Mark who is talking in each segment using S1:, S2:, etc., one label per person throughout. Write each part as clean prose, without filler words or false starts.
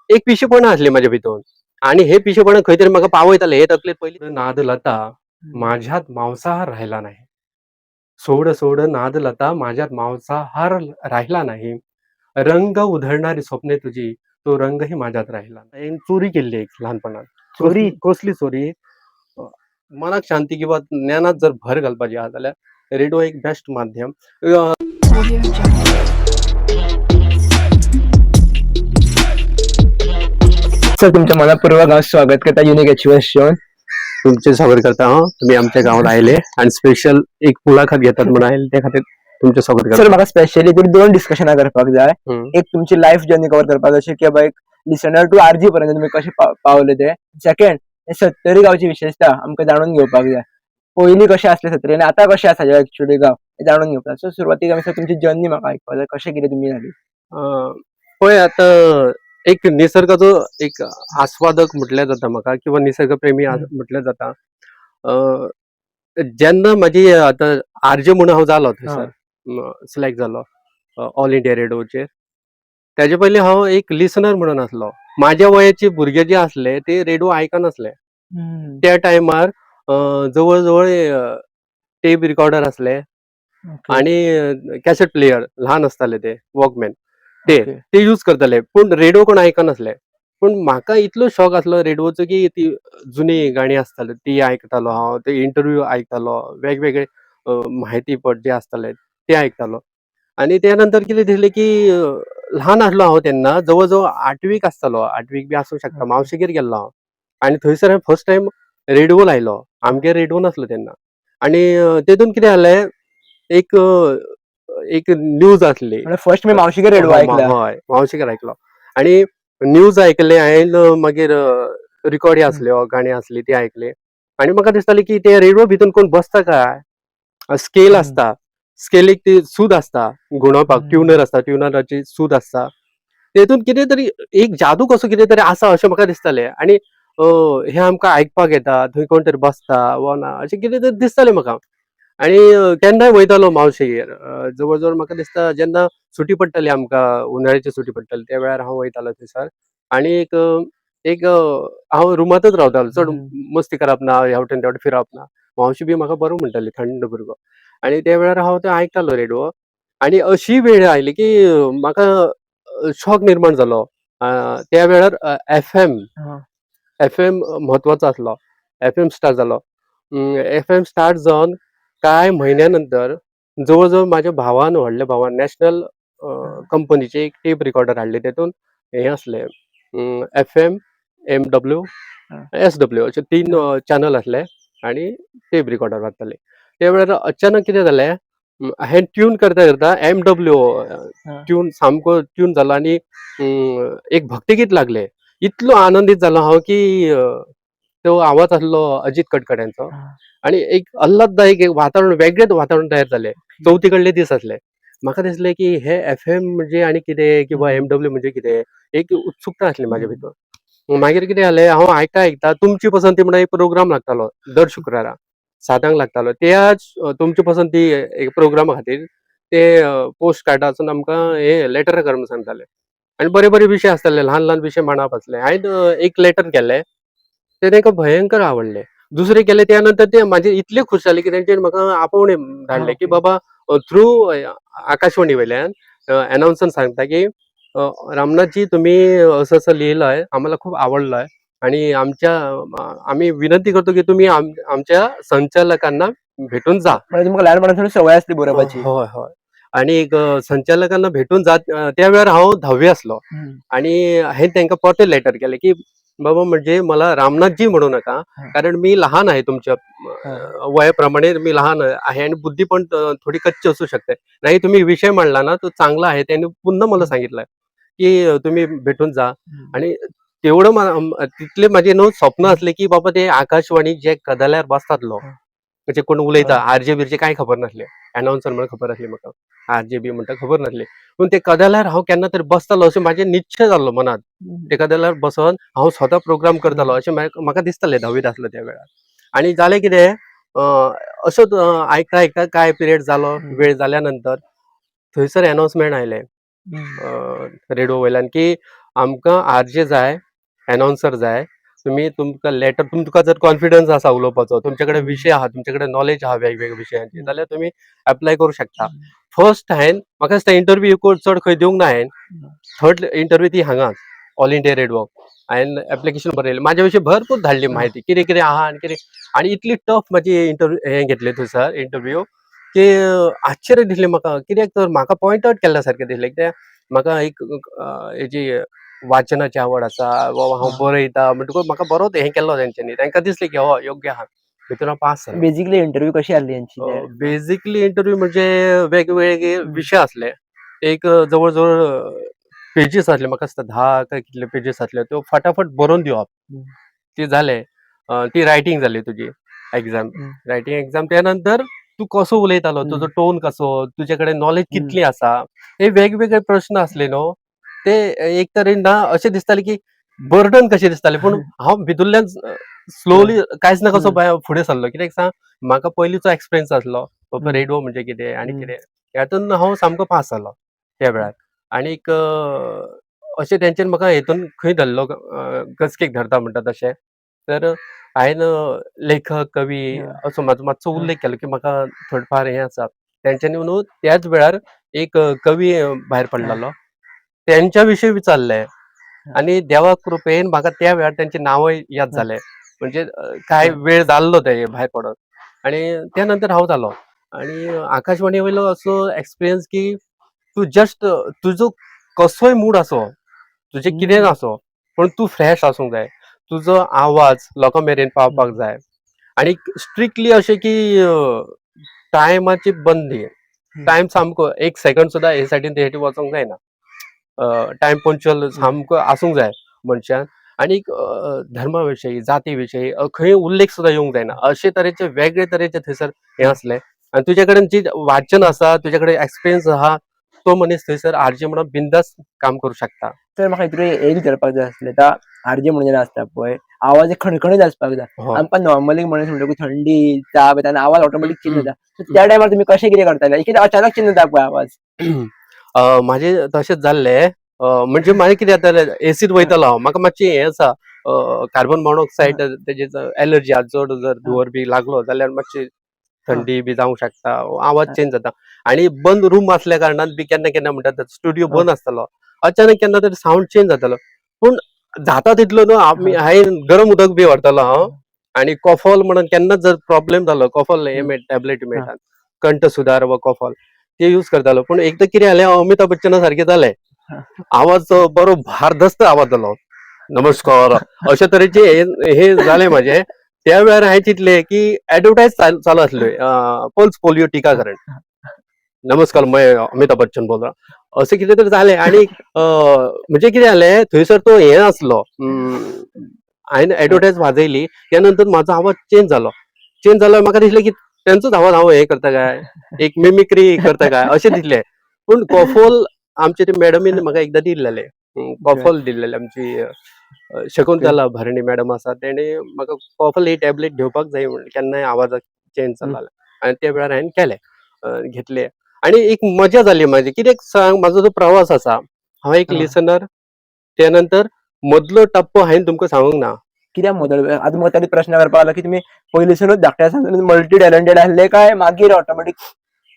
S1: एक पिशेपणां असली माझ्या भितर आणि हे पिशेपणां खंय तरी म्हाका पावयताले. हे तकलेत पयलीं नाद लता माझ्यात मांसाहार राहिला नाही. सोड सोड नाद लता माझ्यात मांसाहार राहिला नाही. रंग उधळणारी स्वप्ने तुझी तो रंगही माझ्यात राहिला नाही. चोरी केली एक लहानपणात.
S2: चोरी?
S1: कसली चोरी? अ, मनाक शांती किंवा ज्ञानात जर भर घालपाची आहा जाल्यार रेडिओ एक बेस्ट माध्यम.
S2: सर तुमच्या मनपूर्वक हांव स्वागत करता युनिक अचिव्हर्स शोन.
S1: तुमचे स्वागत करता हांव. तुम्ही आमच्या गावात आयले आणि स्पेशल एक मुलाखत घेतात म्हणून आयले त्या खातीर तुमचे स्वागत
S2: सर
S1: करता.
S2: म्हाका स्पेशली दोन डिस्कशनां करपाक जाय. एक तुमची लाईफ जर्नी कव्हर करपाक जशें की बाबा एक लिसनर टू आरजी पर्यंत तुम्ही कशे पावले ते. सेकंड 70 गांवची विशेषता आमकां जाणून घेवपाक जाय. पयलीं कशें आसले 70 आनी आतां कशें आसा एक्चुअली गांव हे जाणून घेवपाक. सो सुरवातीक आमी तुमची जर्नी म्हाका आयकपाक जाय. कशें कितें तुमी जाली?
S1: पळय आतां एक निसर्गाचो एक आस्वादक म्हटल्यार जाता म्हाका किंवा निसर्ग प्रेमी म्हटल्यार जाता. जेन्ना म्हाजी आतां आरजे म्हणून हांव जालो थंयसर सिलेक्ट जालो ऑल इंडिया रेडिओचेर. तेजे पयलीं हांव एक लिसनर म्हणून आसलो. म्हाज्या वयाचे भुरगे जे आसले ते रेडिओ आयकनासले. त्या टायमार जवळ जवळ टेप रिकॉर्डर आसले आणि कॅसेट प्लेयर ल्हान आसताले ते वॉकमॅन ते यूज करताले. पूण रेडिओ कोण आयकनासले. पूण म्हाका इतलो शॉक आसलो रेडिओचो की ती जुनी गाणी आसताली ती आयकतालो हांव. ते इंटरव्यू आयकतालो. वेगवेगळे म्हायतीपट जे आसताले ते आयकतालो. आणि त्या नंतर कितें दिसलें की ल्हान आसलो हांव तेन्ना जवळ जवळ 8वीक आसतालो. 8वीक बी आसूंक शकता. मावशेगेर गेल्लो हांव आणि थंयसर हांवें फर्स्ट टायम रेडिओ लायलो. आमगेर रेडिओ नासलो तेन्ना. आणि तेतून कितें जालें एक एक न्यूज आसली.
S2: फर्स्ट मी मावशीगेर रेडिओ आयकला.
S1: हय मावशेगेर आयकलो. आणि न्यूज आयकले हांवें. मागीर रिकॉर्डी आसल्यो गाणी आसली ती आयकली. आणि म्हाका दिसतालें की ते रेडिओ भितून कोण बसता काय. स्केल आसता. स्केलीक ती सूद आसता गुणोवपाक. ट्युनर आसता. ट्युनराची सूद आसता. तेतून कितें तरी एक जादू कसो कितें तरी आसा अशें म्हाका दिसतालें. आणि हे आमकां आयकपाक येता. थंय कोण तरी बसता वा ना अशें कितें तरी दिसतालें म्हाका. आणि केन्नाय वयतालो मावशेगेर. जवळ जवळ म्हाका दिसता जेन्ना सुटी पडटाली आमकां उन्हाळ्याची सुटी पडटाली त्या वेळार हांव वयतालो थंयसर. आणि एक हांव रुमांतच रावतालो. चड मस्ती करप ना. ह्या वटेन त्या वटेन फिरप ना. मावशी बी म्हाका बरो म्हणटाली थंड भुरगो. आणि त्या वेळार हांव ते आयकतालो रेडिओ. आणि अशी वेळ आयली की म्हाका शॉक निर्माण जालो. त्या वेळार एफएम म्हत्वाचो आसलो. एफएम स्टार्ट जालो. एफएम स्टार्ट जावन कांय म्हयन्या नंतर जवळ जवळ म्हाज्या भावान व्हडल्या भावान नॅशनल कंपनीचे एक टेप रिकॉर्डर हाडले. तेतून हे आसले एफएम, एमडब्ल्यू, एसडब्ल्यू अशे 3 चॅनल आसले आणि टेप रिकॉर्डर वाजताले. त्या वेळार अचानक कितें जालें हांवें ट्यून करता करता एमडब्ल्यू ट्यून सामको ट्यून जालो आणि एक भक्तिगीत लागलें. इतलो आनंदीत जालो हांव की तो आवाज आसलो अजित कडकड्यांचो. आणि एक आल्हाददायक एक वातावरण वेगळेच वातावरण तयार जालें. चवथी कडले दीस आसले. म्हाका दिसलें की हे एफएम म्हणजे आनी कितें किंवा एमडब्ल्यू म्हणजे कितें एक उत्सुकता आसली म्हाज्या भितर. मागीर कितें जालें हांव आयकता तुमची पसंती म्हणून एक प्रोग्राम लागतालो दर शुक्रारा 7 लागतालो. त्याच तुमची पसंती एक प्रोग्रामा खातीर ते पोस्ट कार्डासून आमकां हे लेटर कर म्हणून सांगताले. आणि बरे बरे विशय आसताले. ल्हान ल्हान विशय मांडप आसले. हांवें एक लेटर केलें. ते तांकां भयंकर आवडलें. दुसरें केलें त्या नंतर ते म्हाजे इतले खूश जाले की तेंचेर म्हाका आपोवणें धाडलें की बाबा थ्रू आकाशवाणी वयल्यान अनाउन्सर सांगता की रामनाथजी तुम्ही असं असं लिहिलंय आम्हाला खूप आवडलंय आणि आम्ही विनंती करतो की तुम्ही आमच्या संचालकांना भेटून जा.
S2: म्हणजे तुमकां ल्हानपणासून सवय आसली बरोवपाची.
S1: होय होय. आणि एक संचालकांना भेटून जात त्या वेळार हांव 10वी आसलो. आणि हांवें तांकां परतें लेटर केलें की बाबा म्हणजे मला रामनाथजी म्हणू नका कारण मी लहान आहे तुमच्या वयाप्रमाणे मी लहान आहे आणि बुद्धी पण थोडी कच्ची असू शकते. नाही तुम्ही विषय मांडला ना तो चांगला आहे. त्यांनी पुन्हा मला सांगितलं की तुम्ही भेटून जा. आणि तेवढं तिथले माझे स्वप्न असले की बाबा ते आकाशवाणी जे कदल्यार बसतात लोक म्हणजे कोण उलयता आरजे बिरजे काय खबर नासले. अनाउन्सर म्हणून खबर आसली म्हाका. आरजे बी म्हणटा खबर नासली. पूण ते कदेल्यार हांव केन्ना तरी बसतालो अशें म्हाजें निश्चय जाल्लो मनात. ते कदेल्यार बसोन हांव स्वता प्रोग्राम करतालो अशें म्हाका दिसतालें 10वीत आसलो त्या वेळार. आणि जालें कितें असोच आयकता आयकता काय पिरियड जालो. वेळ जाल्या नंतर थंयसर अनाउन्समेंट आयलें रेडिओ वयल्यान की आमकां आरजे जाय, एनाउन्सर जाय. तुमकां लेटर तुमकां जर कॉन्फिडन्स आसा उलोवपाचो, तुमचे विशय आहा, तुमचे नॉलेज आहा वेगवेगळ्या विशयांची, जाल्यार तुमी एप्लाय करूं शकता. फर्स्ट म्हाका दिसता इंटरव्यू चड खंय दिवंक ना हांवें. थर्ड इंटरव्यू ती हांगाच ऑल इंडिया रेडिओ. हांवें एप्लिकेशन बरयलें, म्हाज्या विशीं भरपूर धाडली म्हायती, कितें कितें आहा आनी कितें. आनी इतली टफ म्हाजी हें घेतलें थंयसर इंटरव्यू की आश्चर्य दिसलें म्हाका. कित्याक तर म्हाका पॉयंट आउट केल्ल्या सारकें दिसलें. कित्याक म्हाका एक हेजी वाचनाची आवड आसा, हांव बरयता म्हणटकूच म्हाका बरोच हें केल्लो तेंच्यांनी. तांकां दिसलें की हो योग्य आहा, भितून हांव पास जालो.
S2: बेसिकली इंटरव्यू कशी आसली यांची ते?
S1: बेसिकली इंटरव्यू म्हणजे वेगवेगळे विशय आसले. एक जवळ जवळ पेजीस आसले, म्हाका दिसता 10 काय कितले पेजीस आसले, त्यो फटाफट बरोवन दिवप. ती जालें. ती रायटींग जाली तुजी एक्झाम. रायटींग एक्झाम त्या नंतर तूं कसो उलयतालो, तुजो टोन कसो, तुजे कडेन नॉलेज कितली आसा, हे वेगवेगळे प्रश्न आसले न्हू. ते एक तरेन ना अशें दिसतालें की बर्डन कशें दिसतालें, पूण हांव भितूरल्यान स्लोली कांयच ना कसो फुडें सरलो. कित्याक सांग, म्हाका पयलींचो एक्सपिरियन्स आसलो बाबा रेडिओ म्हणजे कितें आनी कितें. ह्यातून हांव सामको पास जालो त्या वेळार. आनीक अशें तेंच्यांनी म्हाका हेतून खंय धरलो, गचकेक धरता म्हणटा तशें. तर हांवें लेखक, कवी असो म्हाजो मातसो उल्लेख केलो की म्हाका थोडेफार हें आसा. तेंच्यांनी म्हणून त्याच वेळार एक कवी भायर पडलेलो, तेंच्या विशीं विचारलें. आनी देवा कृपेन म्हाका त्या वेळार तेंचे नांवय याद जालें. म्हणजे कांय वेळ जाल्लो ते भायर पडोन. आनी त्या नंतर हांव जालो. आनी आकाशवाणी वयलो असो एक्सपिरियन्स की तूं जस्ट तुजो कसोय मूड आसो, तुजें कितेंय आसो, पूण तूं फ्रेश आसूंक जाय. तुजो आवाज लोकां मेरेन पावपाक जाय. आनी स्ट्रिक्टली अशें की टायमाची बंदी. टायम सामको 1 सेकंड सुद्दां हे सायडीन ते सायडीन वचोंक जायना. टायम पंक्च्युअल सामको आसूंक जाय मनशान. आनीक धर्मा विशयी, जाती विशयी खंय उल्लेख सुद्दां येवंक जायना. अशे तरेचे वेगळे तरेचे थंयसर हें आसलें. आनी तुजे कडेन जी वाचन आसा, तुजे कडेन एक्सपिरियन्स आहा, तो मनीस थंयसर आरजे म्हणून बिंदास काम करूं शकता.
S2: तर म्हाका इतलें एक विचारपाक जाय आसलें, आतां आरजे म्हणून जेन्ना आसता पळय, आवाज एक खणखणीत आसपाक जाय. आमकां नॉर्मली मनीस म्हणटकूच थंडी, ताप येता आनी आवाज ऑटोमॅटीक चेंज जाता. सो त्या टायमार तुमी कशें कितें करताले? कित्याक अचानक चेंज जाता पळय आवाज.
S1: म्हाजें तशेंच जाल्लें. म्हणजे म्हाजें कितें जातालें, एसीत वयतालो हांव, म्हाका मातशी हें आसा, कार्बन मोनॉक्सायड तेजी एलर्जी आहा. चड जर धुंवर बी लागलो जाल्यार मातशी थंडी बी जावंक शकता, आवाज चेंज जाता. आनी बंद रूम आसल्या कारणान बी केन्ना केन्ना म्हणटा स्टुडिओ बंद आसतालो, अचानक केन्ना तरी सावंड चेंज जातालो. पूण जाता तितलो न्हू हांवें गरम उदक बी व्हरतालो हांव. आनी कॉफॉल म्हणून केन्नाच जर प्रॉब्लेम जालो, कॉफॉल हे टॅबलेटी मेळटात, कंठ सुदार वा कॉफॉल, ते यूज करतालो. पूण एकदां कितें जालें, अमिताभ बच्चना सारकें जालें. आवाज बरो भारदस्त आवाज जालो. नमस्कार अशा तरेचे हे जालें म्हाजें. त्या वेळार हांवें चिंतलें की एडवर्टायज चालू आसल्यो, पल्स पोलिओ टिकाकरण. नमस्कार, मैं अमिताभ बच्चन बोल रहा. अशें कितें तरी जालें. आनी म्हणजे कितें जालें, थंयसर तो हें आसलो, हांवें एडवर्टायज वाजयली. त्या नंतर म्हाजो आवाज चेंज जालो. चेंज जाल्यार म्हाका दिसलें की तेंचोच आवाज हांव हें करता काय, एक मिमिक्री करता काय अशें दिसलें. पूण कॉफॉल आमचे ते मॅडमीन म्हाका एकदां दिल्लेलें. कॉफॉल दिल्लेलें. आमची शकुंतला भरणे मॅडम आसा, तेणे म्हाका कॉफॉल ही टॅबलेट घेवपाक जाय म्हणलें केन्नाय आवाजाक चेंज जाला जाल्यार. आनी त्या वेळार हांवें केलें, घेतले. आनी एक मजा जाली म्हाजी. कित्याक सांग, म्हाजो जो प्रवास आसा, हांव एक लिसनर. त्या नंतर मदलो टप्पो हांवें तुमकां सांगूंक ना.
S2: कित्याक मदलो? आतां म्हाका तरी प्रश्न करपाक लागलो की तुमी पयलींसूनच धाकटे आसतना मल्टी टॅलंटेड आसले काय मागीर ऑटोमॅटीक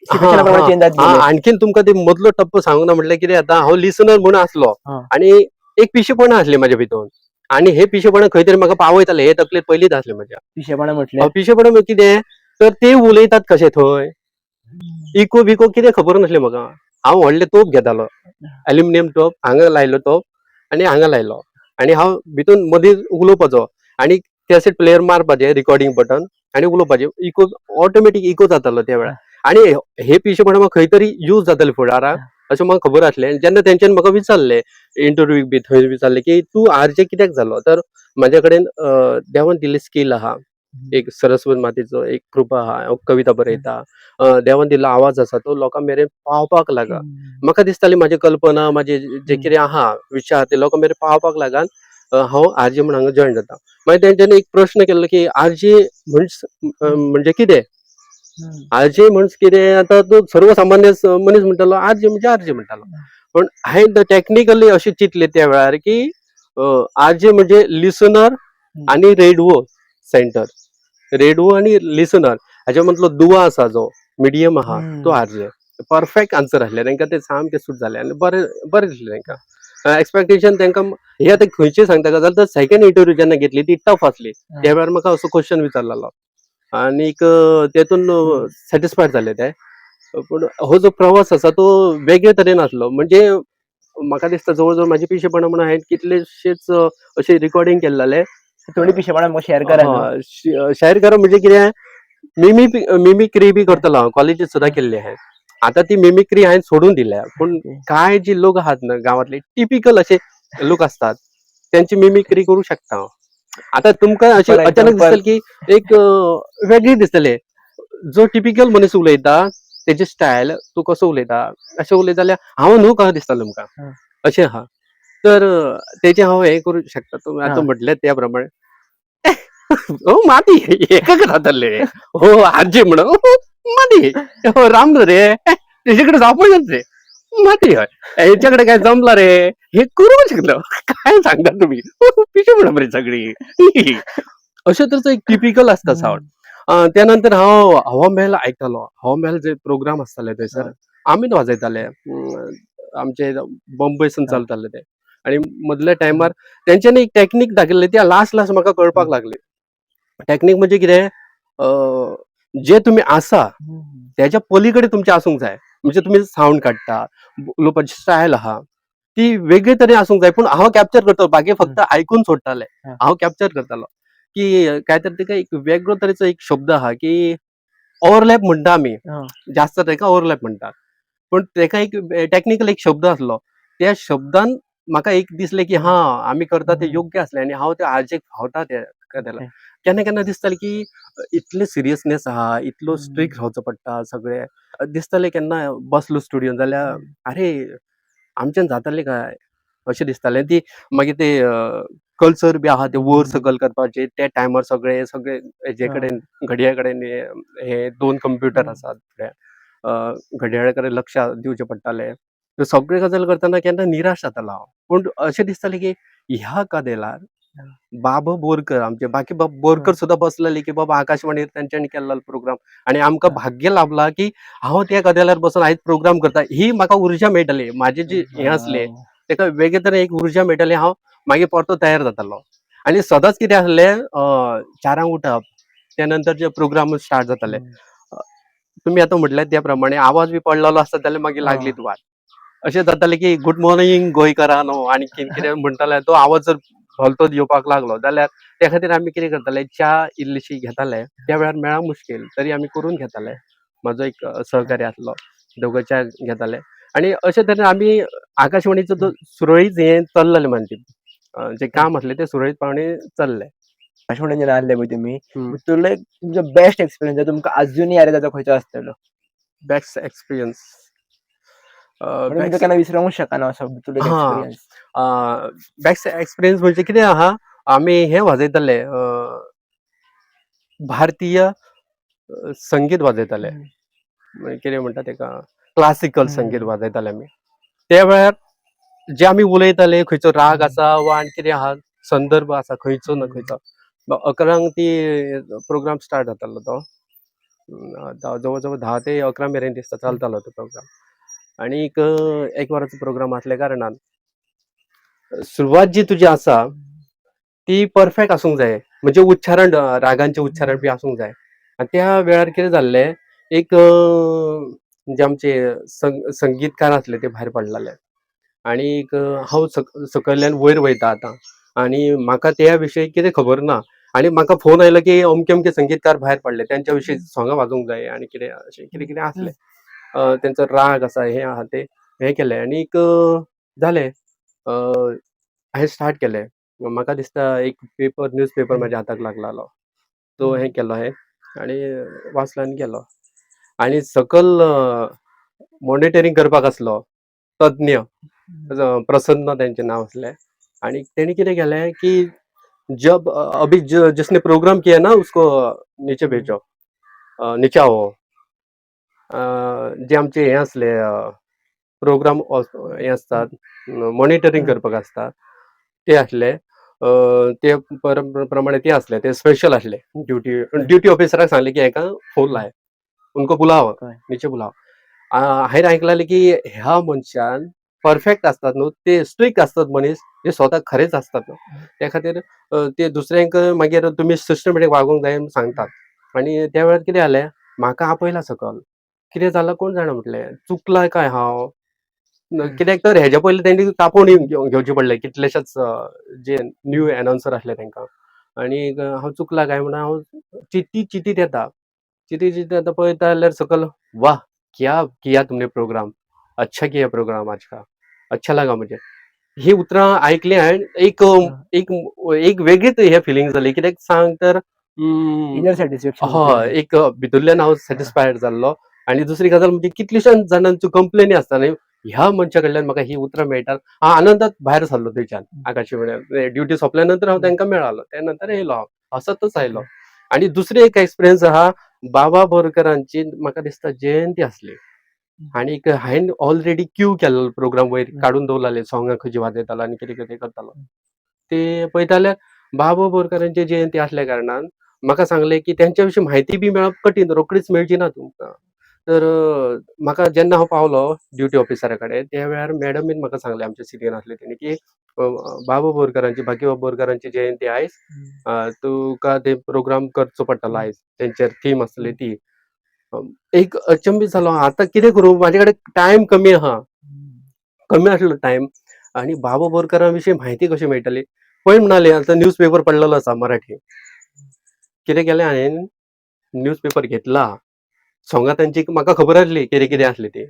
S2: सिच्युएशना प्रमाणे चेंज जायत गेले?
S1: आणखीन तुमकां ते मदलो टप्पो सांगूंक ना म्हटल्यार कितें जाता, हांव लिसनर म्हणून आसलो आनी एक पिशेपणां आसली म्हाज्या भितून. आनी हे पिशेपणां खंय तरी म्हाका पावयताले, हे तकलेंत पयलींच आसलें म्हज्या.
S2: पिशेपणां म्हटल्यार?
S1: पिशेपणां म्हणजे कितें, तर ते उलयतात कशें थंय, इको बिको कितें खबर नासलें म्हाका. हांव व्हडले तोप घेतालो, एल्युमिनियम तोप, हांगा लायलो तोप आनी हांगा लायलो. आनी हांव भितून मदीं उलोवपाचो आनी कॅसेट प्लेयर मारपाचें, रिकॉर्डिंग बटन, आनी उलोवपाचें. इको ऑटोमॅटीक इको जातालो त्या वेळार. आनी हे पिशेपणां म्हाका खंय तरी यूज जाताले फुडाराक अशें म्हाका खबर आसलें. जेन्ना तेंच्यांनी म्हाका विचारलें इंटरव्यूक बी, थंय विचारलें की तूं आरजे कित्याक जालो, तर म्हाज्या कडेन देवान दिल्लें स्कील आहा. एक सरस्वती मातेचो एक कृपा आहा, हांव कविता बरयता, देवान दिल्लो आवाज आसा, तो लोकां मेरेन पावपाक लागा. म्हाका दिसताली म्हाजी कल्पना, म्हाजे जे कितें आहा विचार आहा, ते लोकां मेरेन पावपाक लागून हांव आरजे म्हणून हांगा जॉयन जाता. मागीर तेंच्यांनी एक प्रश्न केल्लो की आरजे म्हणजे कितें? आरजे म्हणजे कितें? आतां तो सर्वसामान्य मनीस म्हणटालो आरजे म्हणजे आरजे म्हणटालो. पण हांवें टेक्निकली अशें चिंतलें त्या वेळार की आरजे म्हणजे लिसनर आणि रेडिओ सेंटर, रेडिओ आणि लिसनर हाच्या मदलो दुवा आसा जो मिडियम आहा तो आरजे परफेक्ट आन्सर आसले तांकां ते सामकें सूट जालें आनी बरें बरें दिसलें तांकां एक्सपेक्टेशन तांकां हे आतां खंयचें सांगता गजाल तर सेकंड इंटरव्यू जेन्ना घेतली ती टफ आसली त्या वेळार म्हाका असो क्वेश्चन विचारलेलो आनीक तेतून सॅटिस्फायड जाले ते पूण हो जो प्रवास आसा तो वेगळे तरेन आसलो म्हणजे म्हाका दिसता जवळ जवळ म्हाजे पिशेपणां म्हणून हांवें कितलेशेच अशे रिकॉर्डिंग केल्ले
S2: थोडी पिशेपणां म्हाका शेअर करा न्हू.
S1: शेअर करा म्हणजे कितें मिमिक्री बी करतलो हांव कॉलेजीत सुद्दां केल्ली हांवें आतां ती मिमिक्री हांवें सोडून दिल्या पूण कांय जी लोक आहात ना गांवांतले टिपिकल असे लोक असतात त्यांची मिमिक्री करू शकता हांव आतां तुमकां अशी
S2: For
S1: अचानक
S2: example,
S1: दिसतली की एक वेगळी दिसतले जो टिपिकल मनीस उलयता तेजी स्टायल तूं कसो उलयता अशें उलयता जाल्यार हांव न्हू कशें दिसतलें तुमकां अशें आहा तर तेजें हांव हें करूं शकता तुमी आतां म्हटलें त्या प्रमाणे हो माती हेका रावताले हो आजी म्हणून माती हो राम रे तेजे कडेन जावपाक रे माती हय हेच्याकडे काय जमला रे हे करू शकलो काय सांगता तुम्ही पिशे म्हणून रे सगळी अशें तरेचो एक टिपिकल आसता सावंड त्यानंतर हांव हवा महल आयकतालो हवा महल जे प्रोग्राम आसताले थंयसर आमीच वाजयताले आमचे बॉम्बेसून चलताले ते आणि मदल्या टायमार तेंच्यांनी एक टॅक्नीक दाखयल्ली ती लास्ट म्हाका कळपाक लागली टॅक्नीक म्हणजे कितें जे तुमी आसा त्याच्या पलीकडे तुमचे आसूंक जाय म्हणजे तुमी सावंड काडटा उलोवपाची स्टायल आहा ती वेगळे तरेन आसूंक जाय पूण हांव कॅप्चर करतलो बाकी फक्त आयकून सोडटाले हांव कॅप्चर करतालो की काय तर तेका एक वेगळो तरेचो एक शब्द आहा की ओव्हरलॅप म्हणटा आमी जास्त तेका ओव्हरलॅप म्हणटा पण तेका एक टॅक्निकल एक शब्द आसलो त्या शब्दान म्हाका एक दिसलें की हा आमी करता ते योग्य आसलें आनी हांव ते आजेक फावता ते केन्ना केन्ना दिसतालें की इतले सिरियसनेस आहा इतलो स्ट्रिक्ट रावचो पडटा सगळे दिसतालें केन्ना बसलो स्टुडियोन जाल्यार अरे आमच्यान जातालें काय अशें दिसतालें ती मागीर ते कल्चर बी आहा ते वयर सकयल करपाचे त्या टायमार सगळे सगळे हेजे कडेन घडये कडेन हे 2 कंप्युटर आसात घड्याळा कडेन लक्ष दिवचें पडटालें सगळे गजाल करतना केन्ना निराश जातालो हांव पूण अशें दिसतालें की ह्या कदेलार बाबा बोरकर आमचे बाकी बोरकर सुद्दां बसलेले की बाबा आकाशवाणीर तेंच्यांनी केल्लो प्रोग्राम आणि आमकां भाग्य लाभला की हांव त्या कदेलार बसून आयज प्रोग्राम करता ही म्हाका उर्जा मेळटली म्हाजे जे हे आसले तेका वेगळे तरेन एक उर्जा मेळटली हांव मागीर परतो तयार जातालो आणि सदांच कितें आसलें 4 उठप त्यानंतर जे प्रोग्राम स्टार्ट जाताले तुमी आतां म्हटल्यार त्या प्रमाणे आवाज बी पडलेलो आसता जाल्यार मागीर लागलीच वाट अशें जातालें की गुड मॉर्निंग गोंयकारांनो आणि कितें म्हणटाले तो आवाज जर भलतोच येवपाक लागलो जाल्यार त्या खातीर आमी कितें करताले च्या इल्लीशी घेताले त्या वेळार मेळ्ळां मुश्कील तरी आमी करून घेताले म्हाजो एक सहकारी आसलो दोगोय च्या घेताले आणि अशे तरेन आमी आकाशवाणीचो जो सुरळीत हें चल्ललें म्हणजे जे काम आसलें तें सुरळीतपणे चल्लें
S2: आकाशवाणीन जेन्ना आहले पळय तुमी भितरलो एक तुमचो बेस्ट एक्सपिरियन्स जो तुमकां अजुनूय याद येता तो खंयचो आसतलो
S1: बेस्ट एक्सपिरियन्स
S2: तुमी तो केन्ना विसरूंक शकना असो भितरलो एक्सपिरियन्स
S1: बेस्ट एक्सपिरियन्स म्हणजे कितें आहा आमी हें वाजयताले भारतीय संगीत वाजयताले कितें म्हणटा तेका क्लासिकल संगीत वाजयताले आमी त्या वेळार जे आमी उलयताले खंयचो राग आसा वा आनी कितें आहा संदर्भ आसा खंयचो ना खंयचो 11 ती प्रोग्राम स्टार्ट जातालो तो जवळ जवळ 10 ते 11 मेरेन दिसता चलतालो तो प्रोग्राम आनीक एक वराचो प्रोग्राम आसल्या कारणान सुरवात जी तुजी आसा ती परफेक्ट आसूंक जाय म्हणजे उच्चारण रागांचे उच्चारण बी आसूंक जाय आनी त्या वेळार कितें जाल्लें एक जे आमचे संगीतकार आसले ते भायर पडलेले आनीक हांव सकयल्यान वयर वयता आतां आनी म्हाका त्या विशयी कितें खबर ना आनी म्हाका फोन आयलो की अमके अमके संगीतकार भायर पडले तेंच्या विशीं सोंगां वाजोवंक जाय आनी कितें अशें कितें कितें आसलें तेंचो राग आसा हें आहा तें हें केलें आनीक जालें हांवें स्टार्ट केलें म्हाका दिसता एक न्यूज पेपर म्हाज्या हाताक लागलेलो तो हें केलो हांवें आनी वाचलो आनी गेलो आनी सकयल मॉनिटरींग करपाक आसलो तज्ञ प्रसन्न तेंचें नांव आसलें आनी तेणी कितें केलें की जब अभी जिसने प्रोग्राम किया ना उसको नीचे भेजो नीचे आओ जे आमचे हे आसले प्रोग्राम हे असतात, मॉनिटरिंग करपाक आसता ते आसले. ते प्रमाणे ते आसले, ते स्पेशल आसले. ड्युटी ऑफिसराक सांगले की हेका फोन लाय, उनको बुलाव,
S2: कळ्ळें.
S1: नीचे बुलाव. हांवें आयकलाले की ह्या मनशान परफेक्ट असतात न्हू, ते स्ट्रिक्ट असतात मनीस, जे स्वता खरेच असतात न्हू. त्या खातीर ते दुसऱ्यांक मागीर तुमी सिस्टमॅटीक वागूंक जाय म्हूण सांगतात. आनी त्या वेळार कितें जालें, म्हाका आपयला सकल. कितें जालां कोण जाणा म्हटलें. चुकलां काय हांव? कित्याक तर हेज्या पयलीं तेंणी तापोवणी घेवची पडले कितलेशेच जे न्यू एनाउन्सर आसले तांकां. आनीक हांव चुकलां काय म्हणून हांव चिंतीत येता. चिंतीत येता पळयता जाल्यार सकल वाह! क्या किया तुमने प्रोग्राम. अच्छा किया प्रोग्राम आज का. अच्छा लगा मुझे. ही उतरां आयकली हांवें एक एक वेगळीच हे फिलिंग जाली. कित्याक सांग तर
S2: इनर सॅटिस्फॅक्शन उरता
S1: हय,
S2: तें.
S1: एक भितरल्यान हांव सॅटिस्फायड जाल्लो. आनी दुसरी गजाल म्हणजे कितल्याश्याच जाणांच्यो कंप्लेनी आसता न्ही, ह्या मनशा कडल्यान म्हाका ही उतरां मेळटात. हांव आनंदात भायर सरलो थंयच्यान आकाशवाणीर. ड्युटी सोंपल्या नंतर हांव तांकां मेळालो. त्या नंतर येयलो हांव. हसतच आयलो. आनी दुसरी एक एक्सपिरियन्स आहा, बाबा बोरकरांची म्हाका दिसता जयंती आसली. आनीक हांवें ऑलरेडी क्यू केल्लो प्रोग्राम वयर काडून दवरलेले सॉंगां खंयची वाजयतालो आनी कितें करतालो. ते पळयता जाल्यार बाबा बोरकरांची जयंती आसल्या कारणान म्हाका सांगलें की तेंच्या विशीं म्हायती बी मेळप कठीण, रोखडीच मेळची ना तुमकां. तर म्हाका जेन्ना हांव पावलो ड्युटी ऑफिसरा कडेन, त्या वेळार मॅडमीन म्हाका सांगलें, आमचे सिनियर आसले तेणी, की बाबा बोरकरांची, बाकीबाब बोरकरांची जयंती आयज. तुका ते प्रोग्राम करचो पडटलो आयज. तेंचेर थीम आसतली ती. एक अचंबीत जालो हांव. आतां कितें करूं? म्हाजे कडेन टायम कमी आहा. कमी आसलो टायम आनी बाबा बोरकरां विशीं म्हायती कशी मेळटली? पळय म्हणाले, आतां न्यूज पेपर पडलेलो आसा मराठी. कितें केलें हांवें? न्यूज पेपर घेतला. सॉंगां तांची म्हाका खबर आसली कितें आसली ती.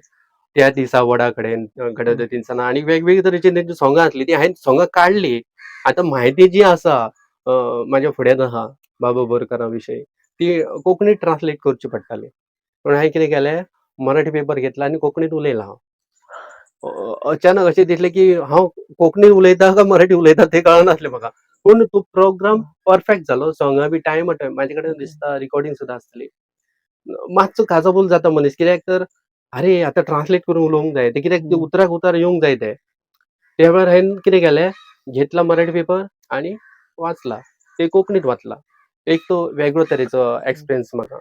S1: त्या दिसा वडा कडेन घडत तिनसाना आनी वेगवेगळे तरेची तेंची सॉंगां आसली. ती हांवें सॉंगां काडली. आतां म्हायती जी आसा म्हाज्या फुड्यान आहा बाबा बोरकरां विशयी, ती कोंकणीत ट्रान्सलेट करची पडटाली. पूण हांवें कितें केलें? मराठी पेपर घेतला आनी कोंकणीत उलयलां हांव. अचानक अशें दिसलें की हांव कोंकणी उलयतां काय मराठी उलयतां तें कळनासलें म्हाका. पूण तो प्रोग्राम परफेक्ट जालो. सॉंगां बी टायम टू टायम. म्हाजे कडेन दिसता रिकॉर्डिंग सुद्दां आसतली. मातसो काजाबूल जाता मनीस. कित्याक तर आरे आतां ट्रान्सलेट करून उलोवंक जाय. ते कित्याक ते उतराक उतर येवंक जाय ते. त्या वेळार हांवें कितें केलें? घेतला मराठी पेपर आनी वाचला. ते कोंकणीत वाचला. एक तो वेगळो तरेचो एक्सपिरियन्स म्हाका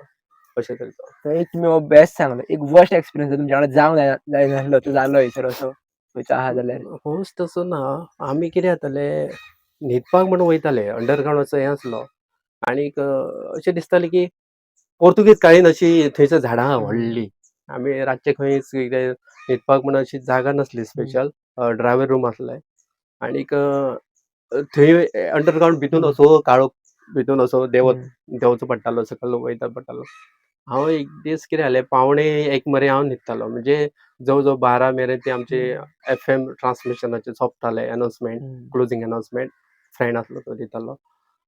S1: अशे तरेचो.
S2: तर एक तुमी हो बेस्ट सांगलो. एक वर्स्ट एक्सपिरियन्स तुमच्या वांगडा जावंक जायनासलो, तो जालो हयसर असो खंयचो आहा जाल्यार?
S1: होच तसो ना. आमी कितें जाताले, न्हिदपाक म्हणून वयताले. अंडरग्रावंड असो हें आसलो. आनीक अशें दिसतालें की पोर्तुगीज काळीन अशी थंयसर झाडां आहा व्हडलीं. आमी रातचे खंयच कितें न्हिदपाक म्हणून अशी जागा नासली स्पेशल. ड्रायव्हर रूम आसले. आनीक थंय अंडरग्रावंड भितून असो काळोख भितून असो देंवचो पडटालो, सकयल वयता पडटालो. हांव एक दीस कितें जालें, पावणे 1 मेरेन हांव न्हिदतालो. म्हणजे जवळ जवळ 12 मेरेन ते आमचे एफएम ट्रान्समिशनाचे सोंपताले अनाउन्समेंट, क्लोजिंग अनाउन्समेंट. फ्रेंड आसलो तो दितालो.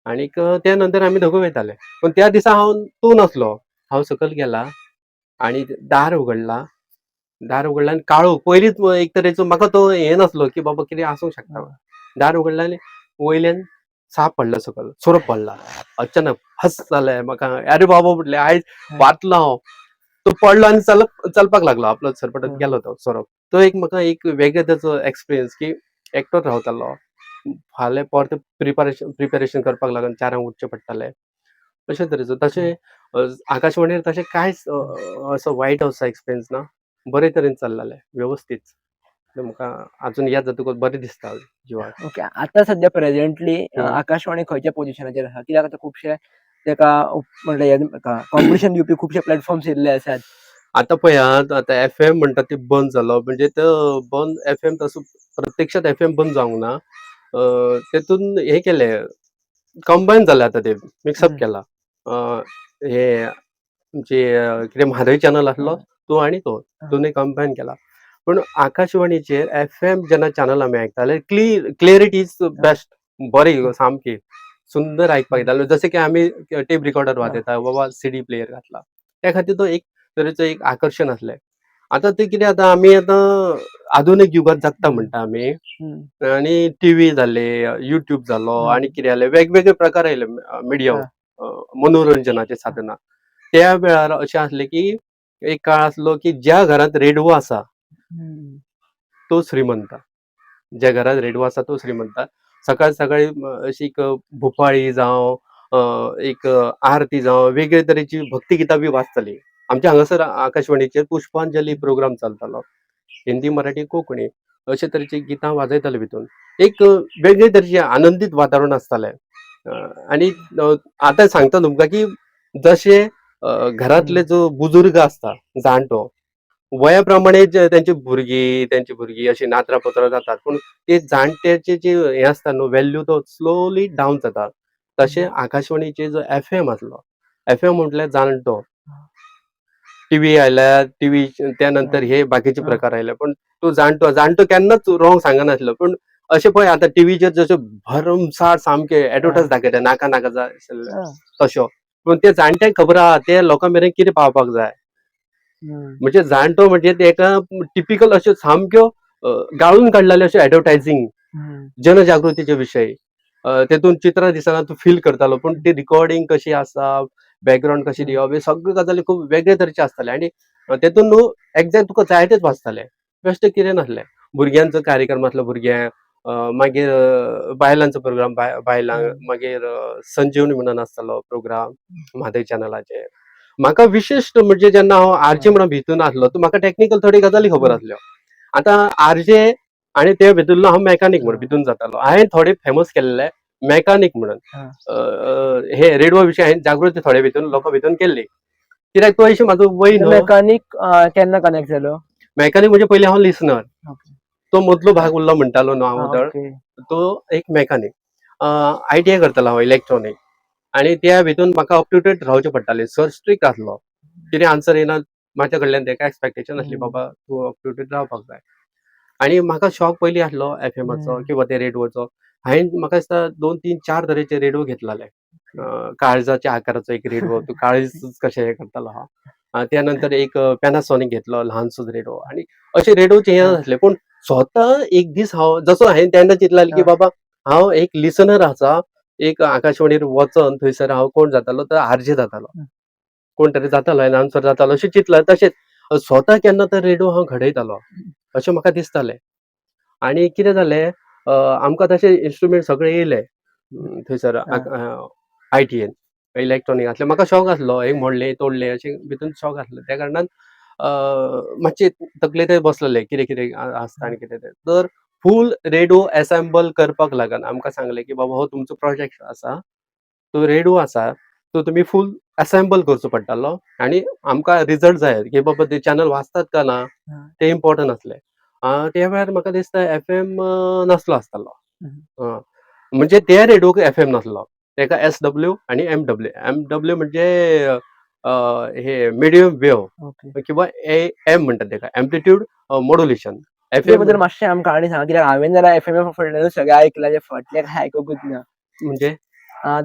S1: आनीक त्या नंतर आमी दोगूय वयताले. पूण त्या दिसा हांव तो नासलो. हांव सकयल गेला आनी दार उगडलां. दार उगडलां आनी काळोख. पयलींच एक तरेचो म्हाका तो हें नासलो की बाबा कितें आसूंक शकता. दार उगडलां आनी वयल्यान साप पडला सकयल, सोरोप पडला. अचानक फस जालें म्हाका. आरे बाबा म्हटलें आयज वाचलो हांव. तो पडलो आनी चलपाक लागलो. आपलो सरपटत गेलो तो सोरोप. तो एक म्हाका एक वेगळे तरेचो एक्सपिरियन्स की एकटोच रावतालो. फाल्यां परते प्रिपेरेशन करपाक लागून 4 उठचें पडटालें. अशे तरेचो. तशें आकाशवाणीर तशें कांयच असो वायट असो एक्सपिरियन्स ना. बरे तरेन चल्लालें, वेवस्थीत. म्हाका आजून याद जातकच बरें दिसता जिवाक.
S2: ओके. आतां सध्या प्रेझेंटली
S1: हं.
S2: आकाशवाणी खंयच्या पोझिशनाचेर आसा? कित्याक आतां खुबशे तेका म्हणल्यार हें कॉम्पिटिशन दिवपी खुबशे प्लॅटफॉर्म्स येयल्ले आसात.
S1: आतां पळयात, आतां एफएम म्हणटा ते बंद जालो. म्हणजे तो बंद एफएम तसो प्रत्यक्षात एफएम बंद जावंक ना. तेतून हे केलें, कंबायन जालें आतां ते, मिक्सअप केला. हे जे कितें म्हादय चॅनल आसलो तो आनी तो दोनूय कंबायन केला. पूण आकाशवाणीचेर एफएम जेन्ना चॅनल आमी आयकताले, क्लियरिटी इज बेस्ट. बरी सामकी सुंदर आयकपाक येतालें. जशें की आमी टेप रिकॉर्डर वाजयता वा सीडी प्लेयर घातला. त्या खातीर तो एक तरेचो एक आकर्शण आसलें. आतां ते कितें जाता, आमी आतां आधुनीक युगांत जगता म्हणटा आमी. आनी टीव्ही जाले, युट्यूब जालो आनी कितें जालें, वेगवेगळे प्रकार आयले मिडियम मनोरंजनाचे साधनां. त्या वेळार अशें आसलें की एक काळ आसलो की ज्या घरांत रेडिओ आसा तो श्रीमंत. ज्या घरात रेडिओ आसा तो श्रीमंत. सकाळ सकाळी अशी एक भुपाळी जावं, एक आरती जावं, वेगळे तरेची भक्तिगितां बी वाजतालीं. आमच्या हांगासर आकाशवाणीचेर पुष्पांजली प्रोग्राम चलतालो. हिंदी, मराठी, कोंकणी अशे तरेची गितां वाजयताले भितून. एक वेगळे तरेचें आनंदीत वातावरण आसतालें. आणि आतां सांगता तुमकां की जशे घरांतले जो बुजुर्ग आसता, जाणटो, वया प्रमाणे जे त्यांची भुरगीं अशी नातरां पोतरां जातात, पूण ते जाणट्याचे जे हे आसता न्हू व्हॅल्यू तो स्लोली डावन जाता. तशें आकाशवाणीचे जो एफएम आसलो, एफएम म्हटल्यार जाणटो. टीव्ही आयल्यार टीव्ही त्या नंतर हे बाकीचे प्रकार आयले, पण तो जाणटो केन्नाच रॉंग सांगनासलो. पूण अशें पळय आतां टीव्हीचेर जश्यो भरमसाट सामके एडवर्टायज दाखयता नाका नाका जाय आशिल्ले तश्यो. पूण ते जाणट्यांक खबर आहा ते लोकां मेरेन कितें पावपाक जाय. म्हणजे जाणटो म्हणजे तेका टिपिकल अश्यो सामक्यो गाळून काडलेल्यो अश्यो एडवर्टायझींग जनजागृतीचे विशय. तेतून चित्रां दिसतना तूं फील करतालो, पूण ती रिकॉर्डिंग कशी आसा, बॅकग्राऊंड कशी दिवप, हे सगळ्यो गजाली खूब वेगळे तरेचे आसताले. आणि तेतून न्हू एक्झॅक्ट तुका जाय तेच वाजताले, बेश्टे कितें नासलें. भुरग्यांचो कार्यक्रम आसलो भुरग्यांक, मागीर बायलांचो प्रोग्राम बायलांक, मागीर संजीवनी म्हणून आसतालो प्रोग्राम म्हादय चॅनलाचेर. म्हाका विशिश्ट म्हणजे जेन्ना हांव आरजे म्हणून भितून आसलो, म्हाका टॅक्निकल थोडी गजाली खबर आसल्यो. आतां आरजे आणि ते भितरलो हांव मॅकॅनीक म्हणून भितून जातालो. हांवें थोडे फेमस केल्ले मॅकॅनीक म्हणून. हे रेडिओ विशीं हांवें जागृती थोडे भितून लोकां भितून केल्ली. कित्याक तो अशी म्हाजो वय न्हू.
S2: मेकॅनिक केन्ना कनेक्ट जालो?
S1: मॅकॅनीक म्हणजे पयलीं हांव लिसनर. तो मदलो भाग उरलो म्हणटालो न्हू हांव तर, तो एक मॅकॅनीक. ITI करतालो हांव इलेक्ट्रॉनीक. आणि त्या भितून म्हाका अप टू डेट रावचें पडटालें. सर स्ट्रिक्ट आसलो. कितें आन्सर येना म्हाज्या कडल्यान तेका एक्सपेक्टेशन आसली बाबा तूं अप टू डेट रावपाक जाय. आणि म्हाका शॉक पयलीं आसलो एफएमाचो किंवा ते रेडिओचो. हांवें म्हाका दिसता 2, 3, 4 तरेचे रेडिओ घेतलेले. काळजाच्या आकाराचो एक रेडिओ, तूं काळीज कशें हें करतालो हांव. त्या नंतर एक पॅनासॉनीक घेतलो, ल्हानसोच रेडिओ. आणि अशे रेडिओचे हे नासले. पूण स्वता एक दीस हांव जसो हांवें तेन्ना चिंतलें की बाबा हांव एक लिसनर आसा, एक आकाशवाणीर वचोन थंयसर हांव कोण जातालो तर आरजे जातालो. कोण तरी जातालो, अनाउन्सर जातालो अशें चिंतलें. तशेंच स्वता केन्ना तर रेडिओ हांव घडयतालो अशें म्हाका दिसतालें. आणि कितें जालें, आमकां तशे इन्स्ट्रुमेंट सगळे येयले थंयसर ITN इलेक्ट्रॉनीक आसलें. म्हाका शॉक आसलो, हे मोडले तोडले अशें भितून शॉक आसलो. त्या कारणान मातशें तकलेंत बसलेलें कितें कितें आसता आनी कितें तें. तर फूल रेडिओ असेंबल करपाक लागून आमकां सांगलें की बाबा हो तुमचो प्रोजेक्ट आसा, तो रेडिओ आसा, तो तुमी फूल असेंबल करचो पडटालो. आणि आमकां रिजल्ट जाय की बाबा ते चॅनल वाजतात का ना ते इम्पॉर्टंट आसलें. त्या वेळार म्हाका दिसता FM नासलो आसतालो. म्हणजे त्या रेडिओक FM नासलो. तेका SW आणि MW म्हणजे हे मिडियम वेव्ह किंवा AM म्हणटात तेका, एम्प्लिट्यूड मॉड्युलेशन.
S2: ते बद्दल मातशें आमकां आनी सांग, कित्याक हांवें जाल्यार FM फाटल्यानूच सगळें आयकलां, जे फाटलें कांय आयकूंकूच ना.
S1: म्हणजे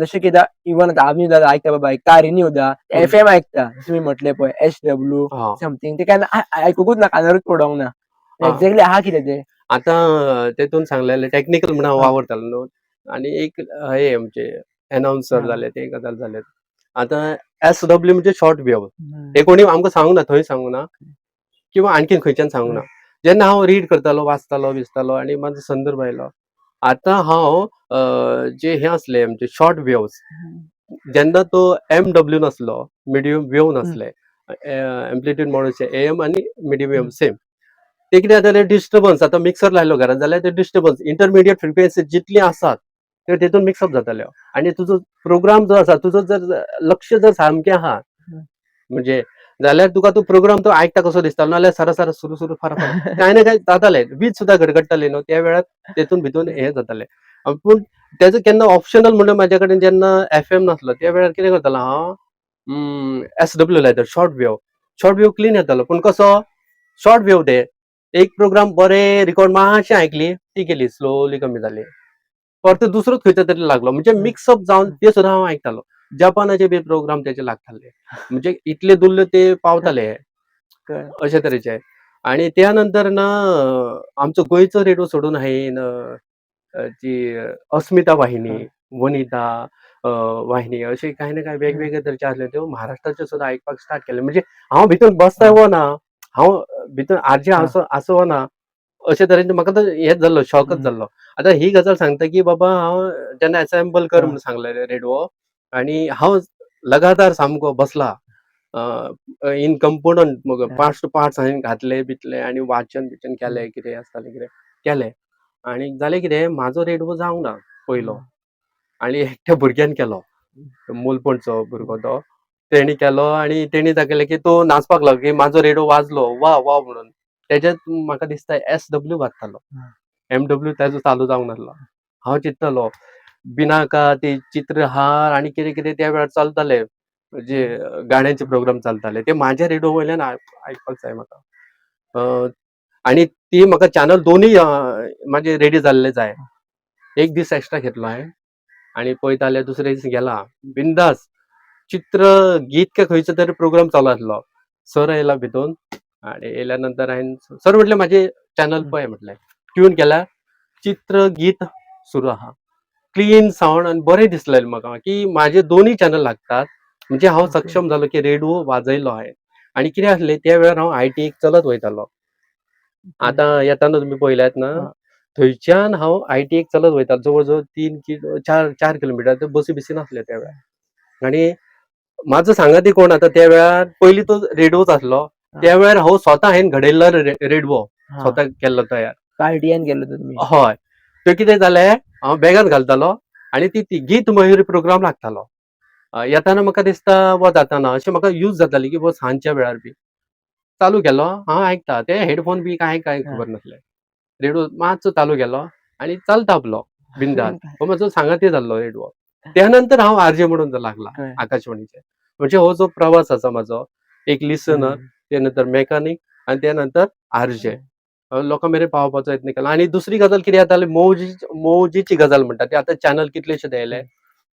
S2: जशें की इवन आतां आमी सुद्दां आयकता बाबा तारी न्यूजा FM आयकता, तुमी म्हटलें पळय SW समथींग, ते केन्ना आयकूंकूच ना, कानारूच पडोंक ना. एक्झॅक्टली आहा कितें तें?
S1: आतां तेतून सांगलेलें टेक्निकल म्हणून हांव वावरतालो न्हू. आणि एक हे म्हणजे अनाउन्सर जाले ते गजाल जाले. आतां SW म्हणजे शॉर्ट वेव्ह. ते कोणी आमकां सांगूंक ना, थंय सांगूंक ना किंवा आणखीन खंयच्यान सांगूंक ना. जेन्ना हांव रीड करतालो, वाचतालो, बिचतालो आणि म्हाजो संदर्भ आयलो. आतां हांव जे हे आसले म्हणजे शॉर्ट वेव्हज, जेन्ना तो MW नासलो, मिडियम वेव्ह नासले, एम्प्लिट्यूड मॉड्युलेशन AM आणि मिडियम वेव्ह सेम. ते कितें जातालें, डिस्टर्बन्स. आतां मिक्सर लायलो घरांत जाल्यार ते डिस्टर्बन्स इंटरमिडिएट फ्रिक्वेन्सी जितली आसात त्यो तेतून मिक्सअप जाताल्यो. आणि तुजो प्रोग्राम जो आसा, तुजो जर लक्ष जर सामकें आहा म्हणजे जाल्यार तुका तो प्रोग्राम तो आयकता कसो दिसतालो, नाल्यार सारा सुरू फार कांय ना कांय जातालें. वीज सुद्दां गडगडटाली न्हू त्या वेळार, तेतून भितून हें जातालें. पूण तेजो केन्ना ऑप्शनल म्हणून म्हाज्या कडेन जेन्ना FM नासलो त्या वेळार कितें करतालो हांव, SW लायतालो, शॉर्ट वेव्ह क्लीन येतालो. पूण कसो शॉर्ट वेव्ह ते एक प्रोग्राम बरें रिकॉर्ड मातशें आयकली, ती गेली, स्लोली कमी जाली. परत दुसरोच खंयचो तरी लागलो. म्हणजे मिक्सअप जावन ते सुद्दां हांव आयकतालो. जपानाचे बी प्रोग्राम तेचे लागताले. म्हणजे इतले दुर्ले ते पावताले अशे तरेचे. आणि त्यानंतर ना आमचो गोंयचो रेडिओ सोडून हांवें जी अस्मिता वाहिनी, वनिता वाहिनी अशी कांय ना कांय वेगवेगळे तरेचे आसले त्यो महाराष्ट्राचे सुद्दां आयकपाक स्टार्ट केले. म्हणजे हांव भितून बसता वो ना, हांव भितून आरजे आसो वो ना, अशे तरेन म्हाका तर हेच जाल्लो, शॉकच
S2: हम्म.
S1: जाल्लो. आता ही गजाल सांगता की बाबा हांव जेन्ना असेंबल कर
S2: हा.
S1: म्हणून सांगलें रेडवो आणि हांव लगातार सामको बसला. इन कंपोनंट मग
S2: हा.
S1: पार्ट्स टू पार्ट्स हांवें घातले-बितले आणि वाचन-बिचन
S2: हम्म.
S1: केलें, कितें आसतालें कितें केलें. आणि जालें कितें, म्हाजो रेडवो जावंक ना पयलो. आणि एकट्या भुरग्यान केलो. मोलपणचो भुरगो तो. तेणी केलो आणि तेणी दाखयलें की तो नाचपाक लागलो की म्हाजो रेडवो वाजलो. वाह! वाह! म्हणून. तेज्यात म्हाका दिसता एस-डब्ल्यू घातलो.
S2: हा.
S1: एम-डब्ल्यू तेजो चालू जावंक नासलो. हांव चिंत्तालो बिनाका ते चित्रहार आणि कितें-कितें त्या वेळार चलतालें. जे गाण्याचे प्रोग्राम चलताले ते म्हाज्या रेडिओ वयल्यान आयकपाक जाय म्हाका. अ, आणि ती म्हाका चॅनल दोनूय म्हाजे रेडी जाल्ले जाय. एक दीस एक्स्ट्रा घेतलो हांवें आणि पळयता जाल्यार दुसरे दीस गेला बिंदास. चित्रगीत काय खंयचो तरी प्रोग्राम चालू आसलो. सर आयला भितून आणि येयल्या नंतर हांवें सर म्हटलें म्हाजे चॅनल पळय म्हटलें. ट्यून केल्यार चित्रगीत सुरू आहा. क्लीन साउंड आणि बरें दिसलेलें म्हाका की म्हाजे दोनूय चॅनल लागतात. म्हणजे हांव
S2: ओके.
S1: सक्षम जालो की रेडिओ वाजयलो हांवें. आणि कितें आसलें त्या वेळार हांव आय-टीक चलत वयतालो.
S2: ओके.
S1: आतां येताना तुमी पळयल्यात ना,
S2: हा.
S1: थंयच्यान हांव आय-टीक चलत वयतालो. जवळ-जवळ 3 4 किलोमीटर. ते बसी-बिसी नासल्यो त्या वेळार. आणि म्हाजो सांगाती कोण आतां त्या वेळार पयलीं तो रेडिओच आसलो.
S2: हा.
S1: त्या वेळार हांव स्वता हांवें घडयल्लो रेडवो.
S2: हा.
S1: स्वता केल्लो तयार.
S2: कार्डियन केलो तो तुम्ही.
S1: हय. तो कितें जालें, हांव बॅगान घालतालो आणि ती गीत मयुरी प्रोग्राम लागतालो. येताना म्हाका दिसता वो जाताना अशें म्हाका यूज जाताली की वो सांजच्या वेळार बी. चालू केलो, हांव आयकता. ते हेडफोन बी कांय
S2: हा.
S1: खबर नासलें. रेडिओ मातसो चालू केलो आणि चलता आपलो बिंदास. हो म्हजो सांगाती जाल्लो रेडवो. त्यानंतर हांव आर-जे म्हणून लागला
S2: कळ्ळें.
S1: आकाशवाणीचेर. म्हणजे हो जो प्रवास आसा म्हाजो, एक लिसनर,
S2: हम्म.
S1: ते नंतर मेकॅनिक आणि त्या नंतर आर-जे. लोकां मेरेन पावपाचो यत्न केला आणि दुसरी गजाल कितें जाताली मौजीची गजाल म्हणटा ती आतां चॅनल कितलेशेच येयले.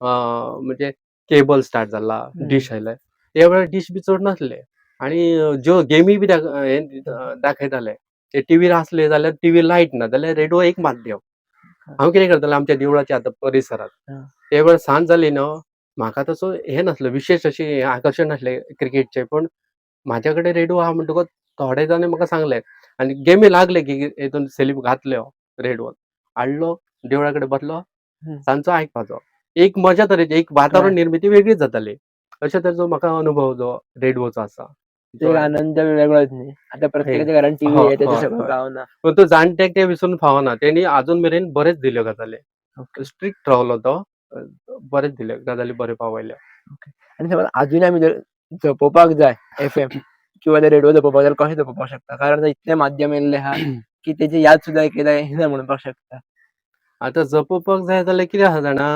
S2: हम्म.
S1: म्हणजे केबल स्टार्ट जाला,
S2: हम्म.
S1: डिश आयले. त्या वेळार डिश बी चड नासले आणि ज्यो गेमी बी दाखयताले ते टीव्हीर आसले जाल्यार टीव्ही लायट ना जाल्यार रेडिओ एक माध्यम. हांव कितें करतालो आमच्या देवळाच्या आतां परिसरांत.
S2: हा.
S1: त्या वेळार सांज जाली न्हय, म्हाका तसो हें नासलो विशेश अशें आकर्शण नासलें क्रिकेटचें. पूण म्हाज्या कडेन रेडिओ आहा म्हणटकच थोडे जाणां म्हाका सांगलें आनी गेमी लागले की हेतून सेलीब घातल्यो रेडिओन. हाडलो, देवळा कडेन बसलो,
S2: हम्म.
S1: सांजचो आयकपाचो. एक मजा तरेची एक
S2: कळ्ळें.
S1: वातावरण निर्मिती वेगळीच जाताली. अशे तरेचो म्हाका अनुभव जो रेडिओचो आसा.
S2: तो एक आनंद वेगळोच न्ही. आता
S1: हे
S2: प्रत्येकाच्या घरान टीव्ही
S1: हय,
S2: आहे त्याचं
S1: हय,
S2: सगळं
S1: हय.
S2: गावना.
S1: पण तो जाणट्यांक ते विसरून फावना. तेणी अजून मेरेन बरेच दिल्यो गजाली.
S2: ओके.
S1: स्ट्रिक्ट रावलो तो. बरेच दिले गजाली बऱ्यो पावयल्या.
S2: ओके. आणि समज अजून आमी जर जपोवपाक जाय एफएम किंवा ते रेडिओ जपोवपाक जाय जाल्यार कशें जपोवपाक शकता? कारण आतां इतले माध्यम येयल्ले आहा की तेची याद सुद्दां एकएकदां येना म्हणपाक शकता.
S1: आतां जपोवपाक जाय जाल्यार कितें आहा जाणा,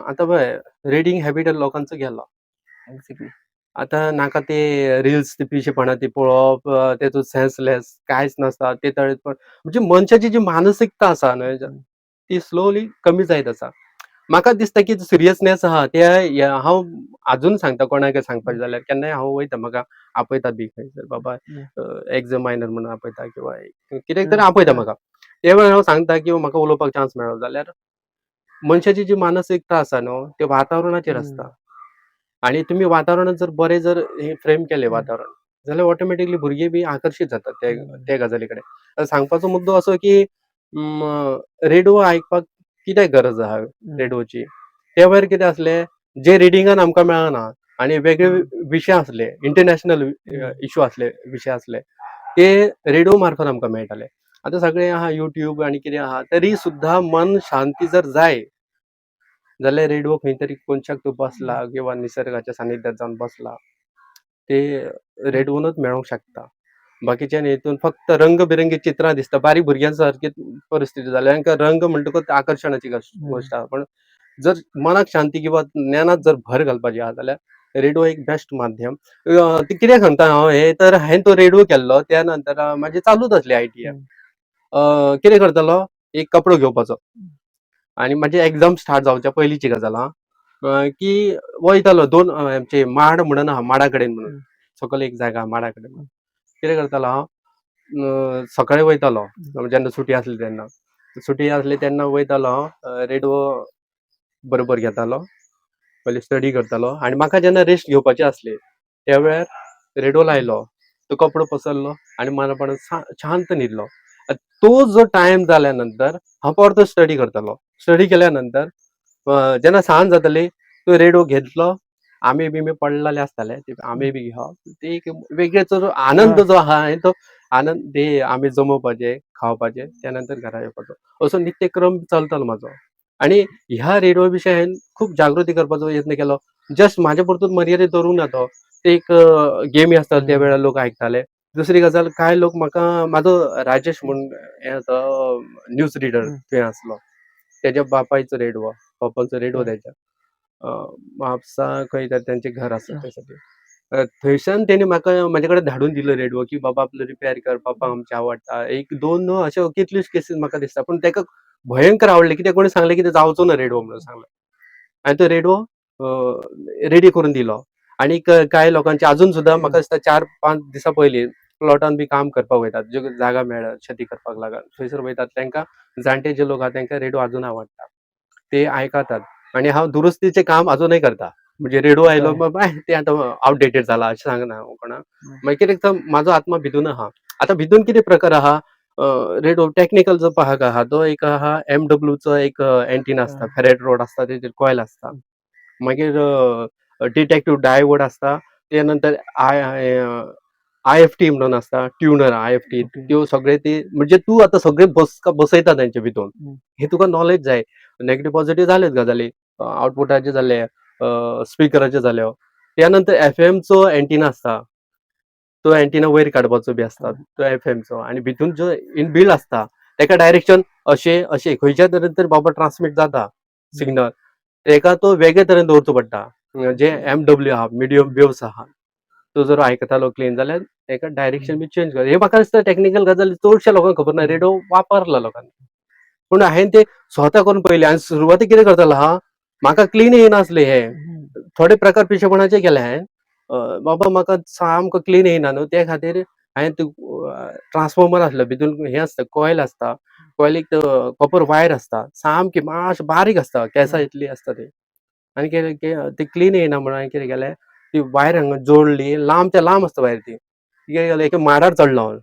S1: आतां पळय रिडींग हॅबीट लोकांचो गेलो.
S2: एक्झॅक्टली.
S1: आता नाका ते रील्स ते पिशेपणा ते पळोवप, तेतूंत सेन्सलेस कांयच नासता. ते तळेपण म्हणजे मनशाची जी मानसिकता आसा न्हय, ती स्लोली कमी जायत आसा. म्हाका दिसता की सिरियसनेस आहा ते हांव आजून सांगता कोणाकय सांगपाचें जाल्यार केन्नाय हांव वयता म्हाका आपयता बी खंयसर बाबा एक्झामायनर म्हणून आपयता किंवा कितें तरी आपयता म्हाका. ते वेळार हांव सांगता की म्हाका उलोवपाक चान्स मेळ्ळो जाल्यार मनशाची जी मानसिकता आसा न्हय, ते वातावरणाचेर आसता. आणि तुमी वातावरणात जर बरें जर हे फ्रेम केलें वातावरण, जाल्यार ऑटोमॅटिकली भुरगीं बी आकर्शीत जातात ते गजाली कडेन. सांगपाचो मुद्दो असो की रेडिओ आयकपाक कित्याक गरज आहा रेडिओची? त्या भायर कितें आसलें, जे रिडिंगान आमकां मेळना आनी वेगळे विशय आसले, इंटरनॅशनल इश्यू आसले, विशय आसले, ते रेडिओ मार्फत आमकां मेळटाले. आतां सगळें आहा YouTube आनी कितें आहा, तरी सुद्दां मन शांती जर जाय जाल्यार रेडिओ खंय तरी कोनशाक तूं बसला किंवा निसर्गाच्या सानिध्यात जावन बसला, ते रेडिओनूच मेळोंक शकता. बाकीच्या हेतून फक्त रंगबिरंगी चित्रां दिसता. बारीक भुरग्यां सारकी परिस्थिती जाल्या. तांकां रंग म्हणटकच आकर्शणाची गोश्ट आहा. पण जर मनाक शांती किंवा ज्ञानात जर भर घालपाची आहा जाल्यार रेडिओ एक बेस्ट माध्यम. ते कित्याक सांगता हांव हे तर हांवें तो रेडिओ केल्लो त्या नंतर म्हाजी चालूच आसली आयटीएफ. कितें करतालो, एक कपडो घेवपाचो आनी म्हाजी एक्झाम स्टार्ट जावच्या पयलींची गजाल आहा. की वयतालो दोन आमचे माड म्हणून आहा, माडा कडेन म्हणून. सकयल एक जागा आहा माडा कडेन म्हणून. कितें करतालो हांव, सकाळीं वयतालो जेन्ना सुटी आसली तेन्ना. सुटी आसली तेन्ना वयतालो हांव, रेडिओ बरोबर घेतालो, पयलीं स्टडी करतालो आनी म्हाका जेन्ना रेस्ट घेवपाची आसली, त्या वेळार रेडिओ लायलो, तो कपडो पसरलो आनी मानपणान शांत न्हिदलो. तो जो टाइम जाल्यानंतर हांव परतो स्टडी करतलो. स्टडी केल्यानंतर जेन्ना सांज जातली तो रेडिओ घेतलो, आंबे बिंबे पडलेले आसताले, ते आंबे बी घेवप. ते एक वेगळेच जो आनंद जो आहा हांवें तो आनंद ते आंबे जमोवपाचे, खावपाचे, त्यानंतर घरा येवपाचो. असो नित्यक्रम चलतालो म्हाजो. आणि ह्या रेडिओ विशीं हांवें खूब जागृती करपाचो यत्न केलो. जस्ट म्हाज्या पुरतूच मर्यादीत दवरूंक ना तो. ते एक गेमी आसताल्यो त्या वेळार लोक आयकताले. दुसरी गजाल कांय लोक म्हाका म्हाजो राजेश म्हूण हें आसा न्यूज रिडर थंय आसलो. तेज्या बापायचो रेडिओ, पप्पाचो रेडिओ तेज्या. म्हापसा खंय तरी तेंचें घर आसा थंय सायडीन. थंयच्यान तेणी म्हाका म्हाजे कडेन धाडून दिलो रेडिओ, की बाबा आपलो रिपेर कर, पप्पाक आमच्या आवडटा. एक 2 न्हू अश्यो कितल्योच केसीस म्हाका दिसता. पूण तेका भयंकर आवडले, कित्याक कोणी सांगलें की ते जावचो ना रेडिओ म्हणून सांगलें. हांवें तो रेडिओ रेडी करून दिलो. आणि कांय लोकांचे अजून सुद्दां म्हाका दिसता 4-5 दिसा पयलीं प्लॉटान बी काम करपाक वयतात, ज्यो जागा मेळ्ळ्या शेती करपाक लागून थंयसर वयतात. तांकां जाणटे जे लोक आहा तांकां रेडिओ अजून आवडटा. ते आयकतात. आणि हांव दुरुस्तीचें काम अजूनय करता. म्हणजे रेडिओ आयलो बाय ते आतां आउटडेटेड जाला अशें सांगना हांव कोणाक. मागीर कितें म्हाजो आत्मा भितून आहा. आतां भितून कितें प्रकार आहा, रेडिओ टेक्निकल जो भाग आहा तो एक आहा MWचो एक एंटिना आसता, फेरेट रोड आसता, तेजेर कॉयल आसता. मागीर डिटेक्टिव्ह डायोड आसता. ते नंतर IFT म्हणून आसता, ट्युनर IFT. त्यो सगळे ते म्हणजे तूं आतां सगळे बसयता तेंचे भितून. हे तुका नॉलेज जाय. नेगेटिव्ह पॉझिटिव्ह जालेच गजाली. आउटपुटाचे जाले, स्पिकराचे जाल्यो. त्यानंतर FMचो एंटिना आसता. तो एंटिना वयर काडपाचो बी आसता. तो FMचो. आणि भितून जो इनबिल्ड आसता तेका डायरेक्शन अशें खंयच्या तरेन तरी बाबा ट्रान्समीट जाता सिग्नल. तेका तो वेगळे तरेन दवरचो पडटा. जे MW आहा, मिडियम वेव्हस आहा. तो जर आयकतालो क्लीन जाल्यार तेका डायरेक्शन बी चेंज कर. हे म्हाका दिसता टेक्निकल गजाली चडशा लोकांक खबर ना. रेडिओ वापरला लोकांनी. पूण हांवें ते स्वता करून पळयले. आनी सुरवातीक कितें करतालो हांव, म्हाका क्लीन येयनासले हे. थोडे प्रकार पिशेपणाचे केले हांवें. बाबा म्हाका सामको क्लीन येयना न्हू, ते खातीर हांवें ट्रान्सफॉर्मर आसलो, भितून हें आसता, कॉयल आसता. कॉयलीक कॉपर वायर आसता. सामकी मातशी बारीक आसता, केंसा इतली आसता ती. आनी कितें ती क्लीन येयना म्हणून हांवें कितें केलें, ती वायर हांगा जोडली. लांबच्या लांब आसता वायर ती. कितें केलें, एका माडार चडलो हांव.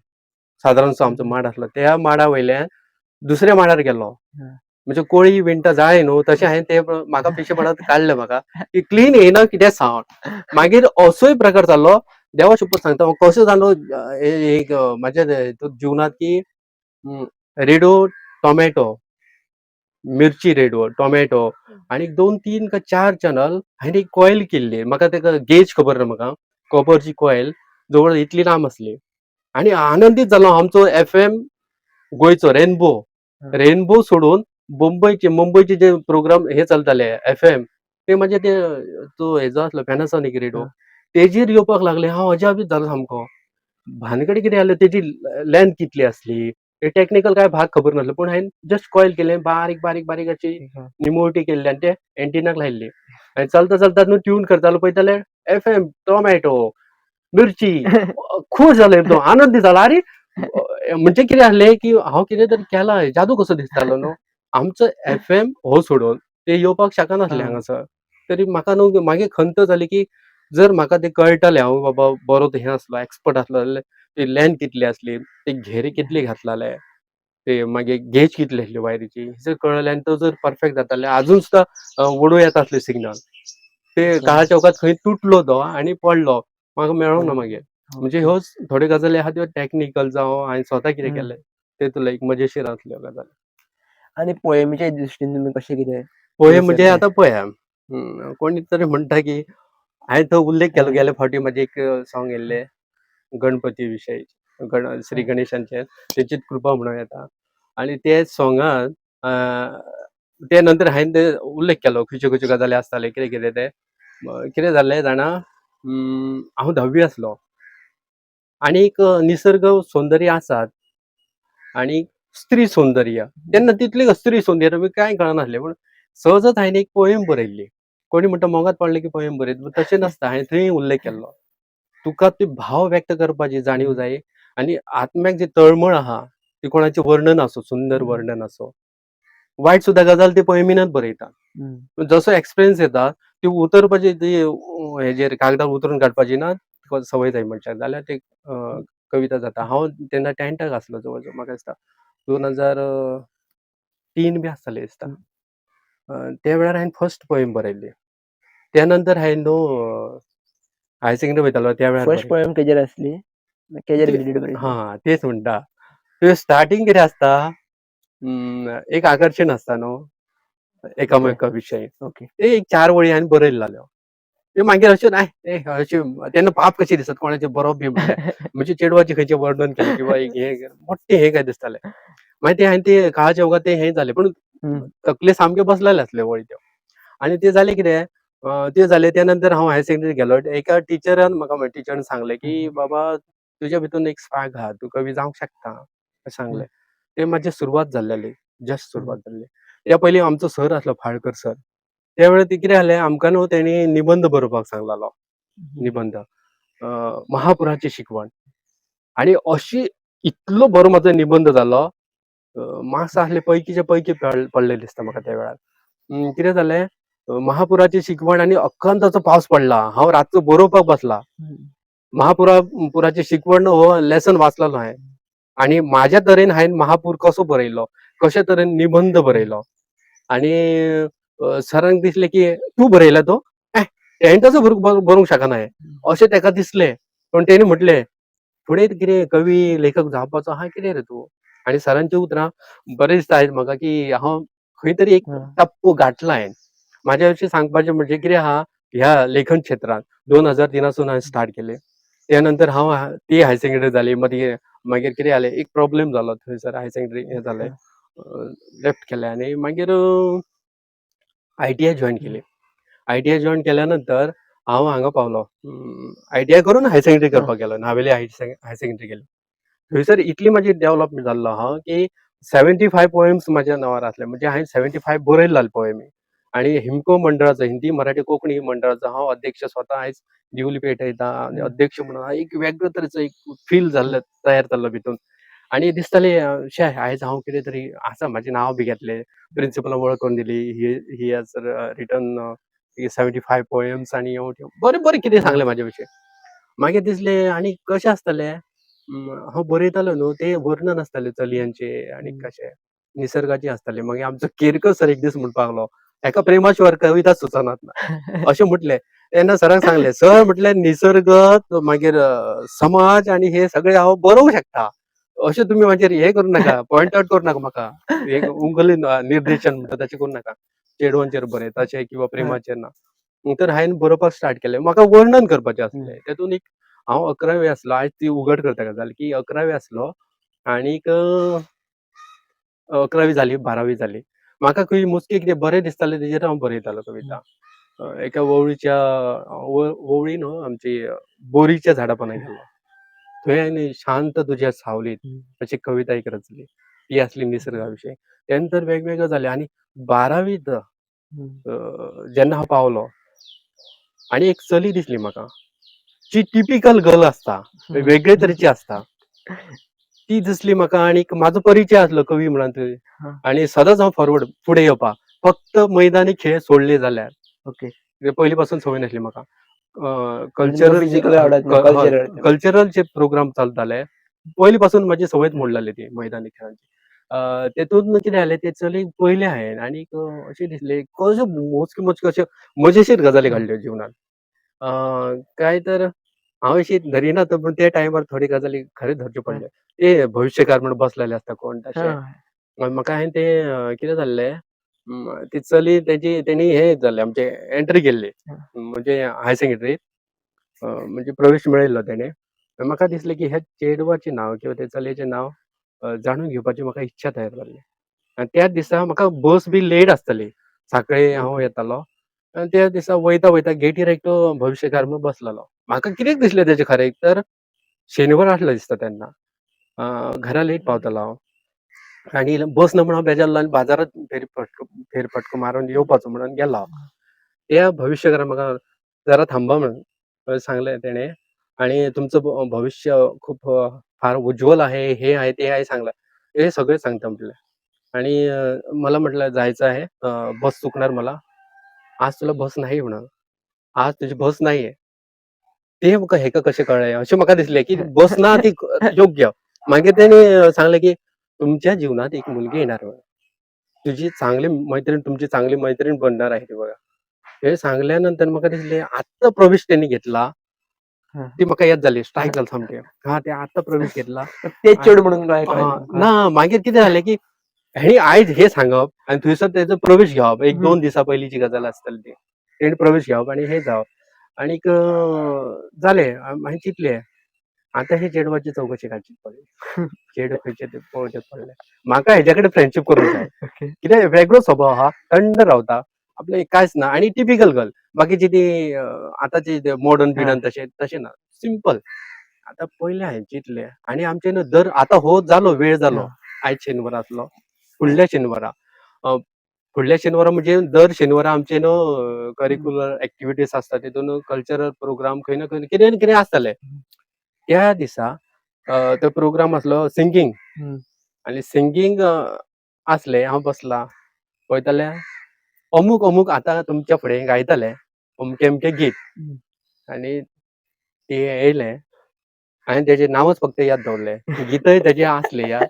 S1: सादारणसो आमचो माड आसलो. त्या माडा वयल्यान दुसऱ्या माडार गेलो. म्हणजे कोळी विणटा जाय न्हू, तशें हांवें ते म्हाका पिशेपणां काडले म्हाका, की क्लीन येयना कितें सांग. मागीर असोय प्रकार जालो. देवा शपथ सांगता हांव, कसो जालो एक म्हाज्या जिवनांत, की रेडिओ, टोमॅटो, मिरची रेडिओ, टोमॅटो आणि 2-3 काय 4 चॅनल हांवें एक कॉयल केल्ली. म्हाका तेका गेज खबर ना म्हाका. कॉपरची कॉयल जवळ इतली लांब आसली. आणि आनंदीत जालो आमचो FM गोंयचो रेनबो सोडून मुंबयचे जे प्रोग्राम हे चलताले FM, ते म्हणजे ते तो हेजो आसलो पॅनासॉनिक रेडिओ. तेजेर येवपाक लागले. हांव अजापीत जालो सामको. भानगडी कितें जालें, तेजी लेंथ कितली आसली, ते टेक्निकल कांय भाग खबर नासले. पूण हांवें जस्ट कॉयल केलें, बारीक बारीक बारीक अशी निमुळटी केल्ली आनी ते एंटिनाक लायल्ली. आनी चलता चलता न्हू ट्यून करतालो पळयताले, FM, टोमॅटो, मिरची. खूश जालो एकदम, आनंदी जालो. अरे म्हणजे कितें आसलें, की हांव कितें तरी केलां, जादू कसो दिसतालो न्हू. आमचो FM हो सोडून ते येवपाक शकनासले हांगासर. तरी म्हाका न्हू मागीर खंत जाली, की जर म्हाका तें कळटालें, हांव बाबा बरो हें आसलो, एक्सपर्ट आसलो जाल्यार ती लेंथ कितली आसली, ते घेरे कितले घातलेले, ते मागीर गेज कितली आसली वायरीची, हें जर कळलें आनी तो जर परफेक्ट जाताले, अजून सुद्दां वडू येता आसले सिग्नल. ते काळाच्या ओघात खंय तुटलो तो आनी पडलो. म्हाका मेळोंक ना मागीर. म्हणजे ह्योच थोड्यो गजाली आहा त्यो टेक्निकल जावं हांवें स्वता कितें केलें तेतूंतलो एक मजेशीर आसल्यो गजाली.
S2: आणि पोएमीच्या दृश्टीन तुम्ही कशे कितें
S1: पोयम म्हणजे आतां पळया, कोणी तरी म्हणटा, की हांवें तो उल्लेख केलो गेल्या फावटी म्हाजे एक सॉंग येयल्लें गणपती विशयी, श्री गणेशांचें, तेचीच कृपा म्हणून येता. आनी ते सॉंगान ते नंतर हांवें ते उल्लेख केलो, खंयच्यो खंयच्यो गजाली आसताले, कितें कितें ते. कितें जाल्लें जाणा, हांव 10वी आसलो. आनीक निसर्ग सौंदर्य आसात, आणि स्त्री सौंदर्य तेन्ना तितली स्त्री सौंदर्य बी कांय कळनासलें. पूण सहजच हांवें एक पोयम बरयल्ली. कोणी म्हणटा मोगात पडलें की पोयम बरयत, पूण तशें नासता. हांवें थंय उल्लेख केल्लो. तुका ते भाव व्यक्त करपाची जाणीव जाय, आनी आत्म्याक जी तळमळ आहा ती कोणाचें वर्णन आसूं, सुंदर वर्णन आसूं, वायट सुद्दां गजाल ते पोयमीनच बरयता. जसो एक्सपिरियन्स येता ती उतरपाची, ती हेजेर कागदार उतरून काडपाची ना, संवय जाय मनशाक. जाल्यार ते कविता जाता हांव तेन्ना 10थाक आसलो जवळ म्हाका दिसता 2003 बी आसतलें दिसता. त्या वेळार हांवें फर्स्ट पोयम बरयल्ली. त्या नंतर हांवें न्हू हायर सेकंडरी वयतालो त्या वेळार
S2: फर्स्ट पोयम केजेर आसली केजेर
S1: ते
S2: रिलेटेड बरयल्ली.
S1: हां, तेच म्हणटा. ते स्टार्टिंग कितें आसता एक आकर्शण आसता न्हू एकामेका विशयी.
S2: ओके.
S1: ते एक 4 वळी हांवें बरयल्लो जाल्यो. ते मागीर अशें नाय अशें तेन्ना पाप कशी दिसत कोणाचें बरोवप बी म्हणल्यार. म्हणजे चेडवाचें खंयचें वर्णन केलें किंवा एक हें मोट्टें हें काय दिसतालें. मागीर ते हांवें ते काळाच्या ओघात ते हें जालें. पूण तकले सामके बसलेले आसले वळी त्यो. आनी ते जालें कितें ते जालें त्या नंतर हांव हायर सेकंडरी गेलो. एका टिचरान म्हाका टिचरान सांगलें की बाबा तुज्या भितून एक स्पार्क आहा. तूं कवी जावंक शकता अशें सांगलें. ते म्हाजी सुरवात जाल्लेली. जस्ट सुरवात जाल्ली. त्या पयलीं आमचो सर आसलो फाळकर सर. त्या वेळार ते कितें जालें आमकां न्हू तेणी निबंध बरोवपाक सांगलेलो. निबंध महापुराची शिकवण आनी अशी इतलो बरो म्हाजो निबंध जालो मार्क्स आसले पैकीचे पैकी पडले दिसता म्हाका त्या वेळार. कितें जालें महापुराची शिकवण आनी अखंड पावस पडला. हांव रातचो बरोवपाक बसला. पुराची शिकवण हो लेसन वाचलेलो हांवें. आनी म्हाज्या तरेन हांवें महापूर कसो बरयलो, कशे तरेन निबंध बरयलो. आनी सरांक दिसलें की तूं बरयला तो? हांवें तसो बरोवंक शकना हें. अशें तेका दिसलें. पूण तेणी म्हटलें फुडें कितें कवी लेखक जावपाचो आहा कितें रे तूं? आनी सरांचीं उतरां बरें दिसता आयज म्हाका की हांव खंय तरी एक टप्पो गाठला हांवें. म्हाज्या विशीं सांगपाचें म्हणजे कितें आहा ह्या लेखन क्षेत्रांत 2003 सावन हांवें स्टार्ट केलें. त्या नंतर हांव ती हायर सेकंडरी जाली. मागीर कितें जालें एक प्रॉब्लेम जालो थंयसर हायर सेकंडरी हें जालें लेफ्ट केलें आनी मागीर ITI जॉयन केली. ITI जॉयन केल्या नंतर हांव हांगा पावलो. ITI करून हायर सेकंडरी करपाक गेलो. नावेली हायर सेकंडरी केली. थंयसर इतली म्हाजी डेव्हलपमेंट जाल्लो आहा की 75 पोएम्स म्हाज्या नांवार आसले. म्हणजे हांवें 75 बरयल्ले पोएमी. आनी हिमको मंडळाचो हिंदी, मराठी, कोंकणी मंडळाचो हांव अध्यक्ष स्वता आयज दिवली पेटयता आनी अध्यक्ष म्हणून एक वेगळो तरेचो एक फील जाल्लो तयार जाल्लो भितून. आनी दिसतालें शे आयज हांव कितें तरी आसा म्हाजें नांव बी घेतलें. प्रिंसिपलान वळख करून दिली. ही हॅज रिटन 75 पोएम्स आनी बरें बरें कितें सांगलें म्हाजे विशीं. मागीर दिसलें आनी कशें आसतलें हांव बरयतालो न्हू ते वर्णन आसताले चलयांचे आनी कशें निसर्गाचें आसतालें. मागीर आमचो केरकर सर एक दीस म्हणपाक लागलो हेका प्रेमा शिवाय कविता सुचनात ना अशें म्हटलें. तेन्ना सराक सांगलें सर म्हटलें निसर्ग मागीर समाज आनी हे सगळें हांव बरोवंक शकता. अशें तुमी म्हाजेर हें करूं नाका पॉयंट आवट करूं नाका म्हाका. एक उंगली निर्देशन म्हणटा तशें करूं नाका. चेडवांचेर बरयता तशें किंवा प्रेमाचेर ना. नंतर हांवें बरोवपाक स्टार्ट केलें. म्हाका वर्णन करपाचें आसलें. तेतून एक हांव 11वी आसलो. आयज ती उगड करता गजाल की 11वी आसलो आनीक 11वी जाली 12वी जाली. म्हाका खंय मोस्टली कितें बरें दिसतालें तेजेर हांव बरयतालो कविता. एका वोवळीच्या वोवळी न्हू आमची बोरीच्या झाडा पोंदा गेल्लो. थंय हांवें शांत तुज्या सावलीत अशी कविता एक रचली. ती आसली निसर्गा विशीं. त्या नंतर वेगवेगळ्यो जाल्यो आनी 12वीत जेन्ना हांव पावलो आनी एक चली दिसली म्हाका. जी टिपिकल गर्ल आसता. वेगळे तरेची आसता. ती दिसली म्हाका आनीक म्हाजो परिचय आसलो कवी म्हणून थंय. आनी सदांच हांव फॉरवर्ड फुडें येवपाक. फक्त मैदानी खेळ सोडले जाल्यार.
S2: ओके.
S1: पयलीं पासून संवय नासली म्हाका.
S2: फिजिकल आवडत ना, कल्चरल.
S1: कल्चरलचे प्रोग्राम चालताले. पयलीं पासून म्हाजी संवयच मोडलेली ती मैदानी खेळांची. तेतून कितें जालें ते चलयेक पळयलें हांवें आनीक अशें दिसलें कश्यो मोजक्यो मोजक्यो अश्यो मजेशीर गजाली घडल्यो जिवनांत. काय तर हांव अशी धरिना पूण त्या टायमार थोड्यो गजाली खरें धरच्यो पडल्यो. ते भविश्यकार म्हणून बसलेले आसता कोण तशे. म्हाका हांवें ते कितें जाल्लें ती चली तेणी हें जाल्लें आमचें एंट्री केल्ली. म्हणजे हायर सेकंडरींत म्हणजे प्रवेश मेळयल्लो तेणें. म्हाका दिसलें की ह्या चेडवाचें नांव किंवा त्या चलयेचें नांव जाणून घेवपाची म्हाका इच्छा तयार जाल्ली. आनी त्याच दिसा म्हाका बस बी लेट आसतली. सकाळीं हांव येतालों आनी त्या दिसा वयता वयता गेटीर एकटो भविश्यकार म्हणून बसलेलो. म्हाका कितें दिसलें तेजें खरें एक तर शेनवार आसलो दिसता तेन्ना. घरा लेट पावतालो हांव. आनी बस ना म्हूण हांव बेजारलो आनी बाजारांत फेरफटको मारून येवपाचो म्हणून गेलो हांव. त्या भविश्यकारान म्हाका जरा थांबा म्हणून सांगलें तेणें आनी तुमचं भविष्य खूप फार उज्ज्वल आहे, हे आहे, ते आहे सांगलं. हे सगळं सांगता म्हटलं. आणि मला म्हटलं जायचं आहे, बस चुकणार मला. आज तुला बस नाही होणार. आज तुझी बस नाहीये. ते म्हाका हेका कशें कळ्ळें अशें म्हाका दिसलें की बसना ती योग्य. मागीर तेणी सांगलें की तुमच्या जीवनात एक मुलगी येणार बघा. तुझी चांगली मैत्रीण तुमची चांगली मैत्रीण बनणार आहे ती बघा. हे सांगल्यानंतर म्हाका दिसलें आत्ता प्रवेश त्यांनी घेतला.
S2: हा.
S1: ती म्हाका याद जाली, स्ट्रायक जालें सामकें. हां, ते आत्ता प्रवेश घेतला.
S2: ते
S1: आनी
S2: चेड म्हणून काय कळ्ळें तुमकां?
S1: ना मागीर कितें जालें की हेणी आयज हे सांगप आनी थंयसर तेजो प्रवेश घेवप. एक 2 दिसा पयलींची गजाल आसतली ती. तेणी प्रवेश घेवप आनी हें जावप. आनीक जालें हांवें चिंतलें आतां हे चेडवाची चवकशी काडची पडली. चेडूं खंयचें तें पळोवचें पडलें. म्हाका हेजे कडेन फ्रेंडशीप करूंक जाय.
S2: ओके.
S1: कित्याक वेगळो स्वभाव आहा, थंड रावता. आपलें कांयच ना आनी टिपिकल गर्ल. बाकीची ती आतांची मॉडर्न
S2: हां.
S1: बिडर्न तशें ना. सिंपल. आतां पयलें हांवें चिंतलें आनी आमचे न्हू दर आतां हो जालो वेळ जालो.
S2: हां.
S1: आयज शेनवार आसलो. फुडल्या शेनवारा फुडल्या शेनवारा म्हणजे दर शेनवारा आमचे न्हू करिक्युलर एक्टिविटीज आसता तितून कल्चरल प्रोग्राम खंय ना खंय कितें ना कितें आसतालें. त्या दिसा तो प्रोग्राम आसलो सिंगींग
S2: हं.
S1: आनी सिंगींग आसलें हांव बसला पळयतालें अमूक आतां तुमच्या फुडें गायतले अमकें अमकें गीत
S2: हं.
S1: आनी ते येयले हांवें तेजें नांवच फक्त याद दवरलें. गितय तेजें आसलें याद.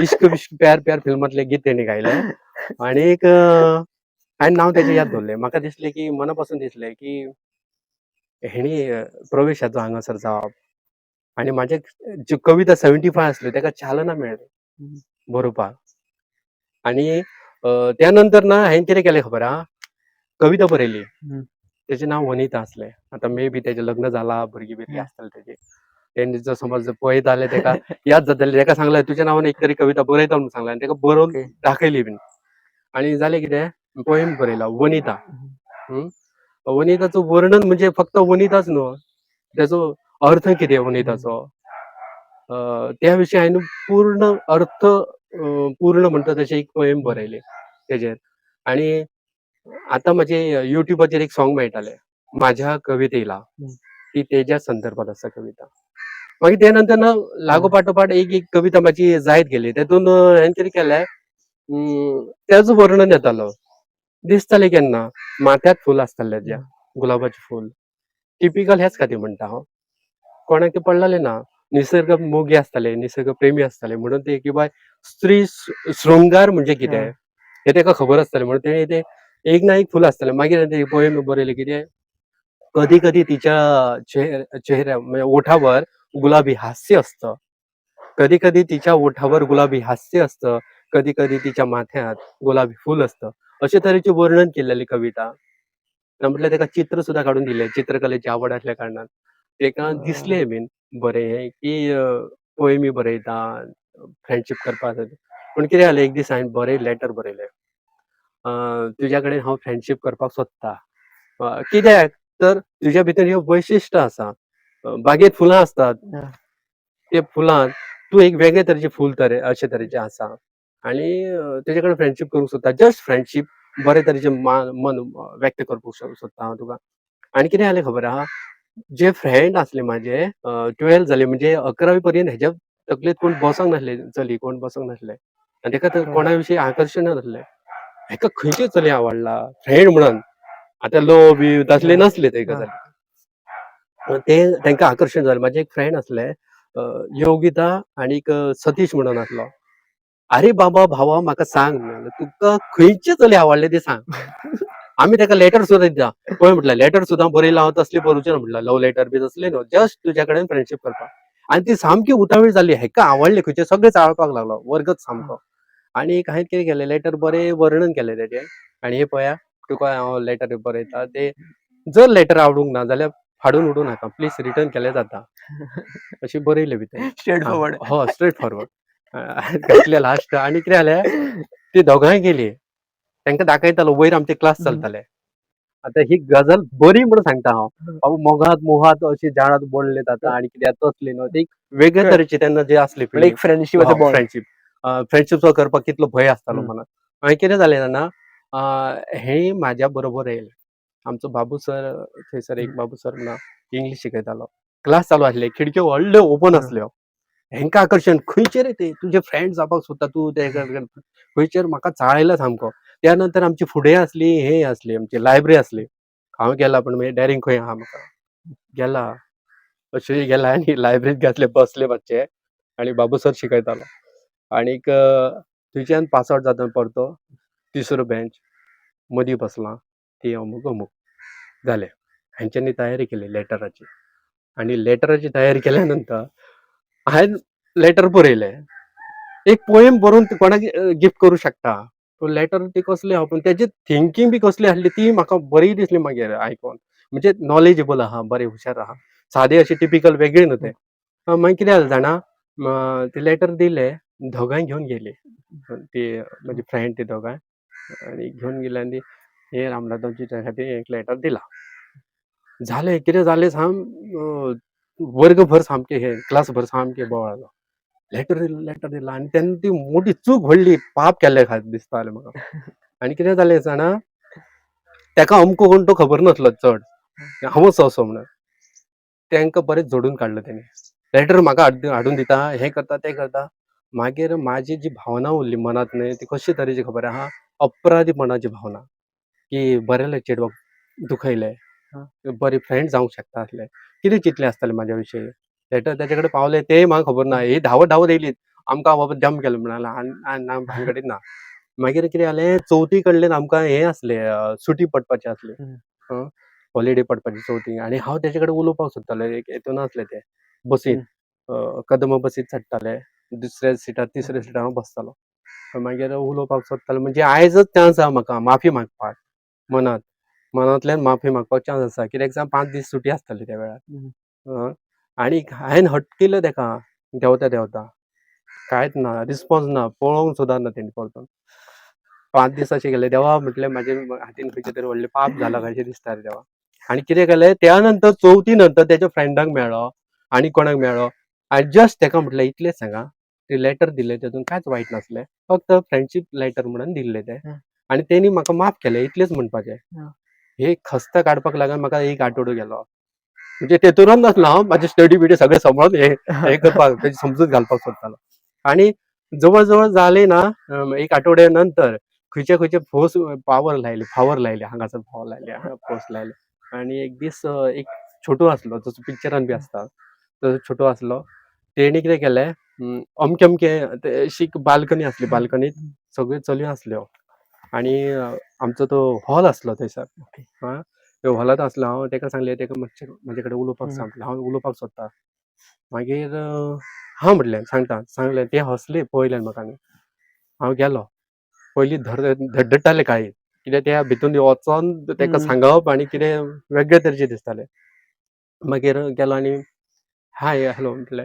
S1: इश्क विश्क प्यार प्यार फिल्मांतलें गीत तेणी गायलें आनीक हांवें नांव तेजें याद दवरलें. म्हाका दिसलें की मना पासून दिसलें की हेणी प्रवेशाचो हांगासर जावप आनी म्हाजे ज्यो कविता 75 आसल्यो तेका चालना मेळ्ळी बरोवपाक. आनी त्या नंतर ना हांवें कितें केलें खबर आहा? कविता बरयली.
S2: हं.
S1: तेजें नांव वनिता आसलें. आतां मे बी तेजें लग्न जालां, भुरगीं आसतलीं तेजीं. तेणी जर समज पळयत जाल्यार तेका याद जातालें. तेका सांगलें तुज्या नांवान एक तरी कविता बरयता म्हणून सांगलें आनी तेका बरोवन
S2: ओके.
S1: दाखयली बीन. आनी जालें कितें पोयम बरयला वनिता. वनिताचो वर्णन म्हणजे फक्त वनिताच न्हू. तेजो अर्थ कितें वनिताचो त्या विशीं हांवें पूर्ण अर्थ पूर्ण म्हणटा तशें एक पोयम बरयली तेजेर. आनी आतां म्हाजे युट्यूबाचेर एक सॉंग मेळटालें माझ्या कवितेला. ती तेज्या संदर्भात आसा कविता. मागीर त्या नंतर ना लागोपाठोपाठ एक कविता म्हाजी जायत गेली. तेतून हांवें कितें केलें तेजो वर्णन येतालो. दिसतालें केन्ना माथ्यात फूल आसतालें तेज्या गुलाबाचें फूल. टिपिकल हेच खातीर म्हणटा हांव. कोणाक ते पडलेलें ना. निसर्ग मोगी आसताले, निसर्ग प्रेमी आसताले म्हणून ते की बाय स्त्री शृंगार म्हणजे कितें हें तेका खबर आसतालें म्हणून तेणी तें एक ना एक फूल आसतालें. मागीर हांवें तें पोयम बरयलें कितें कधी कधी तिच्या चेहऱ्या म्हणजे ओठावर गुलाबी हास्य असतं. कधी कधी तिच्या ओठावर गुलाबी हास्य असतं. कधी कधी तिच्या माथ्यात गुलाबी फूल असतं. अशे तरेचे वर्णन केलेली कविता. म्हटल्यार तेका चित्र सुद्दां काडून दिलें. चित्रकलेची आवड आसल्या कारणान तेका दिसलें बीन बरें हें की पोयमी बरयता, फ्रेंडशीप करपाक पूण कितें जालें एक दीस हांवें बरें लेटर बरयलें. तुज्या कडेन हांव फ्रेंडशीप करपाक सोदतां. कित्याक तर तुज्या भितर हें वैशिश्ट आसा. बागेंत फुलां आसतात. ते फुलांत तूं एक वेगळे तरेचें फूल अशे तरेचें आसा आनी तेजे कडेन फ्रेंडशीप करूंक सोदता. जस्ट फ्रेंडशीप बरे तरेचें मन व्यक्त करपाक सोदता हांव तुका. आनी कितें जालें खबर आहा? जे फ्रेंड आसले म्हाजे 12th जाली म्हणजे 11वी पर्यंत हेज्या तकलेंत कोण बसोंक नासले चली कोण बसोंक नासले. आनी तेका तर कोणा विशीं आकर्शण नासलें. हेका खंयची चली आवडला फ्रेंड म्हणून. आतां लव बीव तसले नसले ते गजाली. ते तेंका आकर्शण जालें. म्हाजे एक फ्रेंड आसले योगिता आनीक सतीश म्हणून आसलो. आरे बाबा भावा म्हाका सांग तुका खंयची चली आवडली ती सांग. आमी तेका लेटर सुद्दां दिता. पळय म्हटलें लेटर सुद्दां बरयलां हांव तसली बरोवचें ना म्हटलें. लव लेटर बी तसलें न्हू. जस्ट तुज्या कडेन फ्रेंडशीप करपाक. आनी ती सामकी उतावीळ जाल्ली. हेका आवडलें खंयचें सगळें चाळपाक लागलो. वर्गच सामको. आनीक हांवें कितें केलें लेटर बरें वर्णन केलें तेजें आनी हे पळया तुका हांव लेटर बरयता तें जर लेटर आवडूंक ना जाल्यार फाडून उडोवं नाका. प्लीज रिटर्न केलें जाता. अशी बरयलें भितर.
S2: Straight forward.
S1: हो स्ट्रेट फॉरवर्ड. घातलें लास्ट आनी कितें जालें ती दोगांय गेलीं. तेंका दाखयतालो वयर आमचे क्लास चलताले. आतां ही गजाल बरी म्हणून सांगता हांव. बाबा मोगात मोहात अशी झाडात बोडले जाता आनी कितें तसली न्हू. ती वेगळे तरेची तेन्ना जी आसली
S2: म्हणजे एक फ्रेंडशीप असो बॉन्ड.
S1: फ्रेंडशीप. फ्रेंडशीप करपाक कितलो भंय आसतालो मनात. मागीर कितें जालें जाणा हें म्हाज्या बरोबर येयलें. आमचो बाबू सर थंयसर एक बाबू सर म्हणून इंग्लीश शिकयतालो. क्लास चालू आसले. खिडक्यो व्हडल्यो ओपन आसल्यो. हेंका आकर्शण खंयचे रे ते तुजे फ्रेंड जावपाक सोदता तूं ते खंयचेर म्हाका चाळयला सामको. त्या नंतर आमची फुडें आसली हे आसली आमची लायब्ररी आसली. हांव गेला पूण मागीर डॅरींग खंय आहा म्हाका. गेला अशें गेला आनी लायब्ररींत घातले बसले मातशे आनी बाबू सर शिकयतालो आनीक थंयच्यान पास आवट जाता परतो तिसरो बेंच मदीं बसलां ती अमूक अमूक जालें. हेंच्यांनी तयारी केली लेटराची आनी लेटराची तयारी केल्या नंतर हांवें लेटर बरयलें. एक पोयम बरोवन कोणाक गिफ्ट करूं शकता. तो लेटर ती कसली आहा पूण तेजी थिंकींग बी कसली आसली ती म्हाका बरी दिसली मागीर आयकून. म्हणजे नॉलेजेबल आहा, बरें हुशार आहा. सादे अशें टिपिकल वेगळी न्हू तें. मागीर कितें जालें जाणा ते लेटर दिलें, दोगांय घेवन गेलीं. ती म्हजी फ्रेंड ती दोगांय आनी घेवन गेलीं आनी हे रामनाथांची तुजे खातीर एक लेटर दिलां. झालें कितें जालें सांग वर्गभर सामकें हे क्लासभर सामकें बोवाळ जालो. लेटर दिलां आनी तेन्ना ती मोठी चूक व्हडली पाप केल्ले दिसतालें म्हाका. आनी कितें जालें जाणा तेका अमको कोण तो खबर नासलो चड. हांवूच असो म्हणून. तेंका बरें झोडून काडलो तेणी. लेटर म्हाका हाडून दिता, हें करता, तें करता. मागीर म्हाजी जी भावना उरली मनांत न्हय ती कशे तरेची खबर आहा, अपराधीपणाची भावना, की बरेले चेडवाक दुखयलें. बरे फ्रेंड जावंक शकता आसले. कितें चिंतलें आसतलें म्हाज्या विशयी. लेटर तेजे कडेन पावलें तेंय म्हाका खबर ना. ही धांवत धांवत येयलीं. आमकां बाबा जंप केलो म्हणून भानगडीत ना. मागीर कितें जालें चवथी कडल्यान आमकां हें आसलें सुटी पडपाची आसली. हॉलिडे पडपाची चवथीक आनी हांव तेजे कडेन उलोवपाक सोदतालो. एक हितून आसलें तें बसीन कदंबा बसीन चडटाले. दुसऱ्या सिटार तिसऱ्या सिटार हांव बसतालो. मागीर उलोवपाक सोदतालो म्हणजे आयजच चान्स आहा म्हाका माफी मागपाक मनांतल्यान माफी मागपाक चान्स आसा. कित्याक सांग 5 दीस सुटी आसताली त्या वेळार. आनी हांवें हट्ट केलो तेका देंवता देंवता. कांयच ना, रिस्पॉन्स ना, पळोवंक सुद्दां ना तेणी परतून. 5 दीस अशें गेले. देवा म्हटलें म्हाजे हातीन खंयचें तरी व्हडलें पाप जालां कशें दिसता रे देवा. आनी कितें केलें त्या नंतर चवथी नंतर तेज्या फ्रेंडाक मेळ्ळो आनी कोणाक मेळ्ळो आनी जस्ट तेका म्हटलें इतलेंच सांगा ते लेटर दिलें तेतून कांयच वायट नासलें. फक्त फ्रेंडशीप लेटर म्हणून दिल्लें तें आनी तेणी म्हाका माफ केलें इतलेंच म्हणपाचें. हे खस्त काडपाक लागून म्हाका एक आठवडो गेलो. म्हणजे तेतूनच नासलो हांव म्हाजे स्टडी बिडी सगळें सांबाळून हे करपाक तेजी समजूत घालपाक सोदतालो. आनी जवळ जवळ जालें ना एक आठवड्या नंतर खंयचे खंयचे फावर लायले हांगासर फावर लायले पोस्ट लायले. आनी एक दीस एक छोटू आसलो जसो पिक्चरान बी आसता तसो छोटू आसलो. तेणी कितें केलें अमकें अमकें अशी बाल्कनी आसली बाल्कनींत सगळ्यो चलयो आसल्यो आनी आमचो तो हॉल आसलो थंयसर. त्या हॉलांत आसलो हांव तेका सांगलें तेका मातशें म्हाजे कडेन उलोवपाक सांग म्हणलें हांव उलोवपाक सोदतां. मागीर हांव म्हटलें सांगलें ते हसले पळयल्यार म्हाका आनी हांव गेलो. पयलीं धडधडटालें काळीज कित्याक त्या भितून वचोन तेका सांगप आनी कितें वेगळे तरेचें दिसतालें. मागीर गेलो आनी हाय हॅलो म्हटलें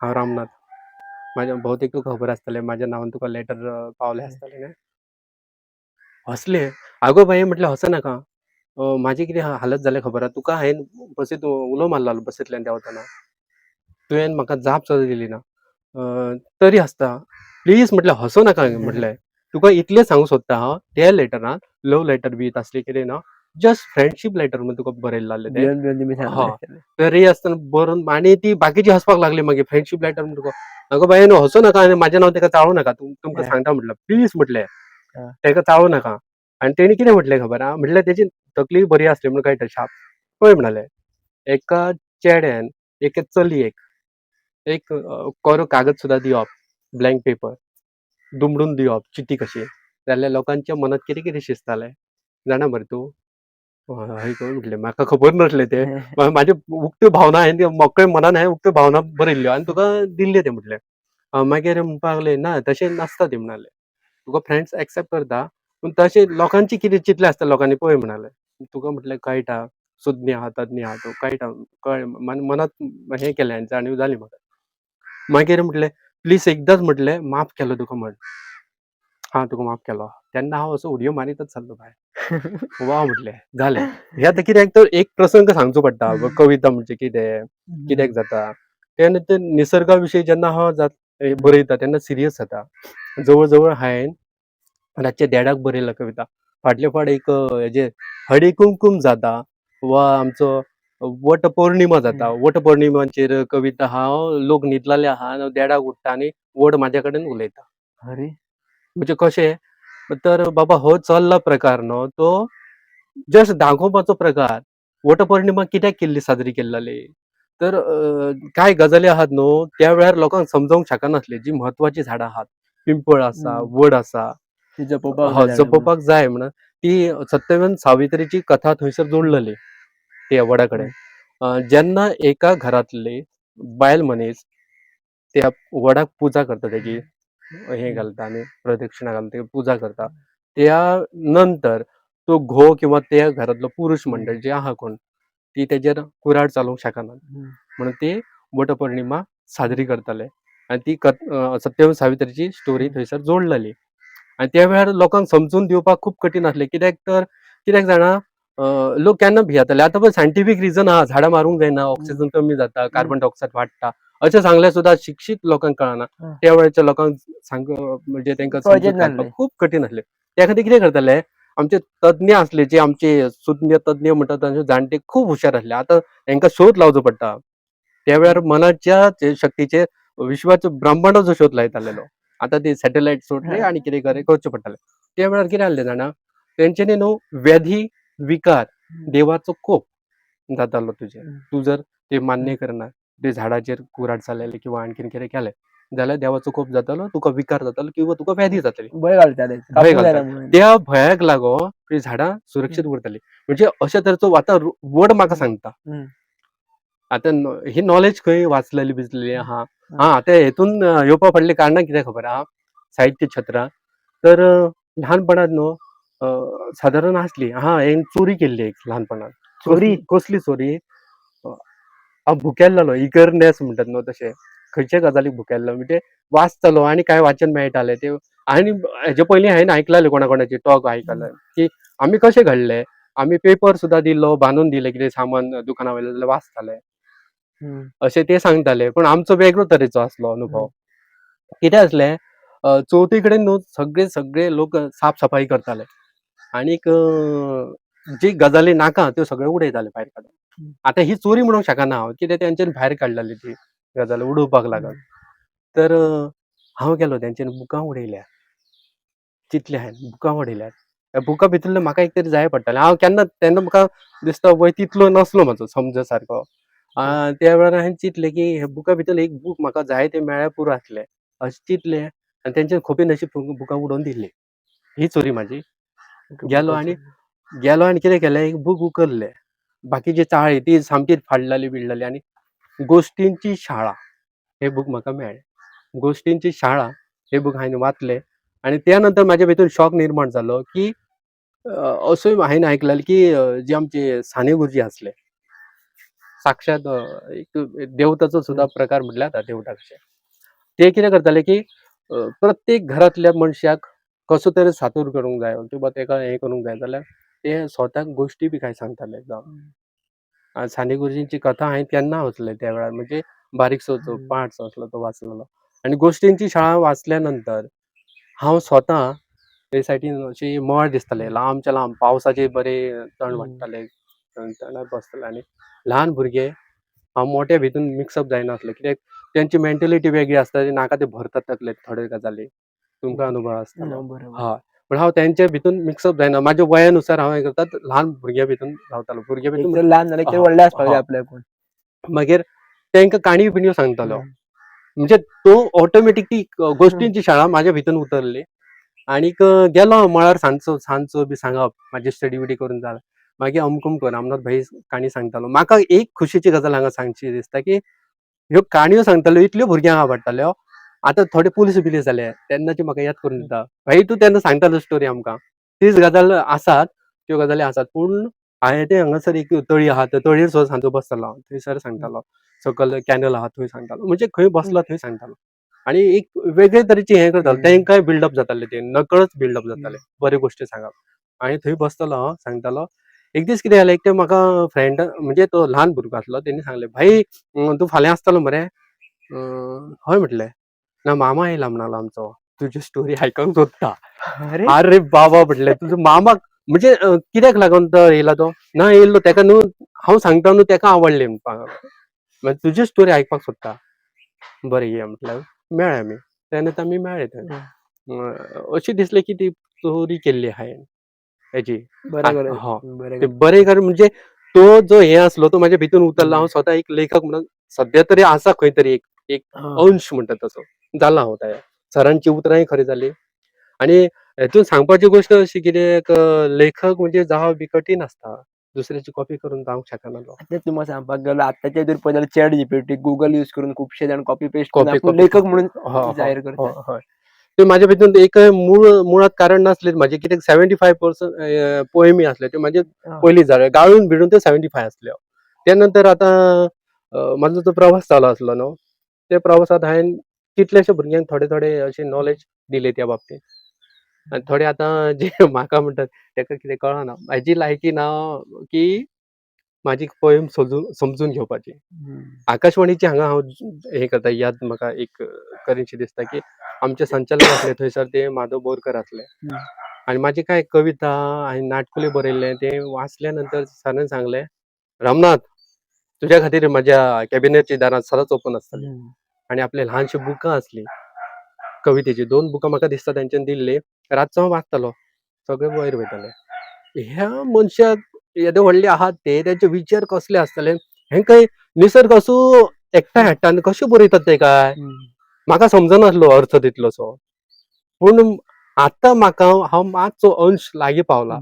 S1: हांव रामनाथ. म्हाज्या भोवतेक तुका खबर आसतलें म्हाज्या नांवान तुका लेटर पावलें आसतलें न्हय. हसले. आगो बाये म्हटलें हसनाका. म्हाजी कितें हालत जाल्या खबर आहा तुका हांवें बसींत उलो मारलेलो बसींतल्यान देंवतना. तुवें म्हाका जाप सुद्दां दिली ना. तरी हसता. प्लीज म्हटलें हसूं नाका म्हटलें. तुका इतलें सांगूंक सोदता हांव त्या लेटरांत लव लेटर बी तसलें कितें ना. जस्ट फ्रेंडशीप लेटर म्हूण तुका बरयल्लें आसलें तें. तरी आसतना बरोवन आनी ती बाकीची हसपाक लागली मागीर फ्रेंडशीप लेटर म्हूण तुका आगो बाये न्हू हसूं नाका आनी म्हाजें नांव तेका चाळूं नाका. तुमकां सांगता म्हटलें प्लीज म्हटलें तेका चाळूं नाका. आनी तेणी कितें म्हटलें खबर आहा म्हटल्यार तेजी तकली बरी आसली म्हूण कळटा शार्प. पळय म्हणालें एका चेड्यान एके चलयेक एक कोरो कागद सुद्दां दिवप ब्लँक पेपर दुमडून दिवप चिटी कशी जाल्यार लोकांच्या मनांत कितें कितें शिजतालें जाणा मरे तूं. हय गो म्हटलें म्हाका खबर नासलें तें म्हाज्यो उक्त्यो भावना हांवें मोकळ्या मनान हांवें उक्त्यो भावना बरयल्ल्यो आनी तुका दिल्ल्यो तें म्हटलें. मागीर म्हणपाक लागलें ना तशें नासता तें म्हणालें. तुका फ्रेंड्स एक्सेप्ट करता पूण तशें लोकांचें कितें चिंतलें आसता लोकांनी पळय म्हणालें. तुका म्हटलें कळटा सुज्ञ आहा तज्ञ आहा तूं कळटा मनांत हें केलें हांवें जाणीव जाली म्हाका. मागीर म्हटलें प्लीज एकदांच म्हटलें माफ केलो तुका म्हण. हां तुका माफ केलो. तेन्ना हांव असो उडयो मारीतच चल्लो भायर. वाह म्हटलें जालें. हें आतां कित्याक तर एक प्रसंग सांगचो पडटा कविता म्हणजे कितें कित्याक जाता. त्या निसर्गा विशीं जेन्ना हांव बरयता तेन्ना सिरियस जाता. जवळ जवळ हांवें रातचे 1:30 बरयल्या कविता. फाटले फावट एक हेजेर हळदी कुंकूम जाता वा आमचो वट पौर्णिमा जाता. वट पौर्णिमाचेर कविता हांव लोक न्हिदलेले आहा हांव 1:30 उठ्ठा आनी वट म्हाज्या कडेन उलयता.
S2: अरे
S1: म्हणजे कशें तर बाबा हो चल्ला प्रकार न्हू तो जस्ट दाखोवपाचो प्रकार वटपौर्णिमा कित्याक केल्ली साजरी केल्ली तर काय गजाली आहात न्हू त्या वेळार लोकांक समजावंक शकनासले जी म्हत्वाची झाडां आहात पिंपळ आसा वड आसा
S2: ती जपोवपाक जाय झाडां.
S1: जपोवपाक जाय म्हणून ती सत्यवान सावित्रीची कथा थंयसर जोडलेली त्या वडा कडेन जेन्ना एका घरातली बायल मनीस त्या वडाक पुजा करता तेजी हे घालता आनी प्रदक्षिणा घालता पुजा करता त्या नंतर तो घोव किंवा त्या घरातलो पुरुष मंडळ जे आहा कोण ती तेजेर कुराड चालवंक शकना म्हणून ती वटपौर्णिमा साजरी करताले आणि ती सत्यवान सावित्रीची स्टोरी थंयसर जोडलेली आणि त्या वेळार लोकांक समजून दिवपाक खूप कठीण आसलें कित्याक जाणा लोक केन्ना भियेताले आतां पळय सायंटिफीक रिजन आहा झाडां मारूंक जायना ऑक्सिजन कमी जाता कार्बन डायऑक्सायड वाडटा अशें सांगल्यार सुद्दां शिक्षीत लोकांक कळना त्या वेळाच्या लोकांक म्हणजे तांकां समजून घालपाक खूप कठीण आसलें त्या खातीर कितें करताले आमचे तज्ञ आसले जे आमचे सुज्ञ तज्ञ म्हणटा तांचे जाणटे खूब हुशार आसले आतां तांकां शोध लावचो पडटा त्या वेळार मनाच्या शक्तीचे विश्वाचो ब्रह्मांडाचो शोध लायतालेलो आतां ते सॅटेलायट सोडले आनी कितें करचें पडटालें त्या वेळार कितें जाल्लें जाणा तेंच्यांनी न्हू व्याधी विकार देवाचो कोप जातालो तुजे तूं जर ते मान्य करना ते झाडाचेर कुराड चालयले किंवा आणखीन कितें केलें जाल्यार देवाचो कोप जातालो तुका विकार जातालो किंवा तुका व्याधी जातली
S2: भंय घालताले
S1: भंय
S2: कापूंक जायना
S1: घालताले
S2: म्हणून.
S1: त्या भयाक लागून ती झाडां सुरक्षीत उरताली म्हणजे अशे तरेचो आतां वड म्हाका सांगता आतां ही नॉलेज खंय वाचलेली बिचलेली आहा आतां हेतून येवपा फाटली कारणां कितें खबर आहा साहित्य क्षेत्रांत तर ल्हानपणांत न्हू सादारण आसली हांवें चोरी केल्ली एक ल्हानपणांत
S2: चोरी?
S1: कसली चोरी हांव भुकेल्लो इगर्नेस म्हणटात न्हू तशें खंयचे गजालीक भुकेल्लो म्हणजे वाचतलो आनी काय वाचन मेळटालें ते आनी हेजे पयलीं हांवें आयकलाले कोणाची टॉक आयकलां की आमी कशें घडले आमी पेपर सुद्दां दिल्लो बांदून दिले कितें सामान दुकाना वयलें जाल्यार वाचताले अशें ते सांगताले पूण आमचो वेगळो तरेचो आसलो अनुभव कितें आसलें चवथी कडेन न्हू सगळे लोक साफ सफाई करताले आनीक जी गजाली नाका त्यो सगळ्यो उडयताले भायर काडून आतां ही चोरी म्हणूंक शकना हांव कितें तेंच्यानी भायर काडलेली ती गजाल उडोवपाक लागून तर हांव गेलो तेंच्यानी बुकां उडयल्या चिंतलें हांवें बुकां उडयल्यात त्या बुका भितरलें म्हाका एक तरी जाय पडटालें हांव तेन्ना म्हाका दिसता वय तितलो नसलो म्हाजो समज सारको त्या वेळार हांवें चिंतलें की हे बुका भितर एक बूक म्हाका जाय तें मेळ्ळ्यार पुरो आसलें अशें चिंतलें आनी तेंच्यानी खोपीन अशी बुकां उडोवन दिली ही चोरी म्हाजी गेलो आनी कितें केलें एक बूक उखल्लें बाकीची चाळी ती सामकी फाडलेली बिडलेली आनी गोश्टींची शाळा हे बूक म्हाका मेळ्ळें गोश्टींची शाळा हे बूक हांवें वाचलें आनी त्या नंतर म्हाजे भितून शॉक निर्माण जालो की अशें हांवें आयकलालें की जे आमचे साने गुरुजी आसले साक्षात एक देवताचो सुद्दां प्रकार म्हटल्यार जाता देवता कशें ते कितें करताले की प्रत्येक घरांतल्या मनशाक कसो तरी सातूर करूंक जाय किंवा तेका हें करूंक जाय जाल्यार ते स्वताक गोश्टी बी कांय सांगताले जावं साने गुरुजींची कथा हांवें तेन्ना वाचले त्या वेळार म्हणजे बारीकसो पार्ट्स आसलो तो वाचलेलो आनी गोश्टींची शाळा वाचल्या नंतर हांव स्वता ते सायडीन अशी मळ दिसताले लांबचे लांब पावसाचे बरे तण वाडटाले तणात बसताले आनी ल्हान भुरगे हांव मोठ्या भितून मिक्सअप जायनासलो कित्याक तेंची मेंटेलिटी वेगळी आसता ते नाका ते भरतात तकलेंत थोड्यो गजाली तुमकां अनुभव आसतलो हय पूण हांव तेंच्या भितून मिक्सअप जायना म्हाज्या वयानुसार हांव हें करतात ल्हान भुरग्या भितून रावतालो भुरग्या भितून
S2: ल्हान जाल्यार कितें व्हडलें आसपाक जाय आपल्याकून
S1: मागीर तेंकां काणयो बिणयो सांगतालो म्हणजे तो ऑटोमॅटीक ती गोश्टींची शाळा म्हाज्या भितून उतरली आनीक गेलो मळार सांजचो बी सांगप म्हाजी स्टडी बिडी करून जालें मागीर अमकम कर अमनाथ भाई काणी सांगतालो म्हाका एक खुशीची गजाल हांगा सांगची दिसता की ह्यो काणयो सांगताल्यो इतल्यो भुरग्यांक आवडटाल्यो आतां थोडे पुलीस बिलीस जाले तेन्नाची म्हाका याद करून दिता भाई तूं तेन्ना सांगतालो स्टोरी आमकां तीच गजाल आसात त्यो गजाली आसात पूण हांवें ते हांगासर एक तळी आहा त्या तळयेर सुद्दां सांजचो बसतालो हांव थंयसर सांगतालो सकयल कॅनल आहा थंय सांगतालो म्हणजे खंय बसला थंय सांगतालो आनी एक वेगळे तरेचे हें करतालो तेंकाय बिल्डअप जाताले ते नकळत बिल्डअप जाताले बऱ्यो गोश्टी सांगप आनी थंय बसतालो हांव सांगतालो एक दीस कितें जालें एक ते म्हाका फ्रेंड म्हणजे तो ल्हान भुरगो आसलो तेणी सांगलें भाई तूं फाल्यां आसतलो मरे हय म्हटलें ना मामा येयला म्हणलो आमचो तुजी स्टोरी आयकूंक सोदता अरे बाबा म्हटलें तुजो मामा म्हणजे कित्याक लागून तो येयला तो ना येयल्लो तेका न्हू हांव सांगता न्हू तेका आवडलें म्हणपाक तुजी स्टोरी आयकपाक सोदता बरें या म्हटल्यार मेळ्ळे आमी तेन्ना आमी मेळ्ळे थंय अशें दिसलें की ती चोरी केल्ली हांवें हेजी
S2: बरें
S1: बरें कर म्हणजे तो जो हे असलो तो माझ्या भितून उतरला. हांव स्वता एक लेखक म्हणून सध्या तरी आसा खंय तरी एक एक अंश म्हणटा तसो जाला हांव तयार. सरांची उतरांय खरी जाली. आणि हेतून सांगपाची गोष्ट अशी कितें लेखक म्हणजे जावप बी कठीण आसता. दुसऱ्याची कॉपी करून जावंक शकनालो.
S2: आता तुम्हाला सांगपाक गेलो आताच्या हितूर पळयल्यार चॅट जीपीटी गुगल यूज करून खूपशे जाण कॉपी पेस्ट करून
S1: कॉपी
S2: आपूण
S1: कॉपी
S2: लेखक म्हणून
S1: हो
S2: जाहीर
S1: हो
S2: करतात.
S1: हय. ते माझ्या भितून एक मुळात कारण नासलें म्हाजे कितें 75% पोएमी आसले ते म्हाजे
S2: हा.
S1: पयलीं जाले. गाळून भिडून ते 75 आसल्यो. त्या नंतर आतां म्हाजो जो प्रवास चालू आसलो न्हू, त्या प्रवासांत हांवें कितलेशे भुरग्यांक थोडे थोडे अशें नॉलेज दिलें त्या बाबतींत. आनी थोडे आतां जे म्हाका म्हणटात तेका कितें कळना. म्हाजी लायकी ना की म्हाजी पोयम समजून घेवपाची. आकाशवाणीचे हांगा हांव हे करता याद म्हाका एक करीनशें दिसता की आमचे संचालक आसले थंयसर ते माधव बोरकर आसले. आनी म्हाजी कांय कविता हांवें नाटकुलें बरयल्लें तें वाचल्या नंतर सरान सांगलें, "रामनाथ, तुज्या खातीर म्हाज्या कॅबिनेटची दारां सदांच ओपन आसतलीं." आनी आपले ल्हानशीं बुकां आसलीं कवितेची 2 बुकां म्हाका दिसता तेंच्यान दिल्लीं. रातचो हांव वाचतालो. सगळे वयर वयताले. ह्या मनशाक येदे व्हडले आहात ते तेंचे विचार कसले आसतले. हें काय निसर्ग असो एकठांय हाडटा आनी कशें बरयतात ते काय? म्हाका समजनासलो अर्थ तितलोसो. पूण आतां म्हाका हांव मातसो अंश लागीं पावला.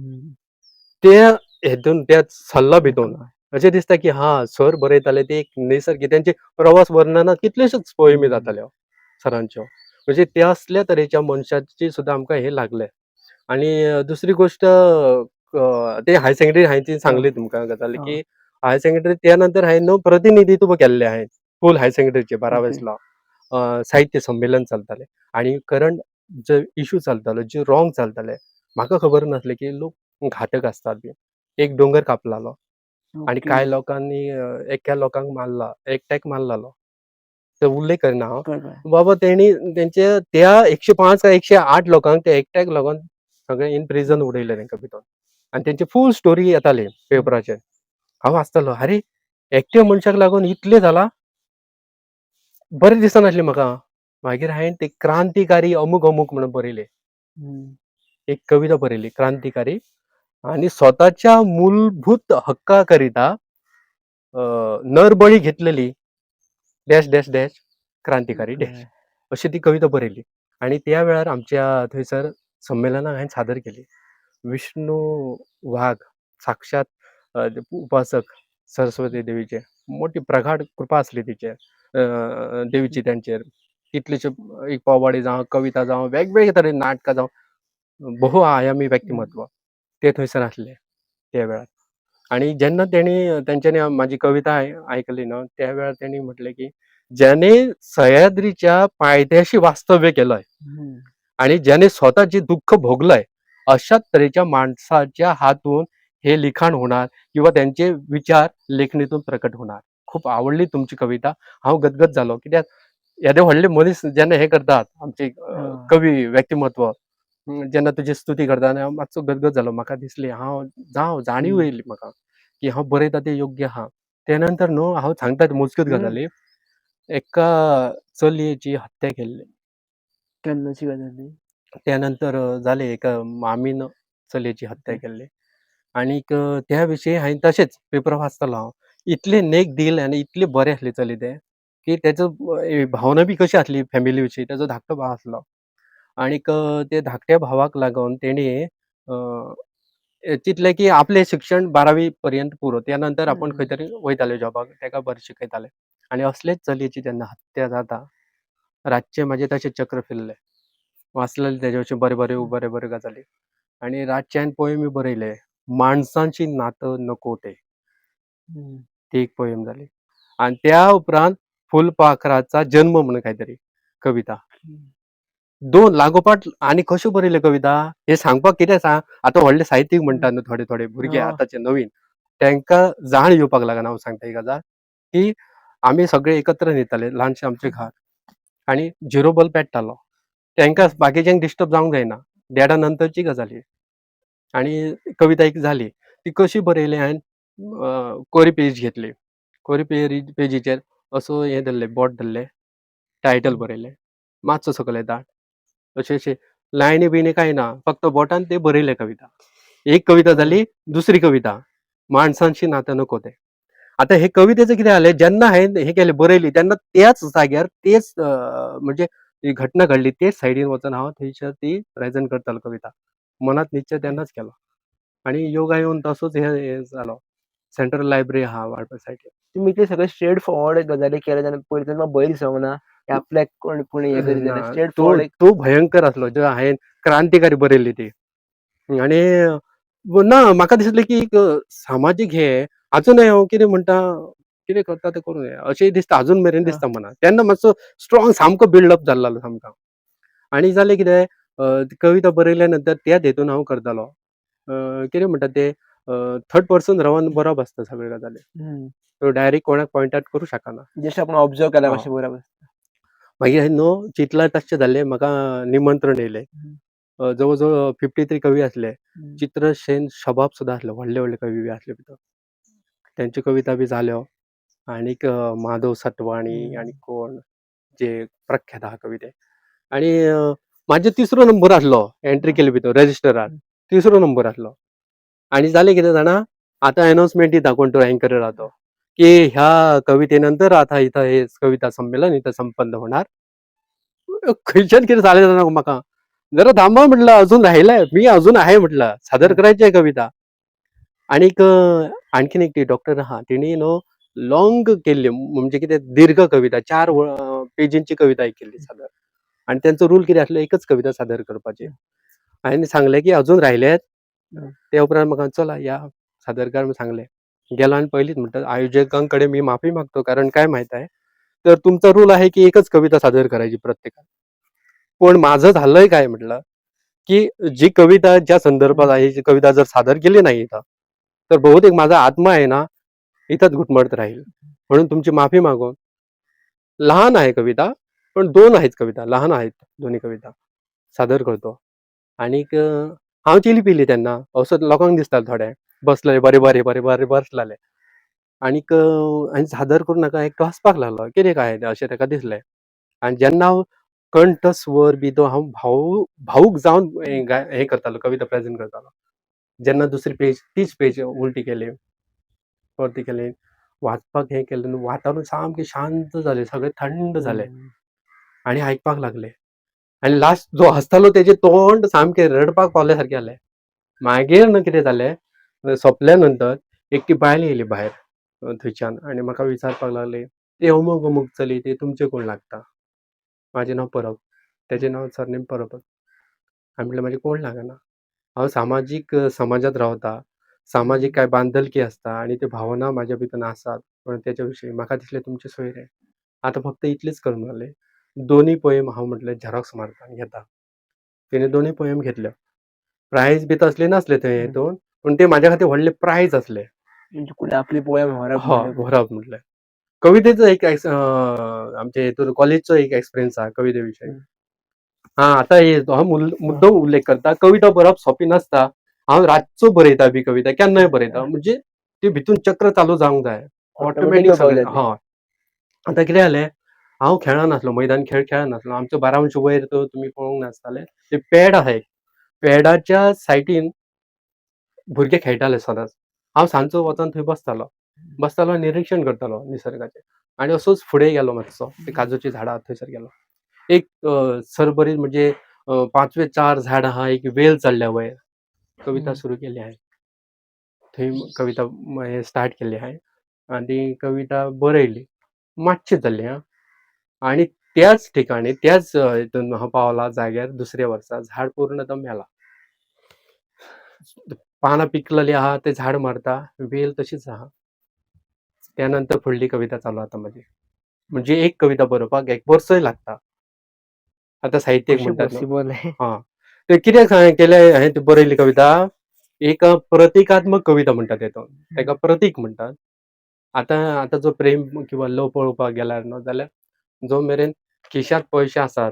S1: त्या हेतून त्या सल्ला भितून अशें दिसता की सर बरयताले ते एक निसर्ग तेंचे प्रवास वर्णनात कितल्योश्योच पोयमी जाताल्यो सरांच्यो. म्हणजे त्या असल्या तरेच्या मनशाची सुद्दां आमकां हे लागलें. आणि दुसरी गोष्ट ते हायर सेकंडरी हांवें ती सांगली तुमकां गजाल की हायर सेकंडरी त्या नंतर हांवें न्हू प्रतिनिधित्व केल्लें हांवें. फूल हायर सेकंडरीचे 12वीसला. साहित्य संमेलन चलतालें आनी करंट जो इश्यू चलतालो, जे रॉंग चलताले, म्हाका खबर नासलें की लोक घातक आसतात बी. एक दोंगर कापलालो आनी कांय लोकांनी एक्या लोकांक मारला, एकट्याक मारलेलो. ते उल्लेख करिना हांव. बाबा तेणी तेंचे त्या 105 काय 108 लोकांक त्या एकट्याक लागून सगळे इन प्रिझन उडयले तेंका भितर. आनी तेंची फूल स्टोरी येताली पेपराचेर. हांव वाचतालो, आरे एकट्या मनशाक लागून इतलें जालां? बरें दिसनासलें म्हाका. मागीर हांवें ते क्रांतिकारी अमूक अमूक म्हणून बरयलें. एक कविता बरयली क्रांतिकारी आणि स्वतःच्या मूलभूत हक्काकरिता नरबळी घेतलेली डॅश डॅश डॅश क्रांतिकारी डॅश अशी ती कविता बरयली. आणि त्या वेळार आमच्या थंयसर संमेलनाक हांवें सादर केली. विष्णू वाघ साक्षात उपासक सरस्वती देवीचे मोठी प्रगाढ कृपा आसली तिचेर देवीची त्यांचेर. कितलेशे एक पोवाडे जावं कविता जावं वेगवेगळे तरेन नाटकां जावं बहु आयामी व्यक्तिमत्व ते थंयसर आसले त्या वेळार. आणि जेन्ना तेंच्यांनी म्हाजी कविता आयकली न्हू त्या वेळार तेणी म्हटलें की ज्याने सह्याद्रीच्या पायथ्याशी वास्तव्य केलंय आणि ज्याने स्वतःचे दुःख भोगलंय अशाच तरेच्या माणसाच्या हातून हे लिखाण होणार किंवा त्यांचे विचार लेखणीतून प्रकट होणार. खूप आवडली तुमची कविता. हांव गदगद जालो कित्याक येदे व्हडले मनीस जेन्ना हे करतात आमचे कवी व्यक्तिमत्व जेन्ना तुजी स्तुती करता आनी हांव मातसो गदगद जालो. म्हाका दिसलें जाणीव येयली म्हाका की हांव बरयता तें योग्य आहा. त्या नंतर न्हू हांव सांगता मोजक्योच गजाली. एका चलयेची हत्या केल्ली.
S2: केन्नाची गजाल?
S1: त्यानंतर जाले एका मामीन चलयेची हत्या केल्ली. आनीक त्या विशयी हांवें तशेंच पेपर वाचतालो हांव. इतलें नेक दिल आनी इतलें बरें आसलें चली तें की तेजो भावना बी कशी आसली फॅमिली विशीं. तेजो धाकटो भाव आसलो आनीक ते धाकट्या भावाक लागून तेणी चिंतलें की आपलें शिक्षण 12वी पर्यंत पुरो. त्यानंतर आपूण खंय तरी वयताले जॉबाक. तेका बरें शिकयताले. आनी असलेच चलयेची जेन्ना हत्या जाता रातचें म्हाजें तशें चक्र फिरलें. वाचलेलें तेजे अशें बरें बऱ्यो गजाली. आनी रातचें हांवें पोयमी बरयले. माणसांची नातं नको ते. ती एक पोयम जाली. आनी त्या उपरांत फुलपाखराचा जन्म म्हणून काहीतरी कविता. 2 लागोपाठ आनी कश्यो बरयल्यो कविता हे सांगपाक कितें सांग आतां व्हडले साहित्यीक म्हणटा न्हू थोडे थोडे भुरगे आतांचे नवीन तांकां जाण येवपाक लागना हांव सांगता ही गजाल की आमी सगळे एकत्र न्हिदताले ल्हानशें आमचें घर आनी झिरो बल्ब पेट्टालो. तांकां बाकीच्यांक डिस्टर्ब जावंक जायना. देडा नंतरची गजाल ही. आनी कविता एक जाली. ती कशी बरयली हांवें कोरी पेज घेतली. कोरी पेजीचेर असो हें धरलें बोट धरलें टायटल बरयलें. मातसो सकयल येता अशें लायनी बियनी कांय ना फक्त बोटान तें बरयलें कविता. एक कविता जाली. दुसरी कविता माणसांशी नातं नको ते. आता हे कवितेचं कितें जालें, जेन्ना हांवें हे केलें बरयली तेन्ना त्याच जाग्यार तेच म्हणजे ही घटना घडली तेच सायडीन वचून हांव थंयसर ती प्रेझेंट करतालो कविता. मनात निश्चय तेन्नाच केलो. आणि योगा येवन तसोच हे जालो. सेंट्रल लायब्ररी आहा वाळपय सायडीन.
S2: तुम्ही ते सगळे स्ट्रेट फॉरवर्ड गजाली केले तेन्ना पयलीं तुमकां भंय दिसोंक ना की आपल्याक कोणी हे करीत
S1: ना
S2: जाल्यार स्ट्रेट
S1: तो
S2: फॉरवर्ड एक
S1: तो भयंकर आसलो जो हांवें क्रांतिकारी बरयल्ली ती. आणि ना म्हाका दिसलें की एक सामाजीक हे अजूनय हांव कितें म्हणटा, कितें करता तें करूं नये अशें दिसता अजून मेरेन
S2: हां.
S1: दिसता मनांत. तेन्ना मातसो स्ट्राँग सामको बिल्डअप जाल्लो सामको. आणि जालें कितें ती कविता बरयल्या नंतर त्याच हेतून हांव करतालो. कितें म्हणटा ते थर्ड पर्सन रावन बरोवप आसता सगळ्यो गजाली.
S2: हं.
S1: तो डायरेक्ट कोणाक पॉयंट आउट करूं शकना.
S2: जशें आपण ऑब्जर्व केल्यार
S1: हां.
S2: कशें बरोबर.
S1: मागीर हांवें न्हू चिंतल्यार तशें जालें म्हाका निमंत्रण येयलें.
S2: हं.
S1: जवळ-जवळ 53 कवी आसले.
S2: हं.
S1: चित्रसेन शबाब सुद्दां आसले. व्हडले कवी बी आसले भितर. तेंच्यो कविता बी जाल्यो. आनीक माधव सटवाणी आनी कोण जे प्रख्यात आहा कवी ते. आणि म्हाजे तिसरो नंबर आसलो एंट्री केले भितर रजिस्टरार. तिसरो नंबर आसलो. आणि जालें कितें जाणा, आतां अनाउन्समेंट दिता कोण तो अँकर आहा तो, की ह्या कवितेनंतर आता इथं हे कविता संमेलन इथं संपन्न होणार. खंयच्यान कितें जालें जाणा म्हाका. जरा थांबा म्हटलं अजून राहिलंय. मी अजून आहे म्हटलं. सादर करायची आहे कविता. आणिक आणखीन एक ती डॉक्टर आहा तिणी न्हू लाँग केल्ली म्हणजे कितें दीर्घ कविता 4 पेजींची कविता एक केल्ली सादर. आणि त्यांचो रूल कितें आसलो एकच कविता सादर करपाची. हांवें सांगलें की अजून राहिलेत.
S2: हं.
S1: ते उपरांत म्हाका चला या सादर कर म्हणून सांगलें. गेलो आणि पयलींच म्हणटा आयोजकांकडे मी माफी मागतो कारण काय माहीत आहे, तर तुमचा रूल आहे की एकच कविता सादर करायची प्रत्येकाने. पण माझं झालंय काय म्हटलं, की जी कविता ज्या संदर्भात आहे, जी कविता जर सादर केली नाही इथं, तर बहुतेक माझा आत्मा आहे ना, इथंच घुटमळत राहील. म्हणून तुमची माफी मागून लहान आहे कविता, पण 2 आहेत कविता, लहान आहेत दोन्ही कविता सादर करतो. आणिक हांव चिली-पिली तेन्ना असो लोकांक दिसताले थोडे बसलेले बरे बसलेले. आणिक हांवें सादर करून नाका एकटो हसपाक लागलो. कितें काय तें अशें ताका दिसलें. आणि जेन्ना हांव कंठ स्वर बी तो हांव भावूक जावन हें करतालो कविता प्रेझेंट करतालो. जेन्ना दुसरी पेज तीच पेज उलटी केली, परती केली, वाचपाक हें केलें न्हू वातावरण सामकें शांत जालें, सगळें थंड जालें
S2: हं.
S1: आणि आयकपाक लागले. आणि लास्ट जो हसतालो तेजें तोंड सामकें रडपाक पावल्या सारकें जालें. मागीर न्हू कितें जालें, सोंपल्या नंतर एकटी बायल येयली भायर थंयच्यान आनी म्हाका विचारपाक लागली, "ते अमूक चली ते तुमचे कोण लागता?" माझें नांव परब. तेजें नांव सरनेम परबच. हांवें म्हणलें म्हाजें कोण लागना. हांव सामाजीक समाजांत रावतां. सामाजीक कांय बांदलकी आसता आनी त्यो भावना म्हाज्या भितन आसात. पण तेच्या विशीं म्हाका दिसलें तुमचे सोयरे. आतां फक्त इतलेंच कर म्हणलें. दोनी पोयम हांव म्हटलें झेरॉक्स मारता आनी घेता. तिणें दोनी पोयम घेतल्यो. प्रायज बी तसले नासले थंय
S2: हं.
S1: हेतून, पूण ते म्हाज्या खातीर व्हडले प्रायज आसले.
S2: म्हणजे फुडें आपली पोयम व्हरप
S1: हो,
S2: म्हणल्यार
S1: व्हरप म्हटलें. कवितेचो एक आमचे हेतून कॉलेजचो एक एक्सपिरियन्स आहा कविते विशयी.
S2: हं.
S1: हां, आतां हे हो
S2: हां.
S1: मुद्दम उल्लेख करता. कविता बरोवप सोंपी नासता. हांव रातचो बरयता बी कविता, केन्नाय बरयता. म्हणजे ती भितून चक्र चालू जावंक जाय.
S2: ऑटोमॅटिक
S1: ऑटोमॅटीक
S2: येवपाक
S1: सगळें
S2: जाय तें.
S1: हय. आतां कितें जालें, हांव खेळनासलो, मैदानी खेळ खेळनासलो. आमचो 12 वर्सां वयर तो तुमी पळोवंक नासताले. ते पॅड आहा एक. पॅडाच्या सायटीन भुरगे खेळटाले सदांच. हांव सांजचो वचोन थंय बसतालो आनी निरीक्षण करतालो निसर्गाचें. आनी असोच फुडें गेलो मातसो. ती काजूची झाडां थंयसर गेलो. एक सरभरीत म्हणजे 5वे 4 झाड आहा, एक वेल चडल्या वयर. कविता
S2: हं.
S1: सुरू केली हांवें. थंय कविता हें स्टार्ट केली हांवें आनी कविता बरयली. मातशी जाल्ली हां. आणि त्याच ठिकाणी त्याच हितून हांव पावला जाग्यार दुसऱ्या वर्सा झाड पूर्णतः मेला. पानां पिकलेलीं आहा, ते झाड मरता, वेल तशीच आहा. त्यानंतर फुडली कविता चालू जाता म्हाजी. म्हणजे एक कविता बरोवपाक 1 वर्सय लागता. आतां साहित्यीक
S2: कशें
S1: म्हणटात न्हू.
S2: पॉसिबल आहे?
S1: हां. ते कित्याक केलें हांवें ती बरयली कविता, एक प्रतिकात्मक कविता म्हणटात तेतून.
S2: हं.
S1: तेका प्रतीक म्हणटात. आतां जो प्रेम किंवा लव पळोवपाक गेल्यार न्हू जाल्यार जो मेरेन खिशांत पयशे आसात,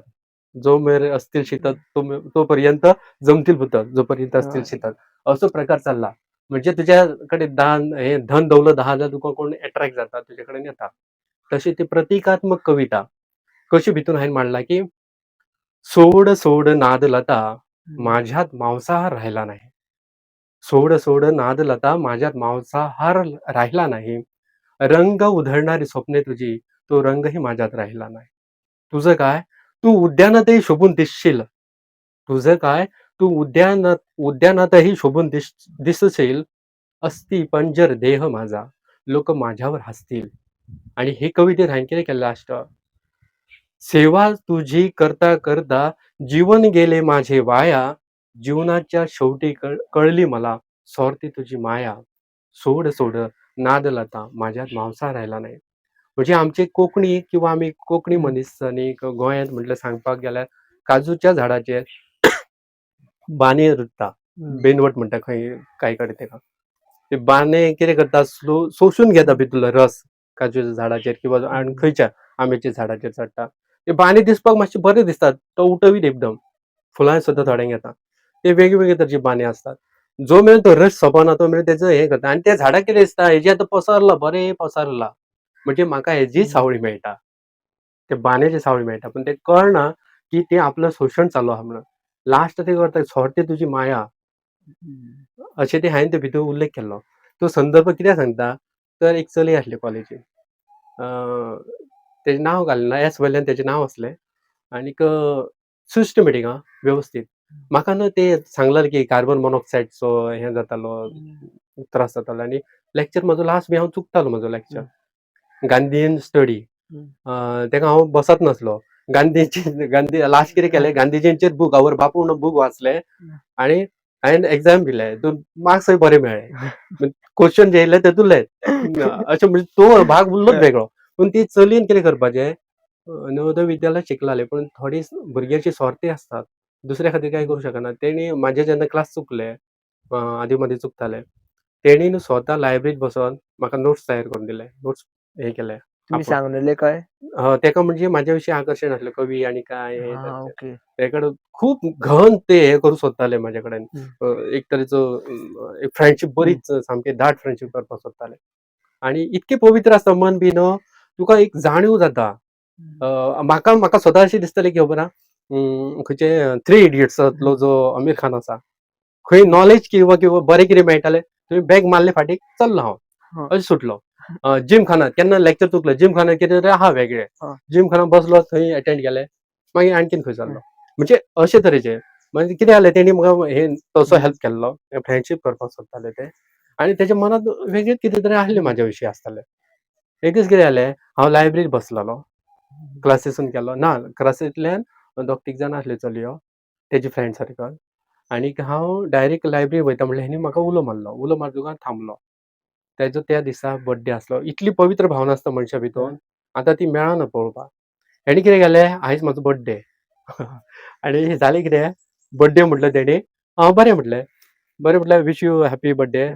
S1: जो मेरेन असतील शीतत तोपर्यंत जमतील पुतक, जोपर्यंत असतील
S2: हय.
S1: शीतत. असो प्रकार चालला. म्हणजे तुज्या कडेन धन दौलत आहा जाल्यार तुका कोण अट्रॅक्ट जाता, तुजे कडेन येता. तशी ती प्रतिकात्मक कविता कशी भितून हांवें मांडला, की सोड सोड नादलता,
S2: हं.
S1: माझ्यात मांसाहार राहिला नाही. सोड सोड नाद लता माझ्यात मांसाहार राहिला नाही. रंग उधळणारी स्वप्ने तुझी, तो रंगही माझ्यात राहिला नाही. तुझं काय? तू उद्यानातही शोभून दिसशील. तुझं काय? तू उद्यानातही शोभून दिसशील. असती पंजर देह माझा, लोक माझ्यावर हसतील. आणि हे कवितेत हांयकिरे केलं लास्ट. सेवा तुझी करता करता जीवन गेले माझे वाया. जीवनाच्या शेवटी कळली मला स्वार्थी तुझी माया. सोड सोड नाद लता माझ्यात मांसा राहिला नाही. म्हणजे आमचे कोकणी किंवा आम्ही कोकणी
S2: हम्म.
S1: मनीसनी गोंयांत म्हटलं सांगपाक गेल्यार काजूच्या झाडाचेर बाने रुजता.
S2: हम्म.
S1: बेनवट म्हणटा खंय काय कडेन तेका. ते बाने कितें करता सोशून घेता भितरलो रस काजूच्या झाडाचेर किंवा आनी खंयच्या आंब्याच्या झाडाचेर चडटा. ते बाने दिसपाक मातशे बरे दिसतात, टवटवीत एकदम. फुलां सुद्दां थोड्यांक येता. ते वेगवेगळे तरेचे बाने असतात. जो मेरेन तो रस सोंपना तो मेरेन तेजो हें करता आनी त्या झाडाक कितें दिसता हेजें आतां पसरला बरें पसरला. म्हणजे म्हाका हेजी सावळी मेळटा. ते बांद्याची सावळी मेळटा. पण ते कळना की ते आपलं शोशण चालू आहा म्हणून. लास्ट ते करता सोडते तुजी माया. अशें ते हांवें ते भितर उल्लेख केल्लो. तो संदर्भ कित्याक सांगता तर एक चली आसली कॉलेजीन. तेजें नांव घालना एस वयल्यान तेजें नांव आसलें. आनीक सिस्टमॅटीक आं वेवस्थीत. म्हाका न्हू ते सांगलेलें की कार्बन मोनॉक्सायडचो हें जातालो त्रास जातालो आनी लेक्चर म्हजो लास्ट बी हांव चुकतालो म्हजो लेक्चर. Gandhian study. तेका हांव बसत नासलो. गांधी लास्ट कितें केलें गांधीजींचेर बूक आवर बापूण बूक वाचलें आनी हांवें एक्झाम दिलें. मार्क्सय बरे मेळ्ळे. क्वेश्चन जे येयले तेतूंतलेच. अशें म्हणजे तो भाग उरलोच वेगळो. पूण ती चलयेन कितें करपाचें नवोदय विद्यालयात शिकलाले पूण थोडी भुरगीं अशीं स्वार्थी आसतात. दुसऱ्या खातीर कांय करूं शकना. तेणी म्हाजे जेन्ना क्लास चुकले आदी मदीं चुकताले. तेणी न्हू स्वता लायब्ररींत बसोन म्हाका नोट्स तयार करून दिले. नोट्स हे केले.
S2: तुम्ही सांगलेले काय?
S1: तेका म्हणजे म्हाज्या विशीं आकर्शण आसलें कवी आनी काय हे
S2: हा ओके.
S1: तेकडे खूप घन ते हे करूं सोदताले म्हाजे कडेन. एक तरेचो एक फ्रेंडशीप बरीच सामकी दाट फ्रेंडशीप करपाक सोदताले. आनी इतकें पवित्र आसता मन बी न्हू तुका एक जाणीव जाता. म्हाका स्वता अशें दिसतालें की खबर आहा खंयचे 3 इडियट्सांतलो जो आमीर खान आसा. खंय नॉलेज किंवा बरें कितें मेळटालें थंय बॅग मारले फाटीक चल्लो हांव.
S2: हा.
S1: अशें सुटलो. जिम खानात केन्ना लेक्चर चुकलो जिम खानात कितें तरी आहा वेगळें.
S2: हा.
S1: जिम खानात बसलो थंय अटेंड केलें. मागीर आणकीन खंय चल्लो. म्हणजे अशे तरेचे. म्हणजे कितें जालें तेणी म्हाका हे तसो हेल्प केल्लो. फ्रेंडशीप करपाक सोदताले ते. आनी तेच्या मनांत वेगळेंच कितें तरी आसलें म्हाज्या विशीं आसतालें. एक दीस कितें जालें हांव लायब्ररींत बसलेलो. क्लासीसून केलो ना क्लासींतल्यान दोग तीग जाण आसले चलयो तेजे फ्रेंड सर्कल. आनीक हांव डायरेक्ट लायब्ररींत वयता म्हणल्यार हेणी म्हाका उलो मारलो. उलो मारतकच थांबलो. तेजो त्या दिसा बर्थडे आसलो. इतली पवित्र भावना आसता मनशा भितर आतां ती मेळना पळोवपाक. हेणी कितें केलें आयज म्हाजो बर्थडे आनी जालें कितें बर्थडे म्हटलो तेणी हांव बरें म्हटलें. बरें म्हटल्यार विश यू हॅपी बर्थडे.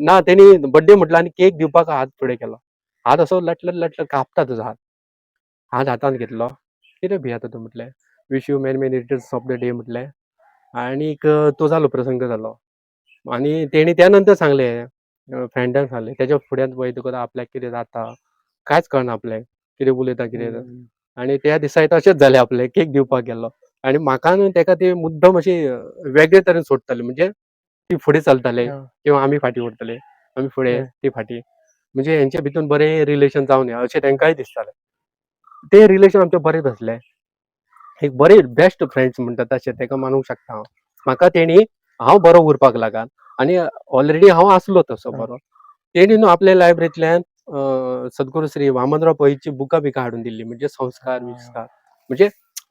S1: ना तेणी बर्थडे म्हटलो आनी केक दिवपाक हात फुडें केलो. हात असो लटलट लटलट कापता तुजो हात. हात हातांत घेतलो. कितें भियेता तूं म्हटलें. Wish you many many returns of the day म्हटलें. आनीक तो जालो प्रसंग जालो. आनी तेणी त्या नंतर सांगलें फ्रेंडान सांगलें तेच्या फुड्यांत वयतकच आपल्याक कितें जाता कांयच कळना आपल्याक कितें उलयता कितें. आनी त्या दिसा तशेंच जालें आपलें केक दिवपाक गेल्लो. आनी म्हाका न्हू तेका ती मुद्दम अशी वेगळे तरेन सोडटाली. म्हणजे ती फुडें चलताले किंवा आमी फाटीं उरतले. आमी फुडें ती फाटीं. म्हणजे हेंचे भितून बरें रिलेशन जावं न्ही अशें तेंकांय दिसतालें. ते रिलेशन आमचें बरें जातलें. एक बरे बेस्ट फ्रेंड्स म्हणटा तशें तेका मानूंक शकता हांव. म्हाका तेणी हांव बरो उरपाक लागून आनी ऑलरेडी हांव आसलो तसो बरो. तेणी न्हू आपल्या लायब्ररींतल्यान सद्गुरू श्री वामनराव पैची बुकां बिकां हाडून दिल्लीं. म्हणजे संस्कार विस्कार म्हणजे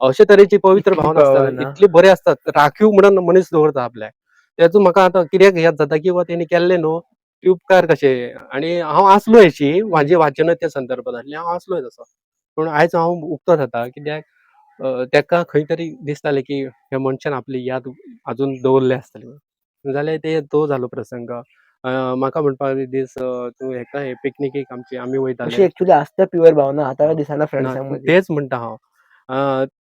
S1: अशे तरेची पवित्र
S2: इतली
S1: भावना आसता
S2: भावना.
S1: इतली बरे आसतात. राखीव म्हणून मनीस दवरता आपल्याक. तेचो म्हाका आतां कित्याक याद जाता की तेणी केल्ले न्हू ते उपकार कशे. आनी हांव आसलोय अशी म्हाजी वाचनां त्या संदर्भांत आसलीं हांव आसलोय तसो. पूण आयज हांव उक्तो जाता कित्याक तेका खंय तरी दिसतालें की ह्या मनशान आपली याद आजून दवरली आसतली. जाल्यार ते तो जालो प्रसंग. म्हाका म्हणपाक दीस तूं हेका पिकनिकेक आमी
S2: अशी
S1: वयताले.
S2: ऍक्च्युली असता प्युअर भावना आता दिसना
S1: ना
S2: फ्रेंड्सांमध्ये.
S1: तेच म्हणटा हांव.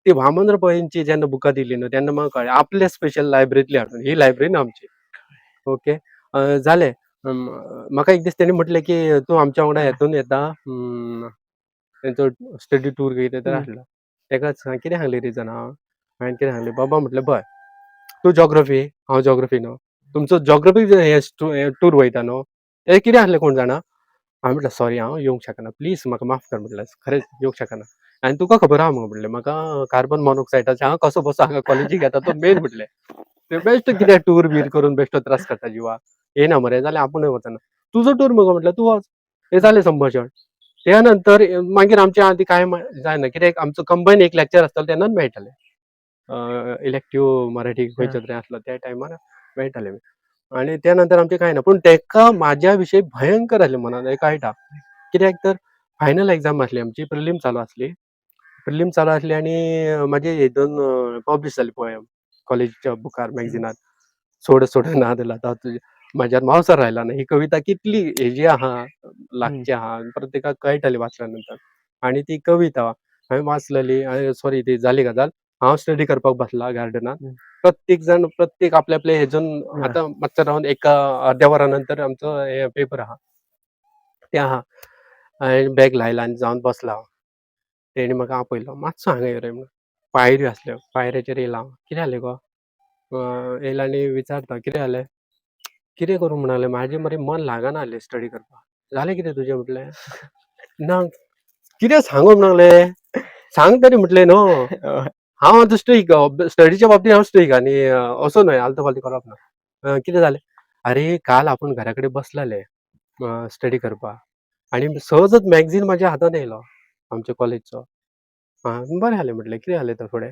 S1: ती वामनराव पैंची जेन्ना बुकां दिलीं न्हू तेन्ना म्हाका कळ्ळें आपल्या स्पेशल लायब्ररींतली हाडून. ही लायब्ररी न्हू आमची. ओके. जालें. म्हाका एक दीस तेणी म्हटलें की तूं आमच्या वांगडा हेतून येता तेंचो स्टडी टूर कितें तर आसलो. तेका कितें सांगलें रिजन हांवें कितें सांगलें बाबा म्हटलें पळय तूं जॉग्रफी हांव जॉग्रफी न्हू. तुमचो जॉग्राफी हे टूर वयता न्हू ते कितें आसलें कोण जाणा. हांवें म्हटलं सॉरी हांव येवंक शकना प्लीज म्हाका माफ कर म्हटलें खरेंच येवंक शकना. आनी तुका खबर आहा मुगो म्हटलें म्हाका कार्बन मोनॉक्सायडाचे हांव कसो बसो हांगा कॉलेजीक येता तो मेन म्हटलें. ते बेश्ट कितें टूर बीर करून बेश्टो त्रास करता जिवाक. येयना मरे जाल्यार आपुणूय वचना. तुजो टूर मुगो म्हटलं तूं वच. हें जालें संभाशण. त्या नंतर मागीर आमचें आदी कांय जायना कित्याक आमचो कंबायन एक लेक्चर आसतालो तेन्नाच मेळटालें. इलेक्टीव मराठी खंयचो तरी आसलो त्या टायमार मेळटालें. आणि त्यानंतर आमचें कांय ना पूण तेका म्हाज्या विशयी भयंकर आसलें मनान हें कळटा. कित्याक तर फायनल एग्जाम आसली आमची प्रिलीम चालू आसली. प्रिलीम चालू आसली आनी म्हाजे हितून पब्लीश जाली पोयम कॉलेजीच्या बुकार मॅगझिनार. सोड सोड नाद लाता तुझे म्हाज्यात मावसार रायला ना ही कविता कितली हेजी आहा लागची आहा प्रत्येकाक कळटली वाचल्या नंतर. आनी ती कविता हांवें वाचलेली सॉरी ती जाली गजाल. हांव स्टडी करपाक बसला गार्डनांत. प्रत्येक जाण प्रत्येक आपल्या आपल्या हेतून आतां मातसो रावन एका अर्द्या वरा नंतर आमचो हे पेपर आहा. तें आहा. हांवें बॅग लायला आनी जावन बसला हांव. तेणी म्हाका आपयलो मातसो हांगा यो रे म्हणून. पायऱ्यो आसल्यो पायऱ्याचेर येयला हांव. कितें जालें गो? येयला आनी विचारता कितें जालें? कितें करूं म्हणलें म्हाजें मरे मन लागना जालें स्टडी करपाक. जालें कितें तुजें म्हटलें. ना कितें सांगू म्हणलें. सांग तरी म्हटलें न्हू. हांव आतां स्ट्रीक स्टडीच्या बाबतींत हांव स्ट्रीक आनी असो न्हय आलतो फालतो करप ना. कितें जालें? आरे काल आपूण घरा कडेन बसलेले स्टडी करपाक आनी सहजच मॅगझीन म्हाज्या हातांत येयलो आमच्या कॉलेजचो. बरें जालें म्हटलें कितें जालें तर फुडें.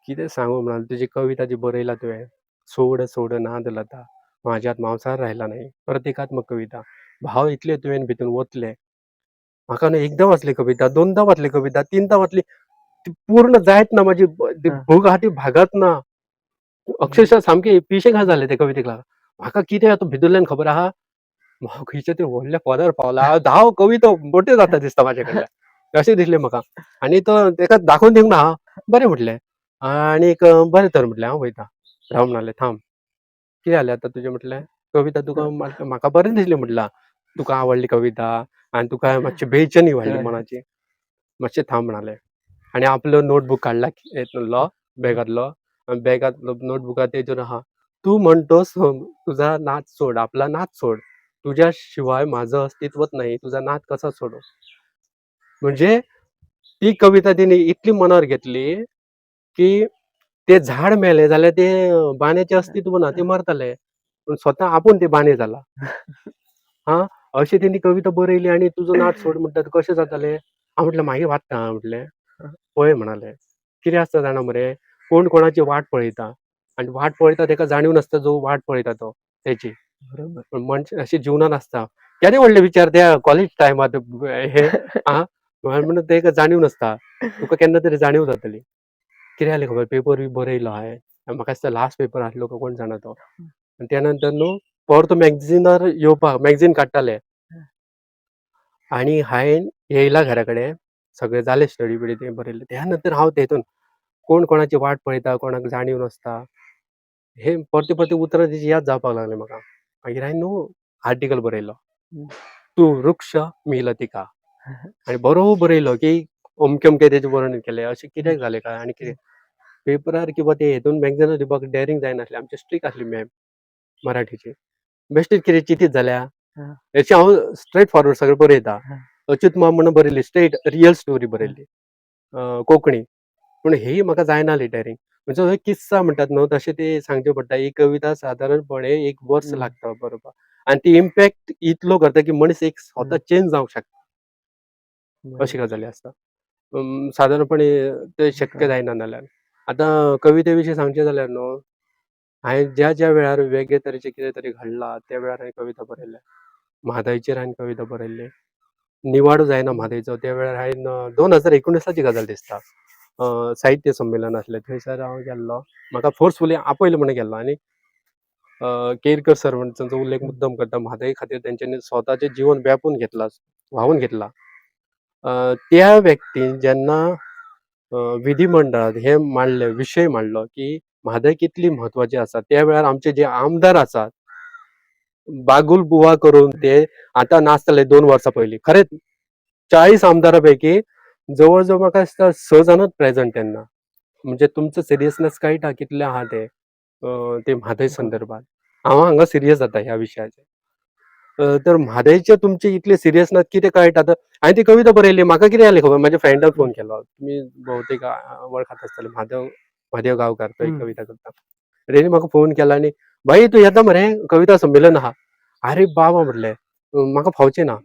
S1: कितें सांगू म्हणून तुजी कविता जी बरयला तुवें सोड सोड नाद लता म्हाज्यात मावसार रायला नाही प्रतीकात्मक कविता. भाव इतले तुवें भितून ओतले. म्हाका न्हू एकदां वाचली कविता, दोनदां वाचली कविता, तीनदां वाचली. ती पूर्ण जायत ना म्हाजी ती भूक आहा ती भागत ना. अक्षरशः सामकी पिशें जालें ते कवितेक लागून. म्हाका कितें आतां भितरल्यान खबर आहा हांव खंयच्या तरी व्हडल्या पदार पावला. हांव 10 कविता मोट्यो जाता दिसता म्हाजे कडल्यान. अशें दिसलें म्हाका. आनी तो तेका दाखोवन दिवंक ना हांव. बरें म्हटलें. आनीक बरें तर म्हटलें हांव वयता. राव म्हणलें थांब. कितें जालें आतां तुजें म्हटलें. कविता तुका म्हाका बरें दिसलें म्हटलां. तुका आवडली कविता आनी तुका मातशी बेचैनी व्हाडली मनाची. मातशें थांब म्हणालें. आनी आपलो नोटबूक काडला हेतूंतलो बॅगांतलो. बॅगांतलो नोटबुकांत तेजेर आहा. तू म्हणतोस तुझा नाच सोड, आपला नाच सोड. तुझ्या शिवाय माझं अस्तित्वच नाही. तुझा नाच कसा सोडू? म्हणजे ती कविता तिने इतली मनावर घेतली की ते झाड मेले जाल्यार ते बांद्याचें अस्तित्व ना ते मरतले. पूण स्वता आपूण ते बांदे जाला. हां, अशी तेणी कविता बरयली आनी तुजो नाच सोड म्हणटा तर कशें जातालें? हांव म्हटलें मागीर वाचता म्हटलें. पळय म्हणालें. कितें आसता जाणा मरे कोण कोणाची वाट पळयता आनी वाट पळयता तेका जाणीव नासता जो वाट पळयता तो तेची. बरोबर. मनशां अशी जिवनांत आसता. केदे व्हडले विचार त्या कॉलेज टायमार हे आं म्हणून तेका जाणीव नासता. तुका केन्ना तरी जाणीव जातली. कितें जालें खबर पेपर बी बरयलो हांवें. म्हाका दिसता लास्ट पेपर आसलो काय कोण जाणा तो. आनी त्या नंतर न्हू परतो मॅगझिनार येवपाक मॅगझीन काडटाले. आनी हांवें येयला घरा कडेन सगळें जालें स्टडी बिडी तें बरयलें. त्या नंतर हांव तेतून कोण कोणाची वाट पळयता, कोणाक जाणीव नासता. हे परते परते उतरां तेजी याद जावपाक लागलें म्हाका. मागीर हांवें न्हू आर्टिकल बरयलो. तू वृक्ष मी लतिका. आनी बरो बरयलो की अमकें अमकें तेजें वर्णन केलें. अशें कित्याक जालें काय आनी कितें. पेपरार किंवा ते हेतून मॅगझिनार दिवपाक डेअरिंग जायनासलें. आमची स्ट्रीक आसली मॅम मराठीची. बेश्टीच कितें चिंतीत जाल्या. हेची हांव स्ट्रेट फॉरवर्ड सगळें बरयता. अच्यूत मॉम म्हणून बरयली स्ट्रेट रियल स्टोरी बरयली. कोंकणी. पूण ही म्हाका जायनाहली डेअरिंग. म्हणजे हो किस्सा म्हणटात न्हू तशें ते सांगचे पडटा. ही कविता सादारणपणे 1 वर्स लागता बरोवपाक. आनी ती इम्पॅक्ट इतलो करता की मनीस एक स्वता चेंज जावंक शकता. अशी गजाली आसता. सादारणपणे ते शक्य जायना नाल्यार. आतां कविते विशीं सांगचें जाल्यार न्हू हांवें ज्या ज्या वेळार वेगळे तरेचें कितें तरी घडलां त्या वेळार हांवें कविता बरयल्या. म्हादयचेर हांवें कविता बरयल्ली. निवाडो जायना म्हादयचो त्या वेळार हांवें 2019ची गजाल दिसता. साहित्य संमेलन आसलें थंयसर हांव गेल्लो. म्हाका फोर्सफुली आपयलो म्हणून गेल्लो आनी केरकर सर म्हणटा तांचो उल्लेख मुद्दम करता. म्हादय खातीर तेंच्यांनी स्वताचें जीवन व्यापून घेतलां, व्हांवून घेतलां. त्या व्यक्तीन जेन्ना विधिमंडळांत हे मांडलें विशय मांडलो की म्हादय कितली म्हत्वाची आसा. त्या वेळार आमचे जे आमदार आसात बागुल बुवा करून ते आतां नासतले 2 वर्सां पयलीं. खरेंच 40 आमदारां पैकी जवळ जवळ म्हाका दिसता 6 जाणच प्रेझंट तेन्ना. म्हणजे तुमचो सिरियसनेस कळटा कितलें आहा तें ते म्हादय संदर्भात. हांव हांगा सिरियस जाता ह्या विशयाचेर. तर म्हादयचे तुमचे इतले सिरियस नात कितें कळटा आतां. हांवें ती कविता बरयली. म्हाका कितें जालें खबर, म्हाज्या फ्रेंडान फोन केलो. तुमी भोवतेक वळखत आसतले, म्हादेव गांवकार, तो एक
S2: हम्म.
S1: कविता करता. तेणी म्हाका फोन केलो आनी "भाई तूं येता मरे, कविता संमेलन आहा." अरे बाबा म्हटलें, म्हाका फावचें ना.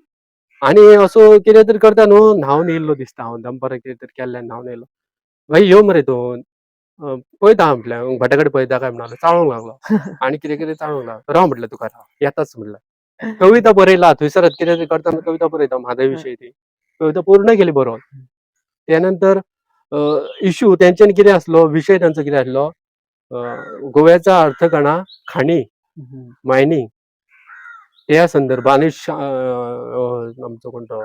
S1: आनी असो कितें तरी करता न्हू, न्हांवन येयल्लो दिसता हांव, दनपारां कितें तरी केल्लें न्हांवन येयलो. "भाई यो मरे तूं." पळयता म्हटलें, भटा कडेन पळयता काय म्हणून चाळूंक लागलो. आनी कितें कितें चाळूंक लागलो. राव म्हटलें तुका राव, येताच म्हणलें. कविता बरयला थंयसरच कितें तरी करतना कविता बरयता म्हादय विशयी ती. कविता पूर्ण केली बरोवन. त्यानंतर इश्यू तेंच्यानी कितें आसलो, विशय तांचो कितें आसलो, गोव्याचा अर्थकणा, खाणी,
S2: हम्म.
S1: मायनींग त्या संदर्भात. आनी आमचो कोण तो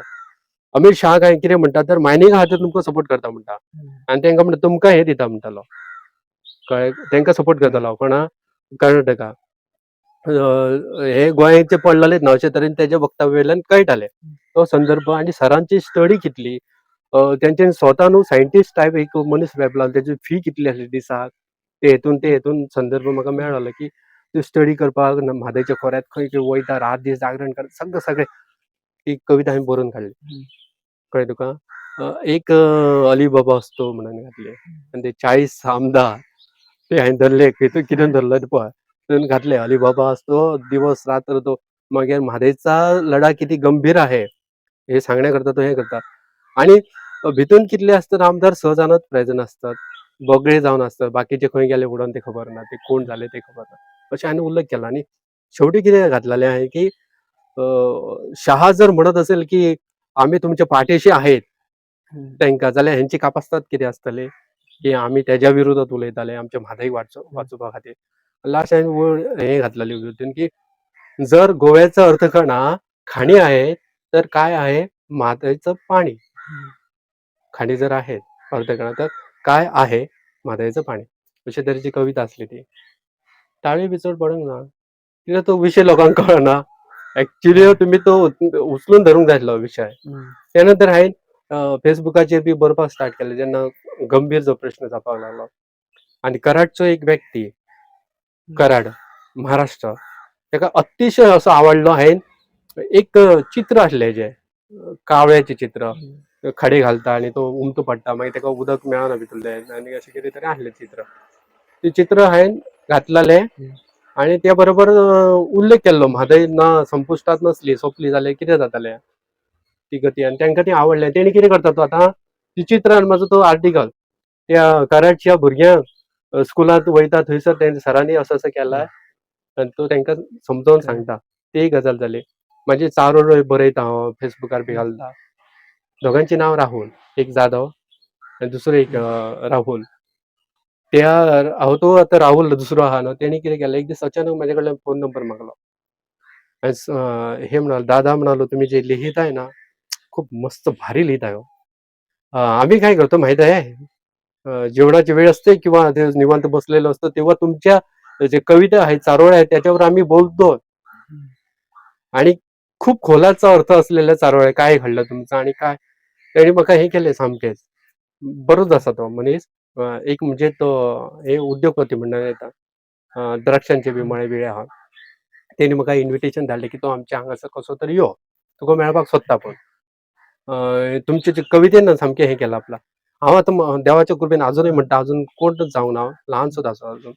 S1: अमीर शाह काय कितें म्हणटा तर मायनिंगा खातीर तुमकां सपोर्ट करता म्हणटा. आनी तेंकां म्हणटा तुमकां हे दिता म्हणटालो, कळ्ळें, तेंकां सपोर्ट करतालो. कोणा, कर्नाटका. हे गोंयचे पडलेलेच ना अशे तरेन तेज्या वक्तव्यावयल्यान कळटालें तो संदर्भ. आनी सरांची स्टडी कितली, तेंच्यांनी स्वता न्हू सायंटिस्ट टायप एक मनीस वेबला, तेजी फी कितली आसली दिसाक, ते हेतून संदर्भ म्हाका मेळ्ळो की त्यो स्टडी करपाक म्हादयच्या खोऱ्यांत खंय खंय वयता, रात दीस जागरण करता, सगळें ती कविता हांवें बरोवन काडली. कळ्ळें तुका. एक अली बाबा असतो म्हणून घातले, आनी ते 40 आमदार ते हांवें धरले. हितून कितें धरलं ते पळय. तितून घातले अली बाबा असतो, दिवस रात्र तो. मागीर म्हादयचा लढा किती गंभीर आहे हे सांगण्याकरता तो हे करता. आनी भितून कितले आसतात आमदार सहजानच प्रेझेंट आसतात, बोगळे जावन आसतात, बाकीचे खंय गेले उडोवन ते खबर ना, ते कोण जाले ते खबर ना, अशें हांवें उल्लेख केला. आनी शेवटी कितें घातलेलें हांवें की शहा जर म्हणत असेल की आम्ही तुमच्या पाठीशी आहेत तेंकां, जाल्यार हेंची कापास्ताद कितें आसतली की आमी तेज्या विरोधात उलयताले आमच्या म्हादयक वाचोवपा खातीर. लास्ट हांवें हे घातलेली हितून की जर गोव्याचा अर्थकणा खाणी आहे तर काय आहे म्हादयचं पाणी. खाणी जर आहेत अर्थकणा तर काय आहे म्हादयचं पाणी, अशे तरेची कविता आसली ती. टाळी बी चड पडोंक ना, कित्याक तो विशय लोकांक कळना. ऍक्च्युली तुमी तो उचलून धरूंक जाय आसलो विशय. त्यानंतर हांवें फेसबुकाचेर बी बरोवपाक स्टार्ट केलें जेन्ना गंभीर जो प्रश्न जावपाक लागलो. आनी कराडचो एक व्यक्ती, कराड, महाराष्ट्र, तेका अतिशय असो आवडलो. हांवें एक चित्र आसलें हेजें, कावळ्याचें चित्र, खडे घालता आनी तो उमटो पडटा, मागीर तेका उदक मेळना भितरलें आनी अशें कितें तरी आसलें चित्र. तें चित्र हांवें घातलेलें आनी त्या बरोबर उल्लेख केल्लो म्हादय ना संपुश्टांत नसली, सोंपली जाल्यार कितें जातालें ती गती. आनी तांकां ती आवडलें. तेणी कितें करता तो आतां, ती चित्र आनी म्हाजो तो आर्टिकल त्या कराडच्या भुरग्यांक स्कुलांत वयता थंयसर तेंच्या सरांनी असो असो केलां आनी तो तांकां समजावन सांगता. ती एक गजाल जाली. म्हाजी चारोळ्यो बरयता हांव, फेसबुकार बी घालता. दोगांचें नांव राहुल, एक जाधव आनी दुसरो एक राहुल. त्या हांव तो आतां राहुल दुसरो आहा न्हू, तेणी कितें केलें, एक दीस अचानक म्हाजे कडल्यान फोन नंबर मागलो. हे म्हणालो, दादा म्हणालो तुम्ही जे लिहिताय ना खूप मस्त भारी लिहिताय हो. आम्ही काय करतो माहित आहे, जेवणाची वेळ असते किंवा ते निवांत बसलेलो असतो तेव्हा तुमच्या जे कविता आहेत, चारोळ्या आहेत त्याच्यावर आम्ही बोलतो आणि खूप खोलाचा अर्थ असलेल्या चारोळ्या, काय घडलं तुमचं आणि काय. त्यांनी म्हाका हे केलें सामकेंच. बरोच आसा तो मनीस. एक म्हणजे तो हे उद्योगपती म्हणून येता, द्राक्षांचे बी मळे बिळे आहा. तेणी म्हाका इन्विटेशन धाडलें की तूं आमच्या हांगासर कसो तरी यो, तुका मेळपाक सोदता पूण. तुमचे जे कवितेन सामकें हें केलां आपला. हांव आतां देवाच्या कृपेन अजूनय म्हणटा, अजून कोणच जावंक ना, ल्हानसोच आसा अजून.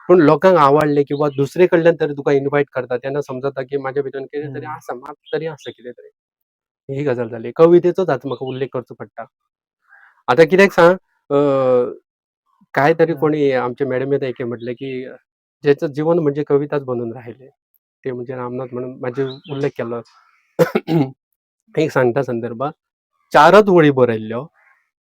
S1: पूण लोकांक आवडलें किंवा दुसरे कडल्यान तरी तुका इन्वायट करता तेन्ना समजता की म्हाज्या भितून कितें तरी आसा, मात तरी आसा कितें तरी. ही गजाल जाली. कवितेचोच आतां म्हाका उल्लेख करचो पडटा. आतां कित्याक सांग, काय तरी कोणी आमचे मॅडमीन एके म्हटलें की ज्याचं जीवन म्हणजे कविताच बनून राहिले, ते म्हणजे रामनाथ म्हणून म्हाजे उल्लेख केलो. एक सांगता संदर्भात 4च वळी बरयल्ल्यो.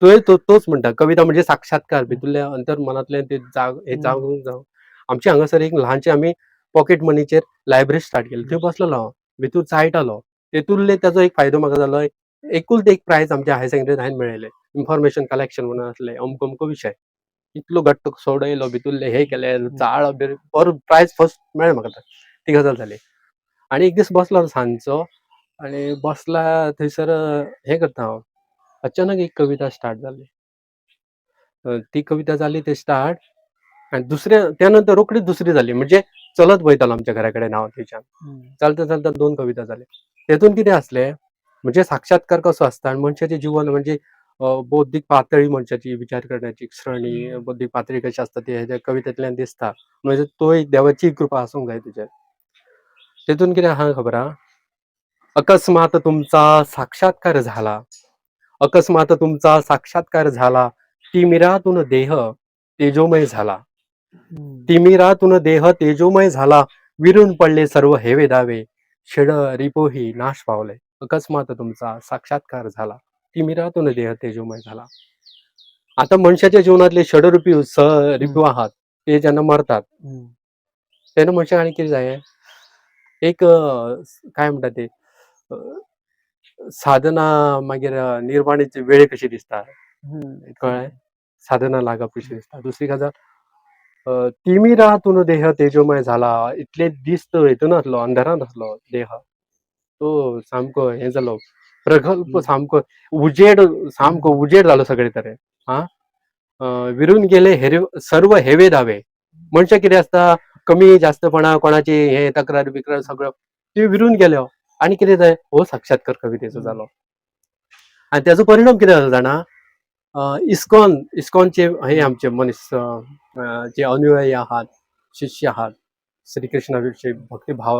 S1: तोच म्हणटा कविता म्हणजे साक्षात्कार भितरल्या अंतर्मनांतल्यान ते हे जावन आमच्या हांगासर एक ल्हानशें आमी पॉकेट मनीचेर लायब्ररी स्टार्ट केली. थंय बसलेलो हांव, भितूर चाळटालो. तेतूंतले ताजो एक फायदो म्हाका जालो. एकुलत एक प्रायज आमच्या हायर सेकंडरींत हांवें मेळयलें. इन्फॉर्मेशन कलेक्शन म्हणून आसलें, अमको अमको विशय. इतलो घट्ट सोडयलो, भितूरले हे केलें, चाळ बरो प्रायज फर्स्ट मेळ्ळें म्हाका. ती गजाल जाली. आनी एक दीस बसलो सांजचो आनी बसला थंयसर हें करता हांव. अचानक एक कविता स्टार्ट जाली. ती कविता जाली ते स्टार्ट आणि त्यानंतर रोखडीच दुसरी झाली, म्हणजे चलत वयतालो आमच्या घराकडे नाव थंयच्यान. चालता चालता 2 कविता जाले. तेतून कितें आसलें, म्हणजे साक्षात्कार कसो आसता आनी मनशाचें जीवन म्हणजे बौद्धीक पातळी मनशाची विचार करण्याची श्रेणी, बौद्धीक पातळी कशी आसता ती ह्या कवितेंतल्यान दिसता. म्हणजे तो एक देवाची कृपा आसूंक जाय तुजेर. तेतून कितें आहा खबर आहा, अकस्मात तुमचा साक्षात्कार झाला, अकस्मात तुमचा साक्षात्कार झाला, तिमिरातून देह तेजोमय झाला, तिमिरातून देह तेजोमय झाला, विरून पडले सर्व हेवे दावे, षड रिपोही नाश पावले. अकस्मात तुमचा साक्षात्कार झाला, तिमिरातून देह तेजोमय झाला. आता मनुष्याच्या जीवनातले षडरूपी रिपू आहात ते जेन्ना मरतात तेन्ना मनशाक आनी कितें जाय, एक काय म्हणटा ते साधना मागीर निर्वाणीची वेळ कशी दिसता, कळ्ळें, साधना लागप कशी दिसता. दुसरी गजाल, तिमिरातून देह तेजोमय झाला, इतले दीस तो हेतून आसलो, अंधारांत आसलो देह, तो सामको हें जालो, प्रगल्भ सामको सामको उजेड जालो सगळे तरेन. विरून गेले सर्व हेवे दावे. मनशाक कितें आसता, कमी जास्तपणा, कोणाची हे तक्रार बिक्रार सगळं ते विरून गेल्यो, आनी कितें जाय, हो साक्षात्कार कवितेचो जालो. आनी तेजो परिणाम कितें जालो जाणा, इस्कॉनचे हे आमचे मनीस जे अनुयायी आहात, शिष्य आहात, श्रीकृष्णा विषयी भक्तिभाव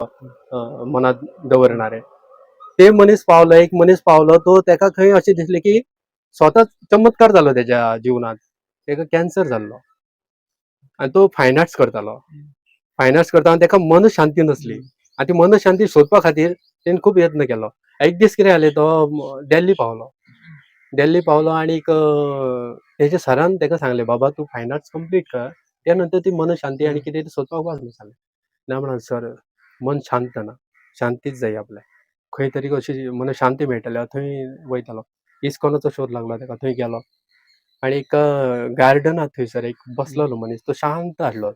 S1: मनात दवरणारे, ते मनीस पावलो, एक मनीस पावलो, तो तेका खंय अशें दिसलें की स्वताच चमत्कार जालो तेच्या जिवनात. तेका कॅन्सर जाल्लो आनी तो फायन आर्ट्स करतालो. फायन आर्ट्स करता आनी तेका मन शांती नसली, आनी ती मन शांती सोदपा खातीर तेणें खूब यत्न केलो. एक दीस कितें जालें, तो दिल्ली पावलो आनीक तेच्या सरान तेका सांगलें, बाबा तूं फायन आर्ट्स कंप्लीट कर, त्या नंतर ती मन शांती आनी कितें सोदपाक वच म्हणून सांगलें. ना म्हणून सर, मन शांत ना, शांतीच जाय आपल्याक, खंय तरी अशी मन शांती मेळटली, थंय वयतालो. इस्कॉनाचो शोध लागलो तेका, थंय गेलो आनी एक गार्डनांत थंयसर एक बसलेलो मनीस, तो शांत आसलो,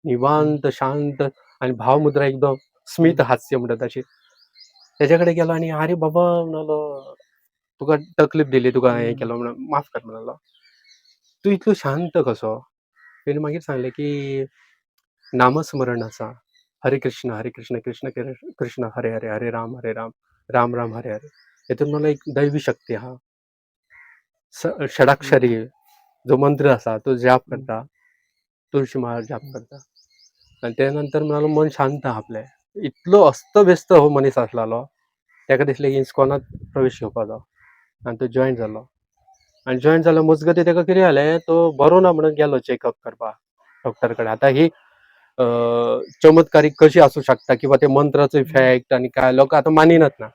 S1: निवांत शांत, आनी भावमुद्रा एकदम स्मित हास्य म्हणटा तशी. तेजे कडेन गेलो आनी आरे बाबा म्हणलो, तुका तकलीफ दिली, तुका हें केलो म्हणून माफ कर म्हणलो, तूं इतलो शांत कसो. तेणें मागीर सांगलें की नामस्मरण आसा, हरे कृष्ण कृष्ण कृष्ण हरे हरे, हरे राम राम राम हरे हरे. हेतून म्हणलो एक दैवी शक्ती आहा, षडाक्षरी जो मंत्र आसा तो जाप करता, तुळशी माळ जाप करता, आनी त्या नंतर म्हणालो मन शांत आहा आपलें. इतलो अस्तव्यस्त हो मनीस आसलेलो, तेका दिसलें की इस्कॉनांत प्रवेश घेवपाचो आनी तो जॉयन जालो. आनी जॉयन जालो मजगतीं तेका कितें जालें, तो बरो ना म्हणून गेलो चॅकअप करपाक डॉक्टर कडेन. आतां ही चमत्कारीक कशी आसूं शकता, किंवा ते मंत्राचो इफेक्ट आनी काय, लोक आतां मानिनात ना.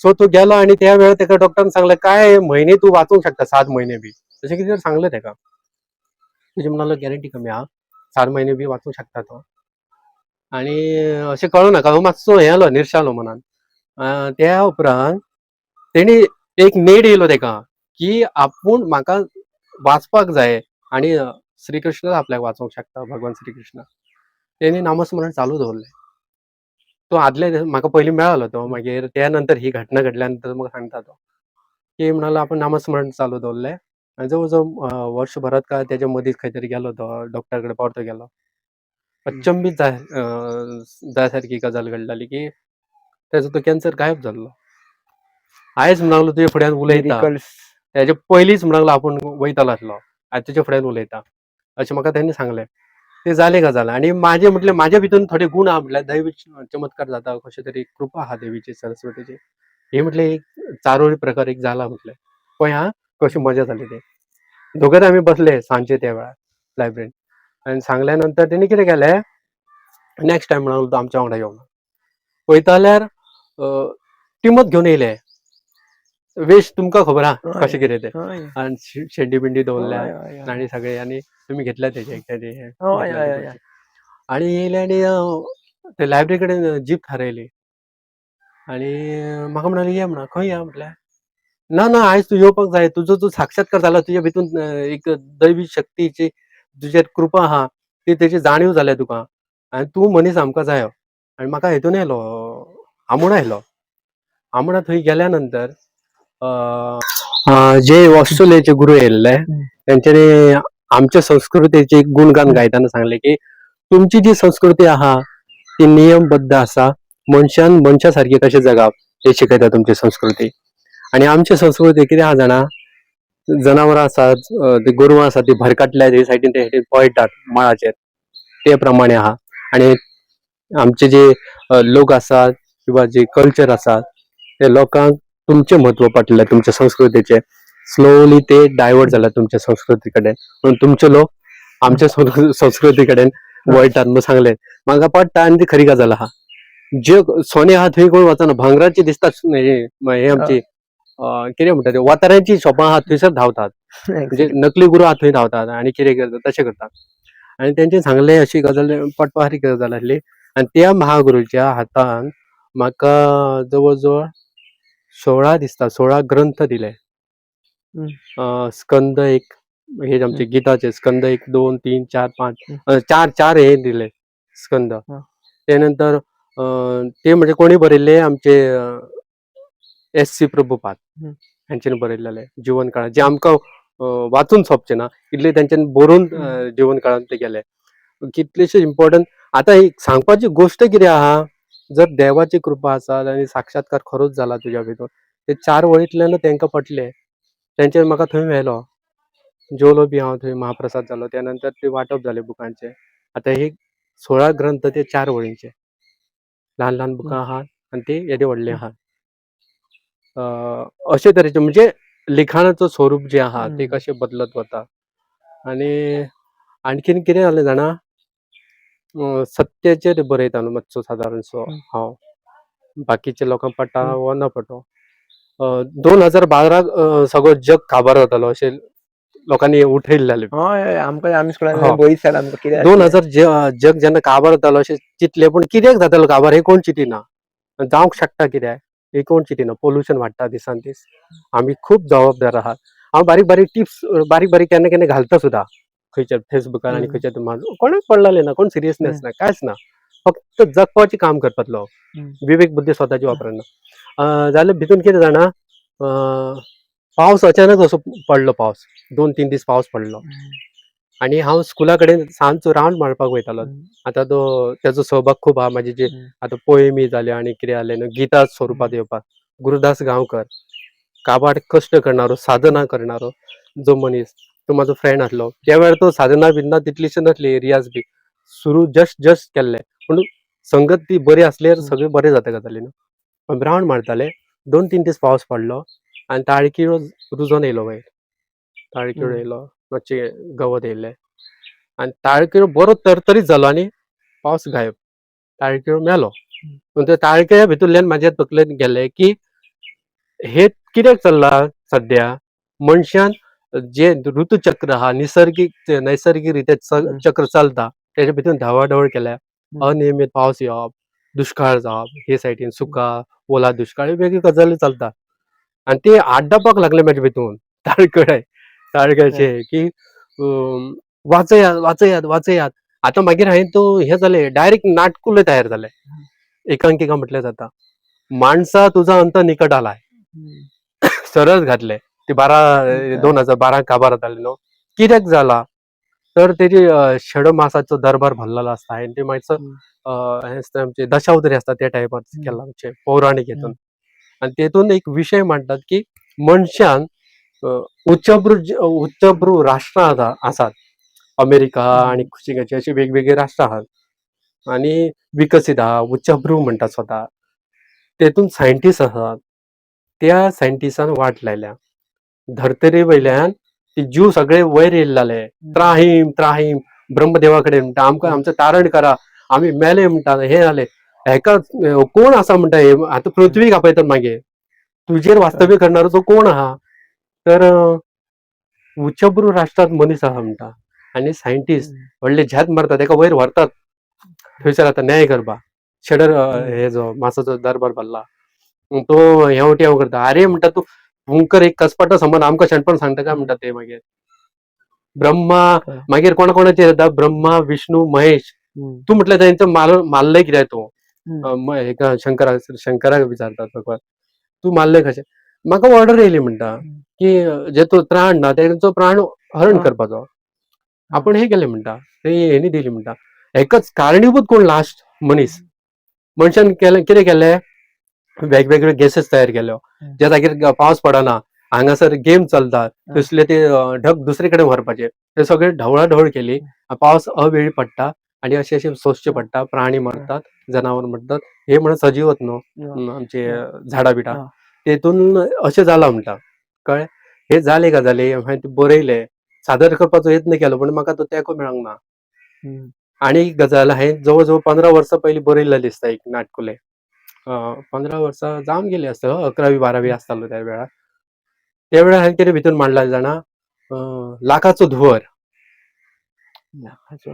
S1: सो तो गेलो आनी त्या वेळार तेका डॉक्टरान सांगलें, काय म्हयने तूं वाचूंक शकता, 7 म्हयने बी, तशें कितें सांगलें तेका. तुजें म्हणलो गॅरंटी कमी आहा, 7 म्हयने बी वाचूंक शकता तो. आनी अशें कळोना, हांव मातसो हें जालो, निर्शालो मनान. त्या उपरांत तेणी एक नेट येयलो तेका, की आपूण म्हाका वाचपाक जाय, आनी श्रीकृष्ण आपल्याक वाचोवंक शकता, भगवान श्रीकृष्ण. तेणी नामस्मरण चालू दवरलें. तो आदले म्हाका पयलीं मेळालो तो, मागीर त्या नंतर ही घटना घडल्या नंतर म्हाका सांगता तो, की म्हणलो आपूण नामस्मरण चालू दवरलें. आनी जवळ जवळ वर्सभरात काय तेच्या मदींच खंय तरी गेलो तो, डॉक्टर कडेन परतो गेलो. अचंबीत जाय सारकी गजाल घडटाली की तेजो तो कॅन्सर गायब जाल्लो. आयज म्हणलो तुजे फुड्यान उलयता,
S2: मिरिकल्स.
S1: तेजे पयलींच म्हणलो आपूण वयतालो आसलो, आयज तुजे फुड्यान उलयता, अशें म्हाका तेणी सांगलें. ते जालें गजाल. आनी म्हाजें म्हटलें, म्हाज्या भितून थोडे गूण आहा, म्हटल्यार दैवी चमत्कार जाता, कशें तरी कृपा आहा देवीची, सरस्वतीची. हे म्हटलें एक चारोळी प्रकार एक जाला म्हटलें. पळय आं, कशी मजा जाली ती. दोगूच आमी बसले सांजचे त्या वेळार लायब्ररीन, आनी सांगल्या नंतर तेणी कितें केलें, नेक्स्ट टायम म्हणलो तो आमच्या वांगडा यो. पळयता जाल्यार टिमत घेवन येयले. वेश तुमकां खबर आहा कशें कितें तें, आनी शेंडी बिंडी दवरल्या आनी सगळे, आनी तुमी घेतल्या तेजे आनी येयले आनी ते लायब्ररी कडेन जीप थारयली आनी म्हाका म्हणाले या म्हणा. खंय या म्हटल्यार, ना ना आयज तूं येवपाक जाय, तुजो जो साक्षात्कार जाला, तुज्या भितून एक दैवी शक्तीची तुजेर कृपा आहा, ती तेची जाणीव जाल्या तुका, आनी तूं मनीस आमकां जायो. आनी म्हाका हेतून येयलो, आमोणा येयलो. आमोणा थंय गेल्या नंतर जे ऑस्ट्रेलियाचे गुरू येयल्ले, तेंच्यांनी आमच्या संस्कृतीचे गुणगान गायताना सांगले की तुमची जी संस्कृती आहा ती नियमबद्ध असा, मनशान मनशा सारखी कशें जगाप हे शिकयता तुमची संस्कृती. आणि आमची संस्कृती कितें आहा जाणा, जनावरां आसात, ती गोरवां आसात ती भरकटल्यात हे सायडीन ते सायडीन पळटात माळाचेर, ते प्रमाणे आहा. आणि आमचे जे लोक आसात किंवा जे कल्चर आसात ते लोकांक तुमचे म्हत्व पटले तुमच्या संस्कृतीचे, स्लोली ते डायवर्ट जाल्यात तुमच्या संस्कृती कडेन. म्हणून तुमचे लोक आमच्या संस्कृती कडेन वळटात म्हणून सांगले. म्हाका पटता आनी ती खरी गजाल आहा. जग सोने आहा थंय कोण वचना, भांगराची दिसता हे आमची कितें म्हणटा ते वताऱ्यांची शॉपां आहात थंयसर धांवतात, म्हणजे नकली गुरू आहात थंय धांवतात आनी कितें करतात तशें करतात. आनी तेंचे सांगले अशी गजाल पटपा सारकी गजाल आसली. आनी त्या महागुरूच्या हातान म्हाका जवळ जवळ 16 दिसता 16 ग्रंथ दिले. स्कंद एक हे आमचे गीताचे स्कंद 1 2 3 4 5 चार हे दिले स्कंद. त्यानंतर ते म्हणजे कोणी बरयल्ले आमचे S.C. प्रभुपाद हांच्यानी बरयल्लेले जीवन काळात, जे आमकां वाचून सोंपचे ना इतले तेंच्यानी बरोवन जीवन काळात ते गेले. कितलेशे इम्पॉर्टंट. आता एक सांगपाची गोष्ट कितें आहा, जर देवाची कृपा आसा आनी साक्षात्कार खरोच जाला तुज्या भितर, ते 4 वळींतल्यान तेंकां पटले. तेंचेर म्हाका थंय मेळलो, जेवलो बी हांव थंय, महाप्रसाद जालो, त्यानंतर ते वांटप जाले बुकांचे. आता हे 16 ग्रंथ ते 4 वळींचे, ल्हान ल्हान बुकां आहात आनी ते येदे व्हडले आहात. अशे तरेचे म्हणजे लिखाणाचं स्वरूप जे आहा ते कशें बदलत वता. आनी आणखीन कितें जालें जाणा, सत्याचेर बरयता न्हू मातसो सादारणसो हांव, बाकीच्या लोकांक पडटा वा न पडटो. 2012 सगळो जग काबार जातालो अशें लोकांनी उठयल्ले.
S2: हय आमकां आमी स्कुलान
S1: हो.
S2: बळी दिसताले आमकां कितें
S1: 2000 जग जेन्ना काबार जातालो अशें चिंतलें, पूण कित्याक जातालो काबार हे कोण चिंतिना. जावंक शकता कित्याक हे कोण चिंतिना. पोल्युशन वाडटा दिसान दीस, आमी खूब जबाबदार आहात. हांव बारीक बारीक टिप्स बारीक बारीक केन्ना केन्ना घालता सुद्दां खंयच्या फेसबुकार आनी खंयच्या कोणाक पडलेले ना, कोण सिरियसनेस ना, कांयच ना. फक्त जगपाचें काम करपातलो, विवेक बुद्धी स्वताची वापरना. जाल्यार भितून कितें जाणा, पावस अचानक असो पडलो, पावस 2-3 दीस पावस पडलो. आनी हांव स्कुला कडेन सांजचो रावंड मारपाक वयतालो. आतां तेजो सहभाग खूब आहा. म्हाजे जे आतां पोयमी जाल्यो आनी कितें जालें न्हू, गिता स्वरुपांत येवपाक. गुरुदास गांवकर, काबाड कश्ट करणारो, साधना करणारो जो मनीस, तो म्हाजो फ्रेंड आसलो. त्या वेळार तो साधना बिधना तितलीशी नासली, रियाज बी सुरू जस्ट केल्ले, पूण संगत ती बरी आसल्यार सगळें बरें जाता गजाली न्हू. रावंड मारताले, 2-3 दीस पावस पडलो आनी ताळकिळो रुजोन येयलो वयर. ताळकिळो येयलो, मातशें गवत येयल्लें आनी ताळकिळो बरो तरतरीत जालो आनी पावस गायब, ताळकिळो मेलो. पूण त्या ताळकिळ्या भितरल्यान म्हाज्या तकलेंत गेलें की हे कित्याक चल्लां सद्या. मनशान जे ऋतुचक्र आहा, नैसर्गिक रित्या चक्र चलता, तेच्या भितर धांवपळ केल्या. अनियमीत पावस येवप, दुश्काळ जावप, हे सायडीन सुका ओला दुश्काळ, वेगळी गजाली चलता. आनी ते आड्डपाक लागले म्हाजे भितून ताळकिळ्याचे की वाचयात वाचयात वाचयात. आतां मागीर हांवें तो हे जाले डायरेक्ट नाटकुलें तयार जालें. एकांकिका म्हटल्यार जाता, माणसा तुझा अंत निकट आलाय, सरळ घातले. ते 2012 काबार जाताले न्हू. कित्याक जाला तर तेजी षडमासाचो दरबार भरलेलो आसता. हांवें ते मातसो आमचे दशावतारी आसता त्या टायपार केला, आमचे पौराणीक हेतून. आनी तेतून एक विशय मांडटात की मनशान उच्चभ्रू राष्ट्रां आसात, अमेरिका आनी कुशिकाची अशी वेगवेगळी राष्ट्रां आहात. आनी विकसीत आहा, उच्चभ्रू म्हणटा स्वता. तेतून सायंटिस्ट आसात, त्या सायंटिस्टान वाट लायल्या. धर्तरे वयल्यान ते जीव सगळे वयर येयल्ले, त्राहीम त्राहीम ब्रह्मदेवा कडेन म्हणटा, आमकां आमचें तारण करा, आमी मेले म्हणटा, हे जाले. हेका कोण आसा म्हणटा, हे आतां पृथ्वीक आपयतात मागीर, तुजेर वास्तव्य करणारो तो कोण आहा. तर उच्चभ्रू राष्ट्रांत मनीस आहा म्हणटा. आनी सायंटिस्ट व्हडले झेत मारता, तेका वयर व्हरतात थंयसर आतां न्याय करपाक. हे जो मासाचो दरबार भरला, तो हेवटें हें करता. आरे म्हणटा, तूं हुंकर एक कसपाटो समज आमकां शेणपण सांगता काय म्हणटा. ते मागीर ब्रह्मा मागीर कोणाचेर येता, ब्रह्मा विष्णू महेश. तूं म्हटल्यार तेंचो मारले कित्याक तूं, शंकराक विचारतात भगवान, तूं मारले कशें. म्हाका ऑर्डर येयली म्हणटा की जे तो प्राण ना तेंचो प्राण हरण करपाचो. आपण हे केले म्हणटा, ते हेणी दिली म्हणटा. एकच कारणीभूत कोण लास्ट मनीस. मनशान केलें कितें केलें, वेगवेगळे गेसेस तयार केल्यो. ज्या जागेर पावस पडना, हांगासर गेम चलता, तसले ते ढग दुसरे कडेन व्हरपाचे. ते सगळे ढवळाढवळ केली. पावस अवेळी पडटा आणि अशे सोंसचे पडटा, प्राणी मरतात, जनावर मरतात. हे म्हणून सजीवच न्हू आमचे झाडां बिडां. तेतून अशें जाला म्हणटा. कळ्ळें. हे जाले गजाली हांवें ते बरयले. सादर करपाचो यत्न केलो पण म्हाका तो तेंको मेळोंक ना. आणि एक गजाल हांवें जवळ जवळ 15 वर्सां पयलीं बरयल्लें दिसता एक नाटकुलें. 15 वर्सां जावन गेली आसत. 11वी-12वी आसतालो त्या वेळार. त्या वेळार हांवें कितें भितून मांडलां जाणा, लाखाचो धुंवर.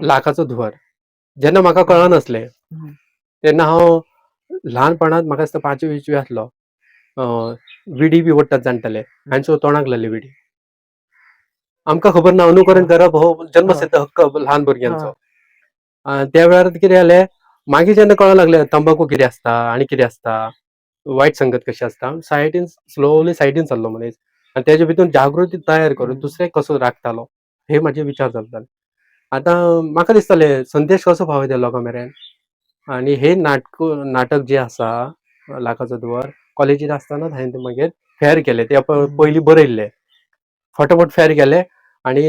S1: लाखाचो धुंवर. जेन्ना म्हाका कळनासलें, तेन्ना हांव ल्हानपणांत म्हाका दिसता 5वी-6वी आसलो. विडी बी ओडटात जाणटेले, हांचो तोंडाक लायली विडी. आमकां खबर ना, अनुकरण करप हो जन्मसिद्ध हक्क ल्हान भुरग्यांचो. त्या वेळार कितें जालें, मागीर जेन्ना कळोंक लागलें तंबाखू कितें आसता आनी कितें आसता, वायट संगत कशी आसता, सायडीन स्लोली सायडीन सरलो मनीस. आनी तेजे भितून जागृती तयार करून दुसऱ्याक कसो राखतालो, हे म्हाजे विचार चलताले. आतां म्हाका दिसतालें संदेश कसो पावयता लोकां मेरेन. आनी हे नाटक जे आसा, लाखाचो धुंवर, कॉलेजींत आसतनाच हांवें ते मागीर फेर केले. ते पयलीं बरयल्ले. फटाफट फेर केले आनी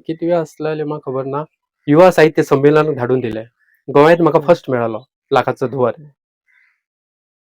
S1: कितवे आसलेले म्हाका खबर ना. युवा साहित्य संमेलनाक धाडून दिले. गोंयांत म्हाका फर्स्ट मेळ्ळलो लाखाचो धुंवर.